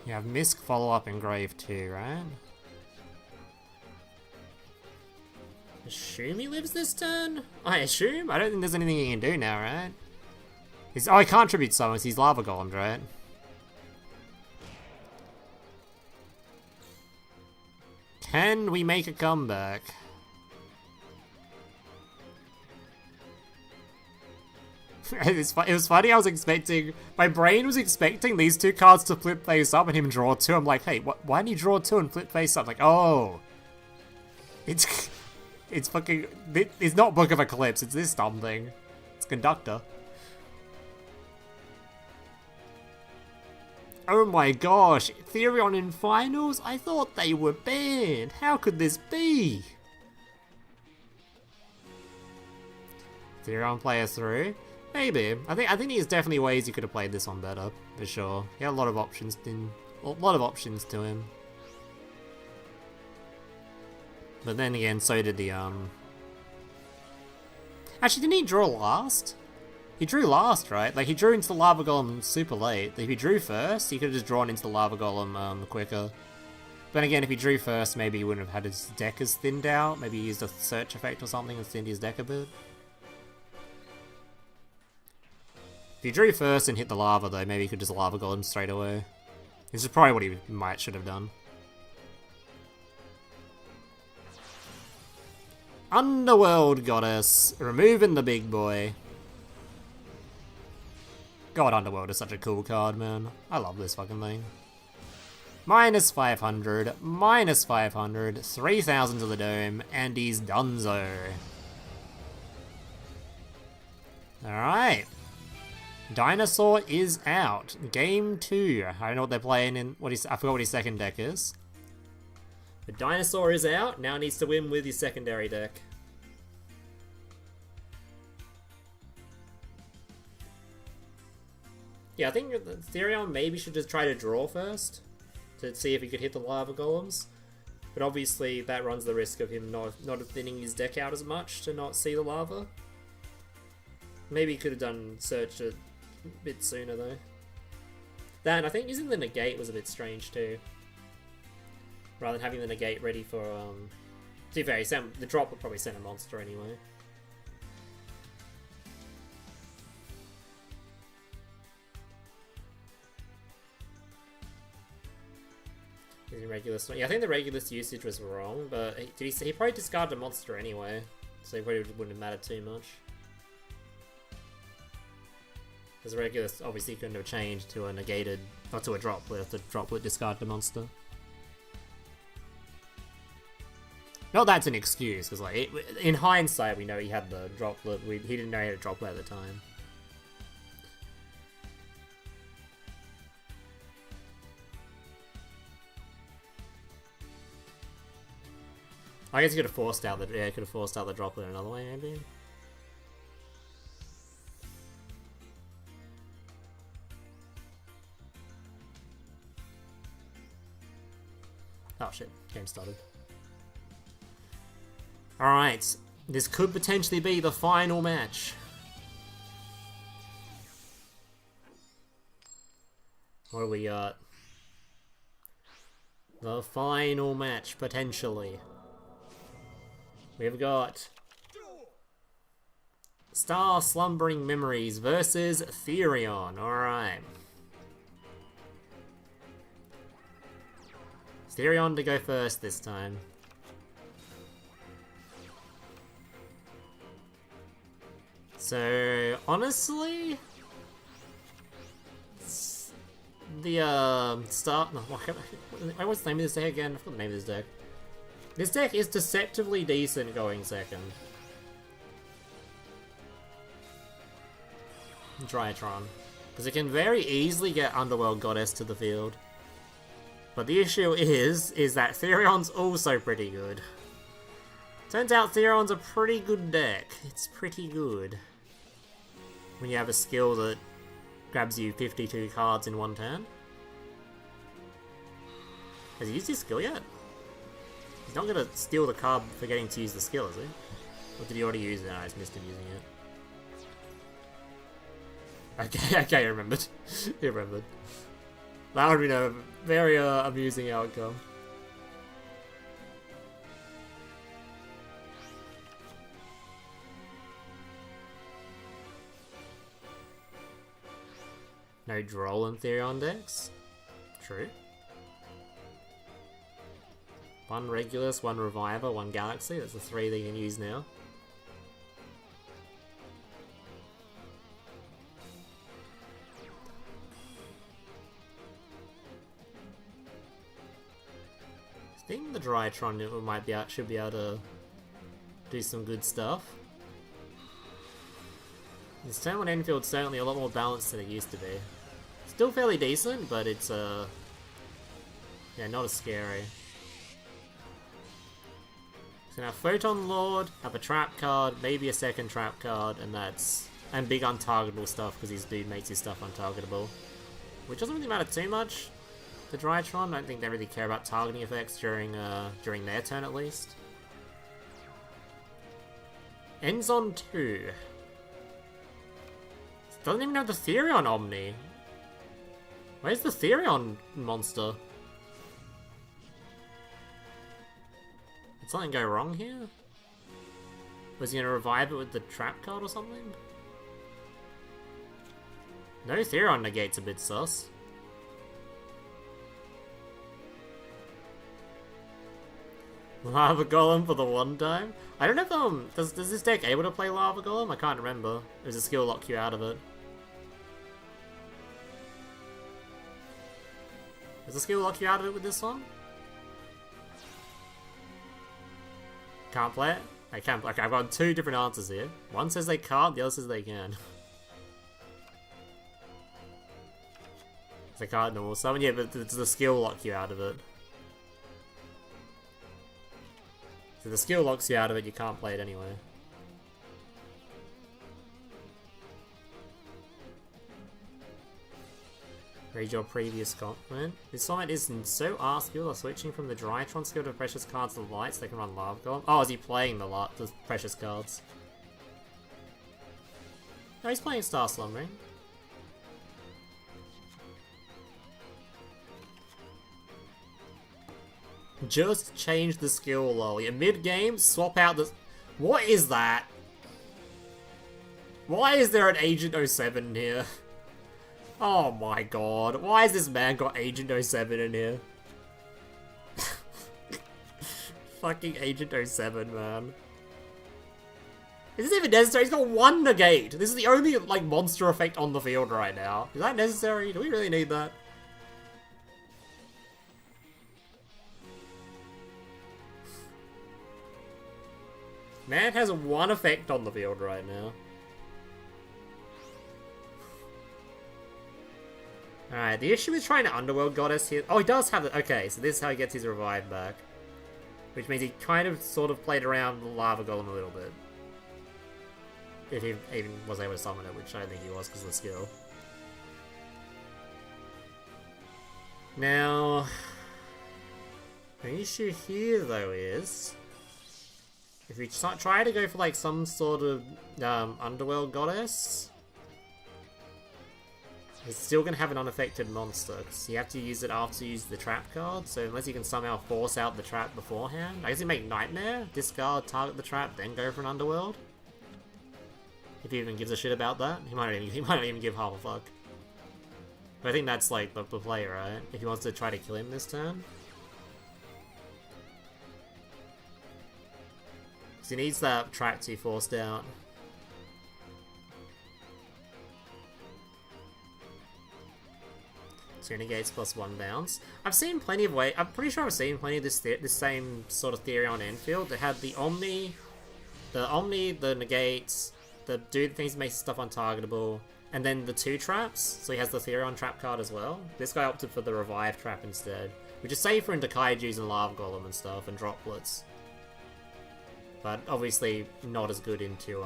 S1: You have Misc follow up Engrave too, right? assume he lives this turn? I assume? I don't think there's anything he can do now, right? Oh, he can't tribute summons, he's lava golemed, right? Can we make a comeback? It was funny, I was expecting... My brain was expecting these two cards to flip face up and him draw two. I'm like, hey, why didn't you draw two and flip face up? Like, oh... It's... It's fucking... It's not Book of Eclipse, it's this dumb thing. It's Conductor. Oh my gosh, Therion in finals? I thought they were banned. How could this be? Therion player through? Maybe. I think there's definitely ways you could have played this one better, for sure. He had a lot of options to him. But then again, so did the Actually, didn't he draw last? He drew last, right? Like, he drew into the Lava Golem super late. If he drew first, he could have just drawn into the Lava Golem quicker. But again, if he drew first, maybe he wouldn't have had his deck as thinned out. Maybe he used a search effect or something and thinned his deck a bit. If he drew first and hit the lava, though, maybe he could just Lava Golem straight away. This is probably what he should have done. Underworld Goddess, removing the big boy. God, Underworld is such a cool card, man. I love this fucking thing. Minus 500, minus 500, 3,000 to the dome, and he's donezo. Alright. Dinosaur is out. Game 2. I don't know what they're playing in. I forgot what his second deck is. But Dinosaur is out. Now needs to win with his secondary deck. Yeah, I think Therion maybe should just try to draw first to see if he could hit the Lava Golems. But obviously that runs the risk of him not thinning his deck out as much to not see the lava. Maybe he could have done Search a bit sooner though. That, and I think using the Negate was a bit strange too. Rather than having the Negate ready for, to be fair, the drop would probably send a monster anyway. Using Regulus, yeah, I think the Regulus usage was wrong, but he probably discarded a monster anyway, so he probably wouldn't have mattered too much. Because Regulus obviously couldn't have changed to a negated, not to a droplet, if the droplet discarded a monster. Not that's an excuse, because like in hindsight we know he had the droplet. He didn't know he had a droplet at the time. I guess he could have forced out the droplet another way, maybe. Oh shit! Game started. Alright, this could potentially be the final match. What do we got? The final match, potentially. We've got Star Slumbering Memories versus Therion. Alright. Therion to go first this time. So, honestly, the start. No, what's the name of this deck again? I forgot the name of this deck. This deck is deceptively decent going second. Drytron, because it can very easily get Underworld Goddess to the field. But the issue is that Therion's also pretty good. Turns out Therion's a pretty good deck. It's pretty good. When you have a skill that grabs you 52 cards in one turn. Has he used his skill yet? He's not gonna steal the card for getting to use the skill, is he? Or did he already use it? No, I just missed him using it. Okay, I remembered. He remembered. That would be a very amusing outcome. No Droll in theory on decks. True. One Regulus, one Reviver, one Galaxy. That's the 3 that you can use now. I think the Drytron should be able to do some good stuff. This turn 1 Enfield's certainly a lot more balanced than it used to be. Still fairly decent, but it's yeah, not as scary. So now Photon Lord, have a trap card, maybe a second trap card, and big untargetable stuff because his dude makes his stuff untargetable. Which doesn't really matter too much to Drytron. I don't think they really care about targeting effects during their turn at least. Ends on 2. Doesn't even have the Therion Omni. Where's the Therion monster? Did something go wrong here? Was he gonna revive it with the trap card or something? No Therion negate's a bit sus. Lava Golem for the one time? I don't know if does this deck able to play Lava Golem? I can't remember. Does a skill lock you out of it? Does the skill lock you out of it with this one? Can't play it? I can't. Okay, I've got 2 different answers here. One says they can't, the other says they can. They can't normal summon, yeah, but does the skill lock you out of it? So the skill locks you out of it, you can't play it anyway. Read your previous comment. This comment is so arse people are switching from the Drytron skill to precious cards to the light so they can run Lava Golem. Oh, is he playing the precious cards? No, he's playing Star Slumbering. Just change the skill, lol. Yeah, mid-game, swap out the... What is that? Why is there an Agent 07 in here? Oh my god. Why has this man got Agent 07 in here? Fucking Agent 07, man. Is this even necessary? He's got 1 negate. This is the only, like, monster effect on the field right now. Is that necessary? Do we really need that? Man has 1 effect on the field right now. Alright, the issue with trying to Underworld Goddess here... Oh, he does have it. Okay, so this is how he gets his revive back. Which means he kind of sort of played around the Lava Golem a little bit. If he even was able to summon it, which I don't think he was because of the skill. Now... the issue here, though, is... if you try to go for, like, some sort of Underworld Goddess... it's still going to have an unaffected monster, because you have to use it after you use the trap card, so unless you can somehow force out the trap beforehand... I guess you make Nightmare, discard, target the trap, then go for an Underworld. If he even gives a shit about that. He might not even give half a fuck. But I think that's, like, the play, right? If he wants to try to kill him this turn. Because he needs that trap to be forced out. Two negates plus 1 bounce. I've seen plenty of I'm pretty sure I've seen plenty of this same sort of theory on Enfield. They had the Omni, the negates, the dude that thinks makes stuff untargetable, and then the 2 traps. So he has the Therion trap card as well. This guy opted for the Revive trap instead, which is safer into Kaijus and Lava Golem and stuff, and droplets. But obviously not as good into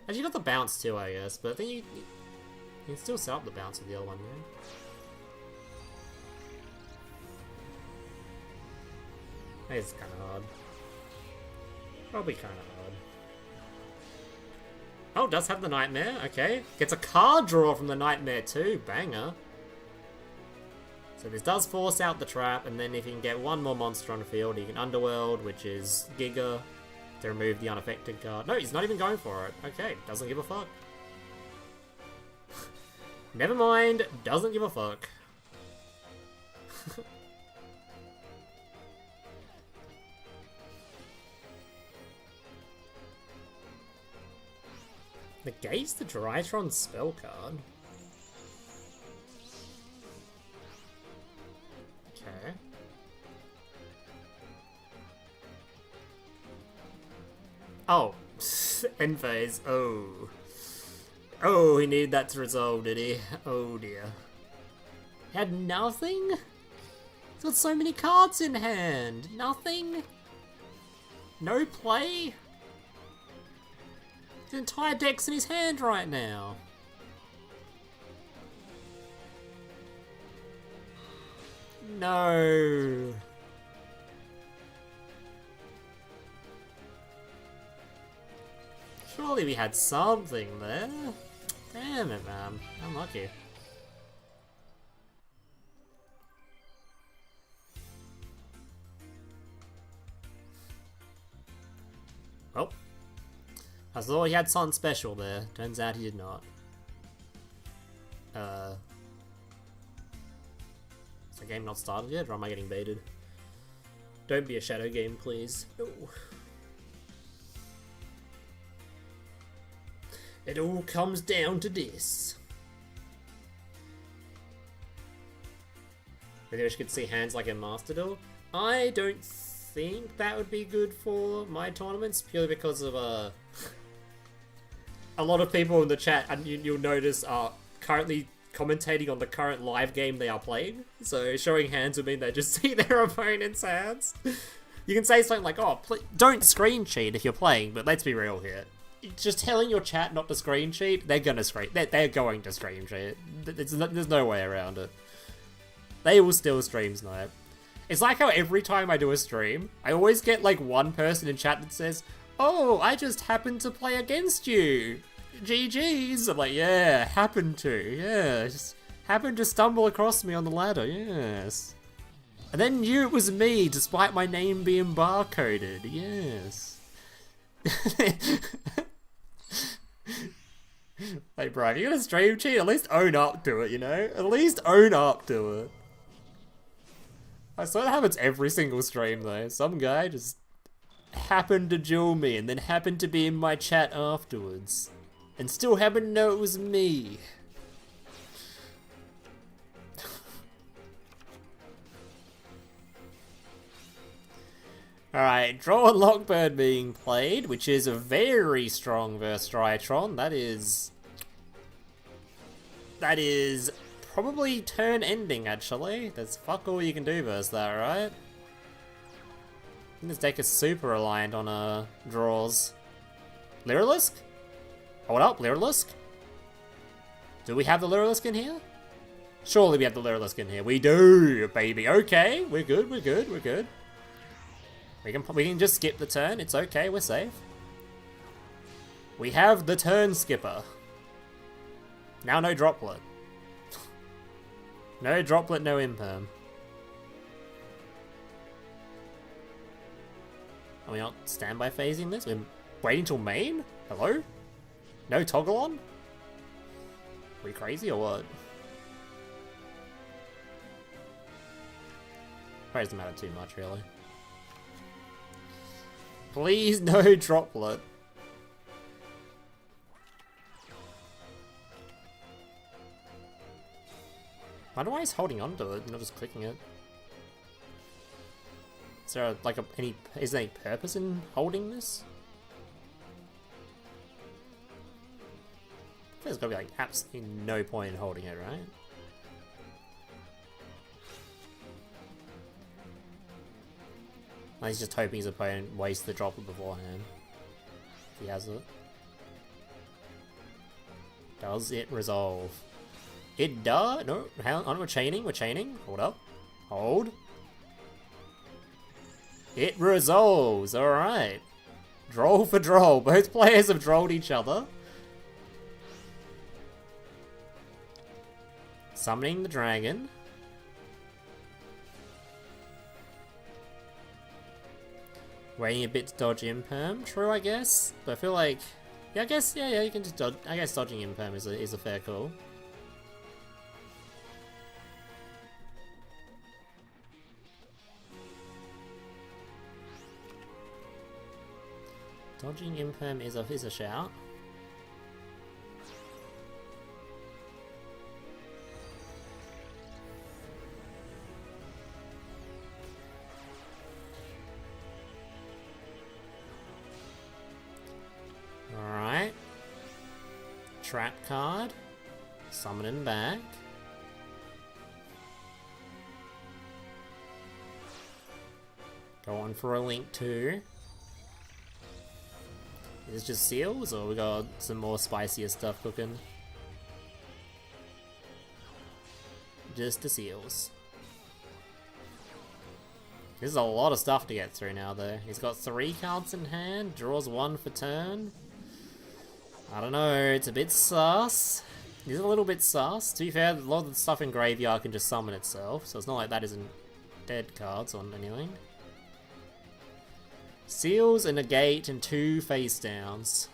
S1: Actually, you got the bounce too, I guess, but I think you can still set up the bounce with the other one, right? I think it's kind of hard. Probably kind of hard. Oh, it does have the Nightmare, okay. Gets a card draw from the Nightmare too, banger. So this does force out the trap, and then if you can get 1 more monster on the field, you can Underworld, which is Giga, to remove the unaffected card. No, he's not even going for it. Okay, doesn't give a fuck. Never mind, doesn't give a fuck. Negates the Drytron spell card. Okay. Oh, end phase. Oh. Oh, he needed that to resolve, did he? Oh dear. He had nothing? He's got so many cards in hand. Nothing? No play? His entire deck's in his hand right now. No. Surely we had something there. Damn it, man. Unlucky. Well, I thought he had something special there. Turns out he did not. Is the game not started yet, or am I getting baited? Don't be a shadow game, please. No. It all comes down to this. Maybe I could see hands like a Master Duel. I don't think that would be good for my tournaments, purely because of a lot of people in the chat, and you'll notice, are currently commentating on the current live game they are playing. So showing hands would mean they just see their opponent's hands. You can say something like, "Oh, don't screen cheat if you're playing," but let's be real here. Just telling your chat not to screen cheat, they're gonna screen. They're going to screen cheat. There's no way around it. They will still stream snipe. It's like how every time I do a stream, I always get like one person in chat that says, "Oh, I just happened to play against you. GG's." I'm like, yeah, happened to. Yeah, just happened to stumble across me on the ladder. Yes. And then knew it was me, despite my name being barcoded. Yes. Like, bro, if you're gonna stream cheat, at least own up to it, you know? At least own up to it. I swear that happens every single stream, though. Some guy just happened to duel me and then happened to be in my chat afterwards. And still happened to know it was me. Alright, Draw and Lockbird being played, which is a very strong versus Drytron. That is probably turn ending, actually. There's fuck all you can do versus that, right? I think this deck is super reliant on draws. Lyrilisk? Hold up, Lyrilisk? Do we have the Lyrilisk in here? Surely we have the Lyrilisk in here. We do, baby. Okay, we're good, we're good, we're good. We can just skip the turn. It's okay, we're safe. We have the turn skipper. Now no droplet. No droplet, no imperm. Are we not standby phasing this? We're waiting till main? Hello? No toggle on? Are we crazy or what? Probably doesn't matter too much, really. Please, no droplet. I wonder why he's holding on to it, not just clicking it. Is there is there any purpose in holding this? There's gotta be like absolutely no point in holding it, right? He's just hoping his opponent wastes the droplet beforehand. If he has it. Does it resolve? It does. No, hang on, we're chaining. We're chaining. Hold up. Hold. It resolves. Alright. Droll for droll. Both players have drolled each other. Summoning the dragon. Waiting a bit to dodge imperm. True, I guess. But I feel like... Yeah, I guess, yeah, you can just dodge... I guess dodging imperm is a fair call. Dodging Imperm is a shout. Alright. Trap card. Summoning back. Go on for a link too. Is this just seals, or we got some more spicier stuff cooking? Just the seals. This is a lot of stuff to get through now though. He's got 3 cards in hand, draws 1 for turn. I don't know, it's a bit sus. He's a little bit sus. To be fair, a lot of the stuff in graveyard can just summon itself, so it's not like that isn't dead cards on anything. Seals, a negate, and 2 face downs.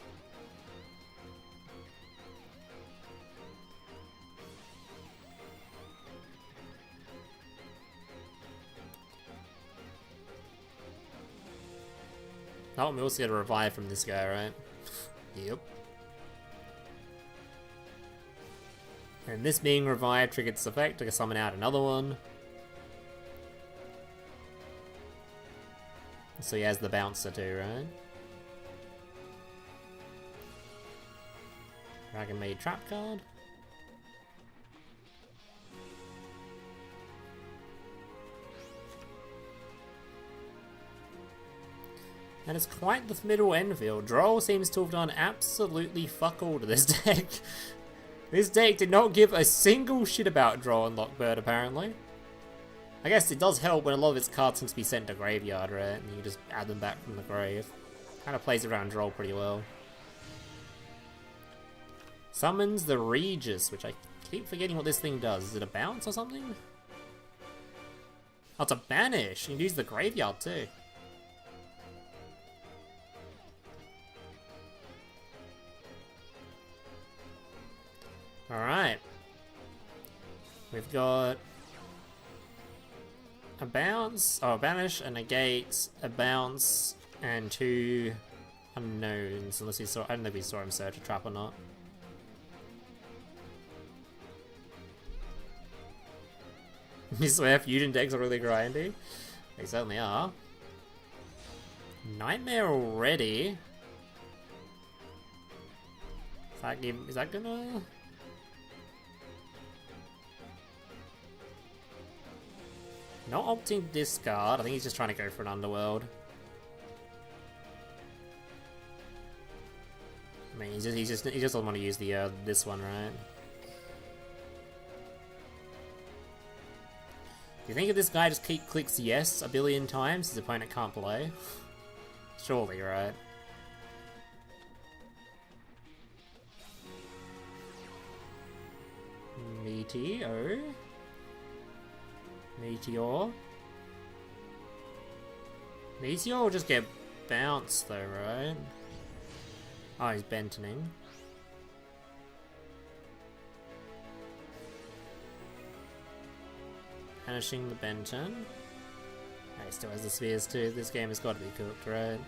S1: Oh, we also get a revive from this guy, right? Yep. And this being revived triggered its effect to summon out another one. So he has the bouncer too, right? Dragon Maid trap card. And it's quite the middle end field. Droll seems to have done absolutely fuck all to this deck. This deck did not give a single shit about Droll and Lockbird, apparently. I guess it does help when a lot of its cards seems to be sent to graveyard, right? And you just add them back from the grave. Kind of plays around Droll pretty well. Summons the Regis, which I keep forgetting what this thing does. Is it a bounce or something? Oh, it's a banish. You can use the graveyard too. Alright. We've got a bounce, a banish, a negate, a bounce, and 2 unknowns. Unless he saw, I don't know if he saw him search a trap or not. You swear fusion decks are really grindy? They certainly are. Nightmare already? Is that gonna... Not opting to discard. I think he's just trying to go for an Underworld. I mean, he just doesn't want to use the this one, right? Do you think if this guy just clicks yes a billion times, his opponent can't play? Surely, right? Meteor. Meteor. Meteor will just get bounced though, right? Oh, he's Bentoning. Banishing the Benton. Oh, he still has the spheres too. This game has got to be cooked, right?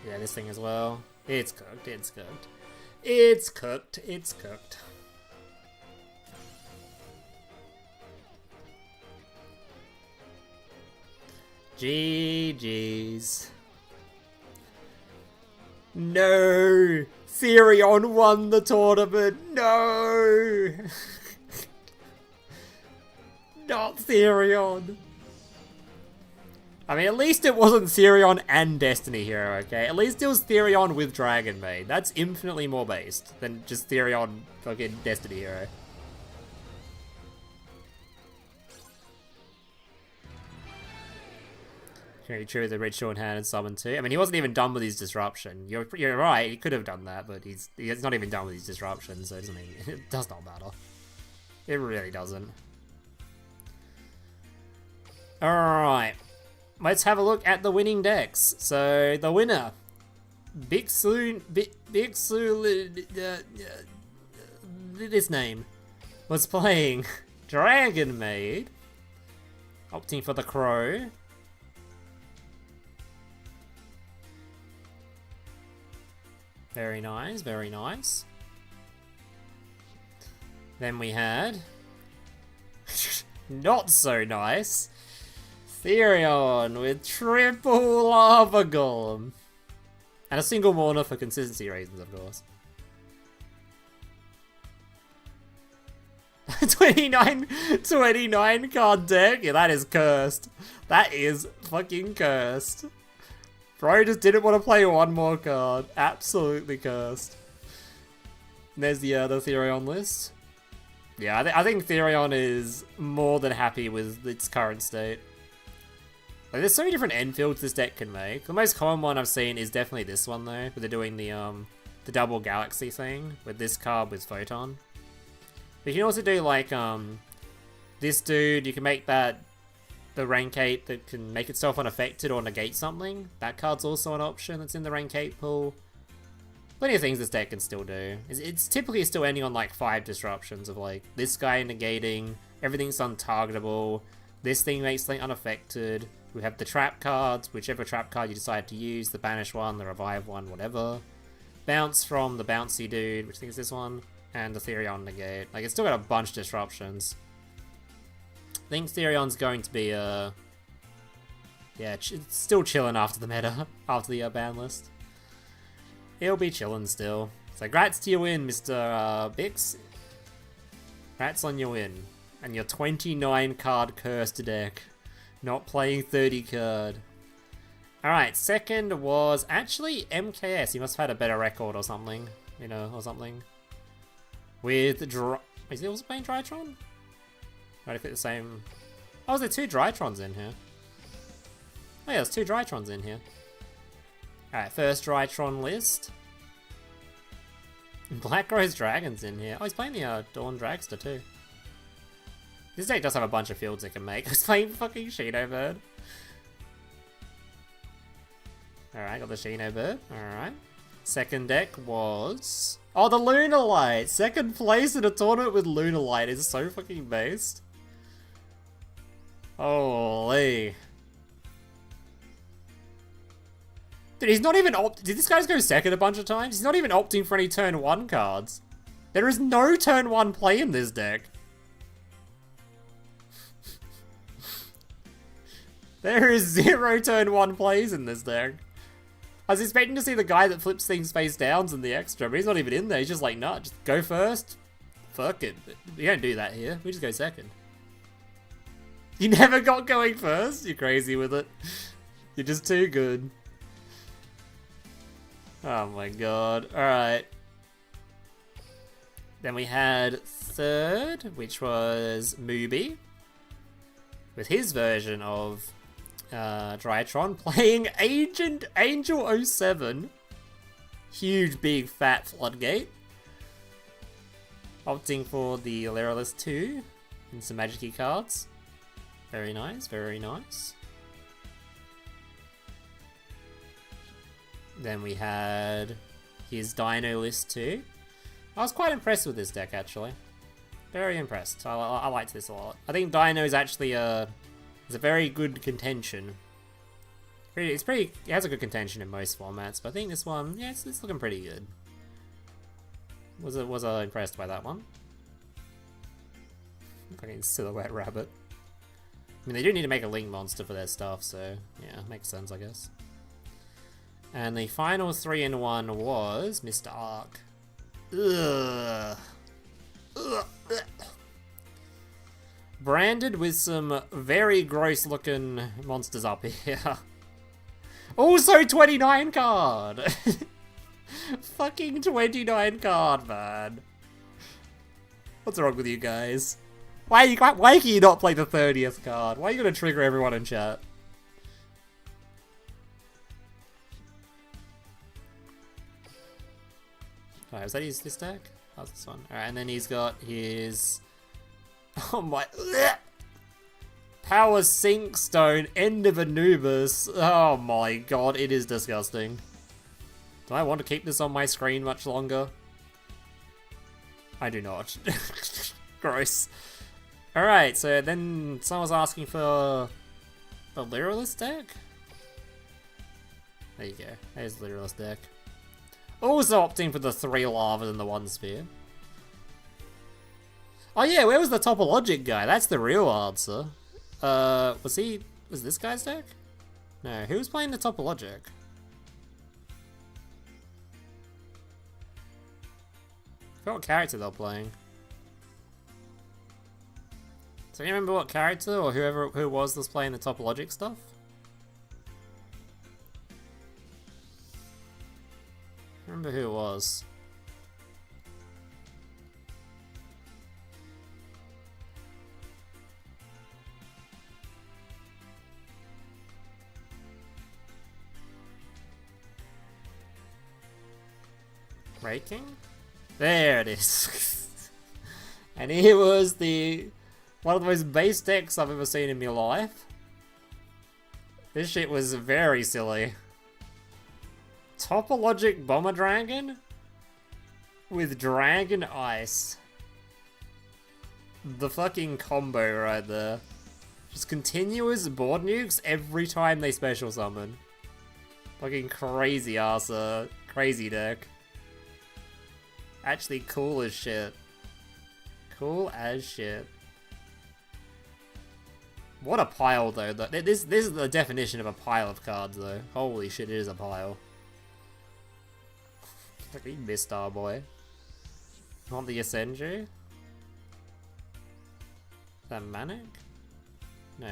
S1: Yeah, this thing as well. It's cooked, it's cooked. It's cooked, it's cooked. GG's. No! Therion won the tournament! No! Not Therion! I mean, at least it wasn't Therion and Destiny Hero, okay? At least it was Therion with Dragon Maid. That's infinitely more based than just Therion fucking Destiny Hero. Very true, the red short hand and summon too. I mean, he wasn't even done with his disruption. You're right, he could have done that, but he's not even done with his disruption, so it does not matter. It really doesn't. Alright. Let's have a look at the winning decks. So, the winner. Bixu, this name, was playing Dragon Maid, opting for the Crow. Very nice, very nice. Then we had... not so nice. Therion with triple lava golem. And a single mourner for consistency reasons, of course. 29 card deck? Yeah, that is cursed. That is fucking cursed. Bro just didn't want to play one more card. Absolutely cursed. And there's the Therion list. Yeah, I think Therion is more than happy with its current state. Like, there's so many different end fields this deck can make. The most common one I've seen is definitely this one though, where they're doing the double galaxy thing with this card with Photon. But you can also do like this dude. You can make that the rank 8 that can make itself unaffected or negate something. That card's also an option that's in the rank 8 pool. Plenty of things this deck can still do. It's typically still ending on like 5 disruptions of like this guy negating, everything's untargetable, this thing makes something unaffected. We have the trap cards, whichever trap card you decide to use, the banish one, the revive one, whatever. Bounce from the bouncy dude, which I think is this one, and the Therion negate. Like, it's still got a bunch of disruptions. I think Therion's going to be, yeah, it's still chilling after the meta, after the ban list. He'll be chilling still. So, grats to your win, Mr. Bix. Grats on your win. And your 29 card cursed deck. Not playing 30 card. Alright, second was actually MKS. He must have had a better record or something. You know, or something. With is he also playing Drytron? Might have fit the same. Oh, is there 2 Drytrons in here? Oh yeah, there's 2 Drytrons in here. Alright, first Drytron list. Black Rose Dragon's in here. Oh, he's playing the Dawn Dragster too. This deck does have a bunch of fields it can make. He's playing fucking Shino Bird. Alright, got the Shino Bird. Alright. Second deck was... oh, the Lunar Light! Second place in a tournament with Lunar Light is so fucking based. Holy. Dude, he's not even did this guy go second a bunch of times? He's not even opting for any turn 1 cards. There is no turn 1 play in this deck. There is 0 turn 1 plays in this deck. I was expecting to see the guy that flips things face downs in the extra, but he's not even in there. He's just like, nah, just go first. Fuck it. We don't do that here. We just go second. You never got going first? You're crazy with it. You're just too good. Oh my god. Alright. Then we had third, which was Mubi. With his version of Drytron playing Angel 07. Huge, big, fat floodgate. Opting for the Alerolist 2 and some magic cards. Very nice, very nice. Then we had his Dino list 2. I was quite impressed with this deck, actually. Very impressed. I liked this a lot. I think Dino is actually is a very good contention. It has a good contention in most formats, but I think this one, yeah, it's looking pretty good. Was I impressed by that one? Fucking silhouette rabbit. I mean, they do need to make a link monster for their stuff, so yeah, makes sense, I guess. And the final 3-in-1 was Mr. Ark. Ugh. Ugh. Branded with some very gross looking monsters up here. Also 29 card! Fucking 29 card, man. What's wrong with you guys? Why can you not play the 30th card? Why are you gonna trigger everyone in chat? Alright, was that this deck? Oh, this one. Alright, and then he's got his... oh my... Power Sink Stone, End of Anubis. Oh my god, it is disgusting. Do I want to keep this on my screen much longer? I do not. Gross. Alright, so then someone was asking for the Literalist deck? There you go. There's the Literalist deck. Also opting for the 3 lava than the 1 spear. Oh yeah, where was the topologic guy? That's the real answer. Was this guy's deck? No, who was playing the topologic? I forgot what character they were playing. Do you remember what character or who was playing the topologic stuff? I remember who it was. Raking? There it is. And here was one of the most base decks I've ever seen in my life. This shit was very silly. Topologic Bomber Dragon with Dragon Ice. The fucking combo right there. Just continuous board nukes every time they special summon. Fucking crazy ass, crazy deck. Actually cool as shit. Cool as shit. What a pile though. This is the definition of a pile of cards though. Holy shit, it is a pile. You missed our boy. Want the Ascenju? Is that Manic? No.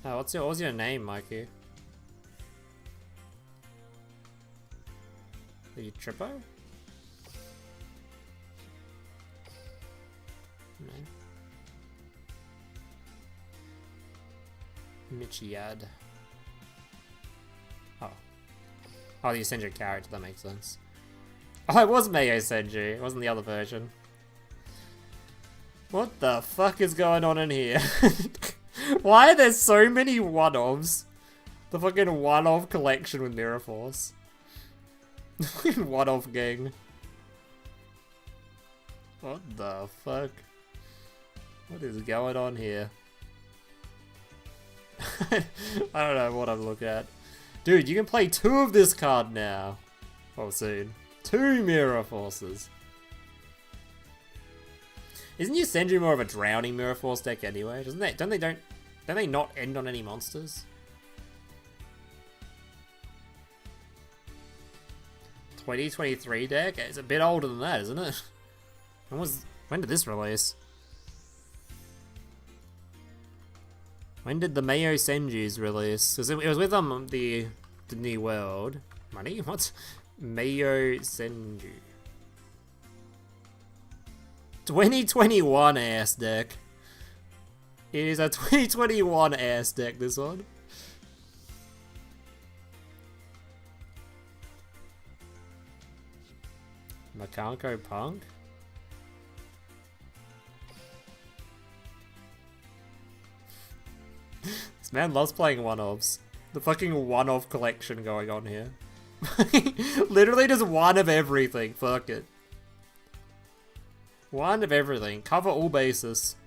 S1: Oh, what was your name, Mikey? Are you Trippo? No. Michiad. Oh. Oh, the Ascension character, that makes sense. Oh, it was Mayo Senju, it wasn't the other version. What the fuck is going on in here? Why are there so many one-offs? The fucking one-off collection with Mirror Force. One-off gang. What the fuck? What is going on here? I don't know what I'm looking at. Dude, you can play 2 of this card now. Oh, soon. 2 Mirror Forces. Isn't your Senju more of a drowning Mirror Force deck anyway? Don't they not end on any monsters? 2023 deck? It's a bit older than that, isn't it? When did this release? When did the Mayo Senju's release? Because it was with the New World. Money? What? Mayo Senju. 2021 ass deck. It is a 2021 ass deck, this one. Makanko Punk? This man loves playing one-offs. The fucking one-off collection going on here. Literally just one of everything. Fuck it. One of everything. Cover all bases.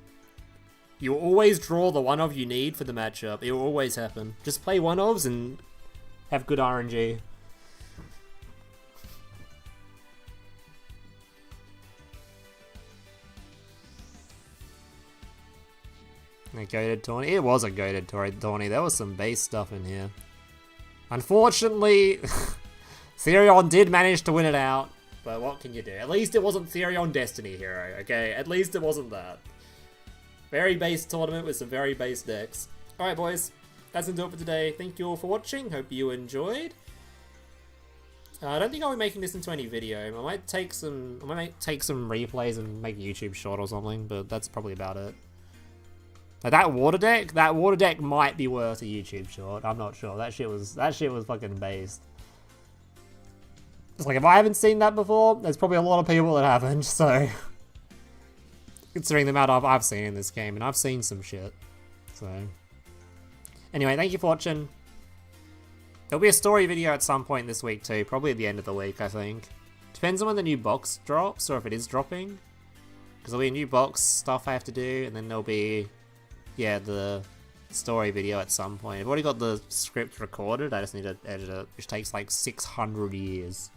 S1: You will always draw the one-of you need for the matchup. It will always happen. Just play one-ofs and have good RNG. A goated tourney? It was a goated tourney. There was some base stuff in here. Unfortunately, Therion did manage to win it out. But what can you do? At least it wasn't Therion Destiny Hero, okay? At least it wasn't that. Very base tournament with some very base decks. Alright boys, that's gonna do it for today. Thank you all for watching. Hope you enjoyed. I don't think I'll be making this into any video. I might take some replays and make a YouTube short or something, but that's probably about it. Like that water deck might be worth a YouTube short. I'm not sure. That shit was fucking based. It's like if I haven't seen that before, there's probably a lot of people that haven't. So considering the amount I've seen in this game, and I've seen some shit. So anyway, thank you for watching. There'll be a story video at some point this week too, probably at the end of the week, I think. Depends on when the new box drops, or if it is dropping. Because there'll be new box stuff I have to do, and then there'll be, yeah, the story video at some point. I've already got the script recorded, I just need to edit it, which takes like 600 years.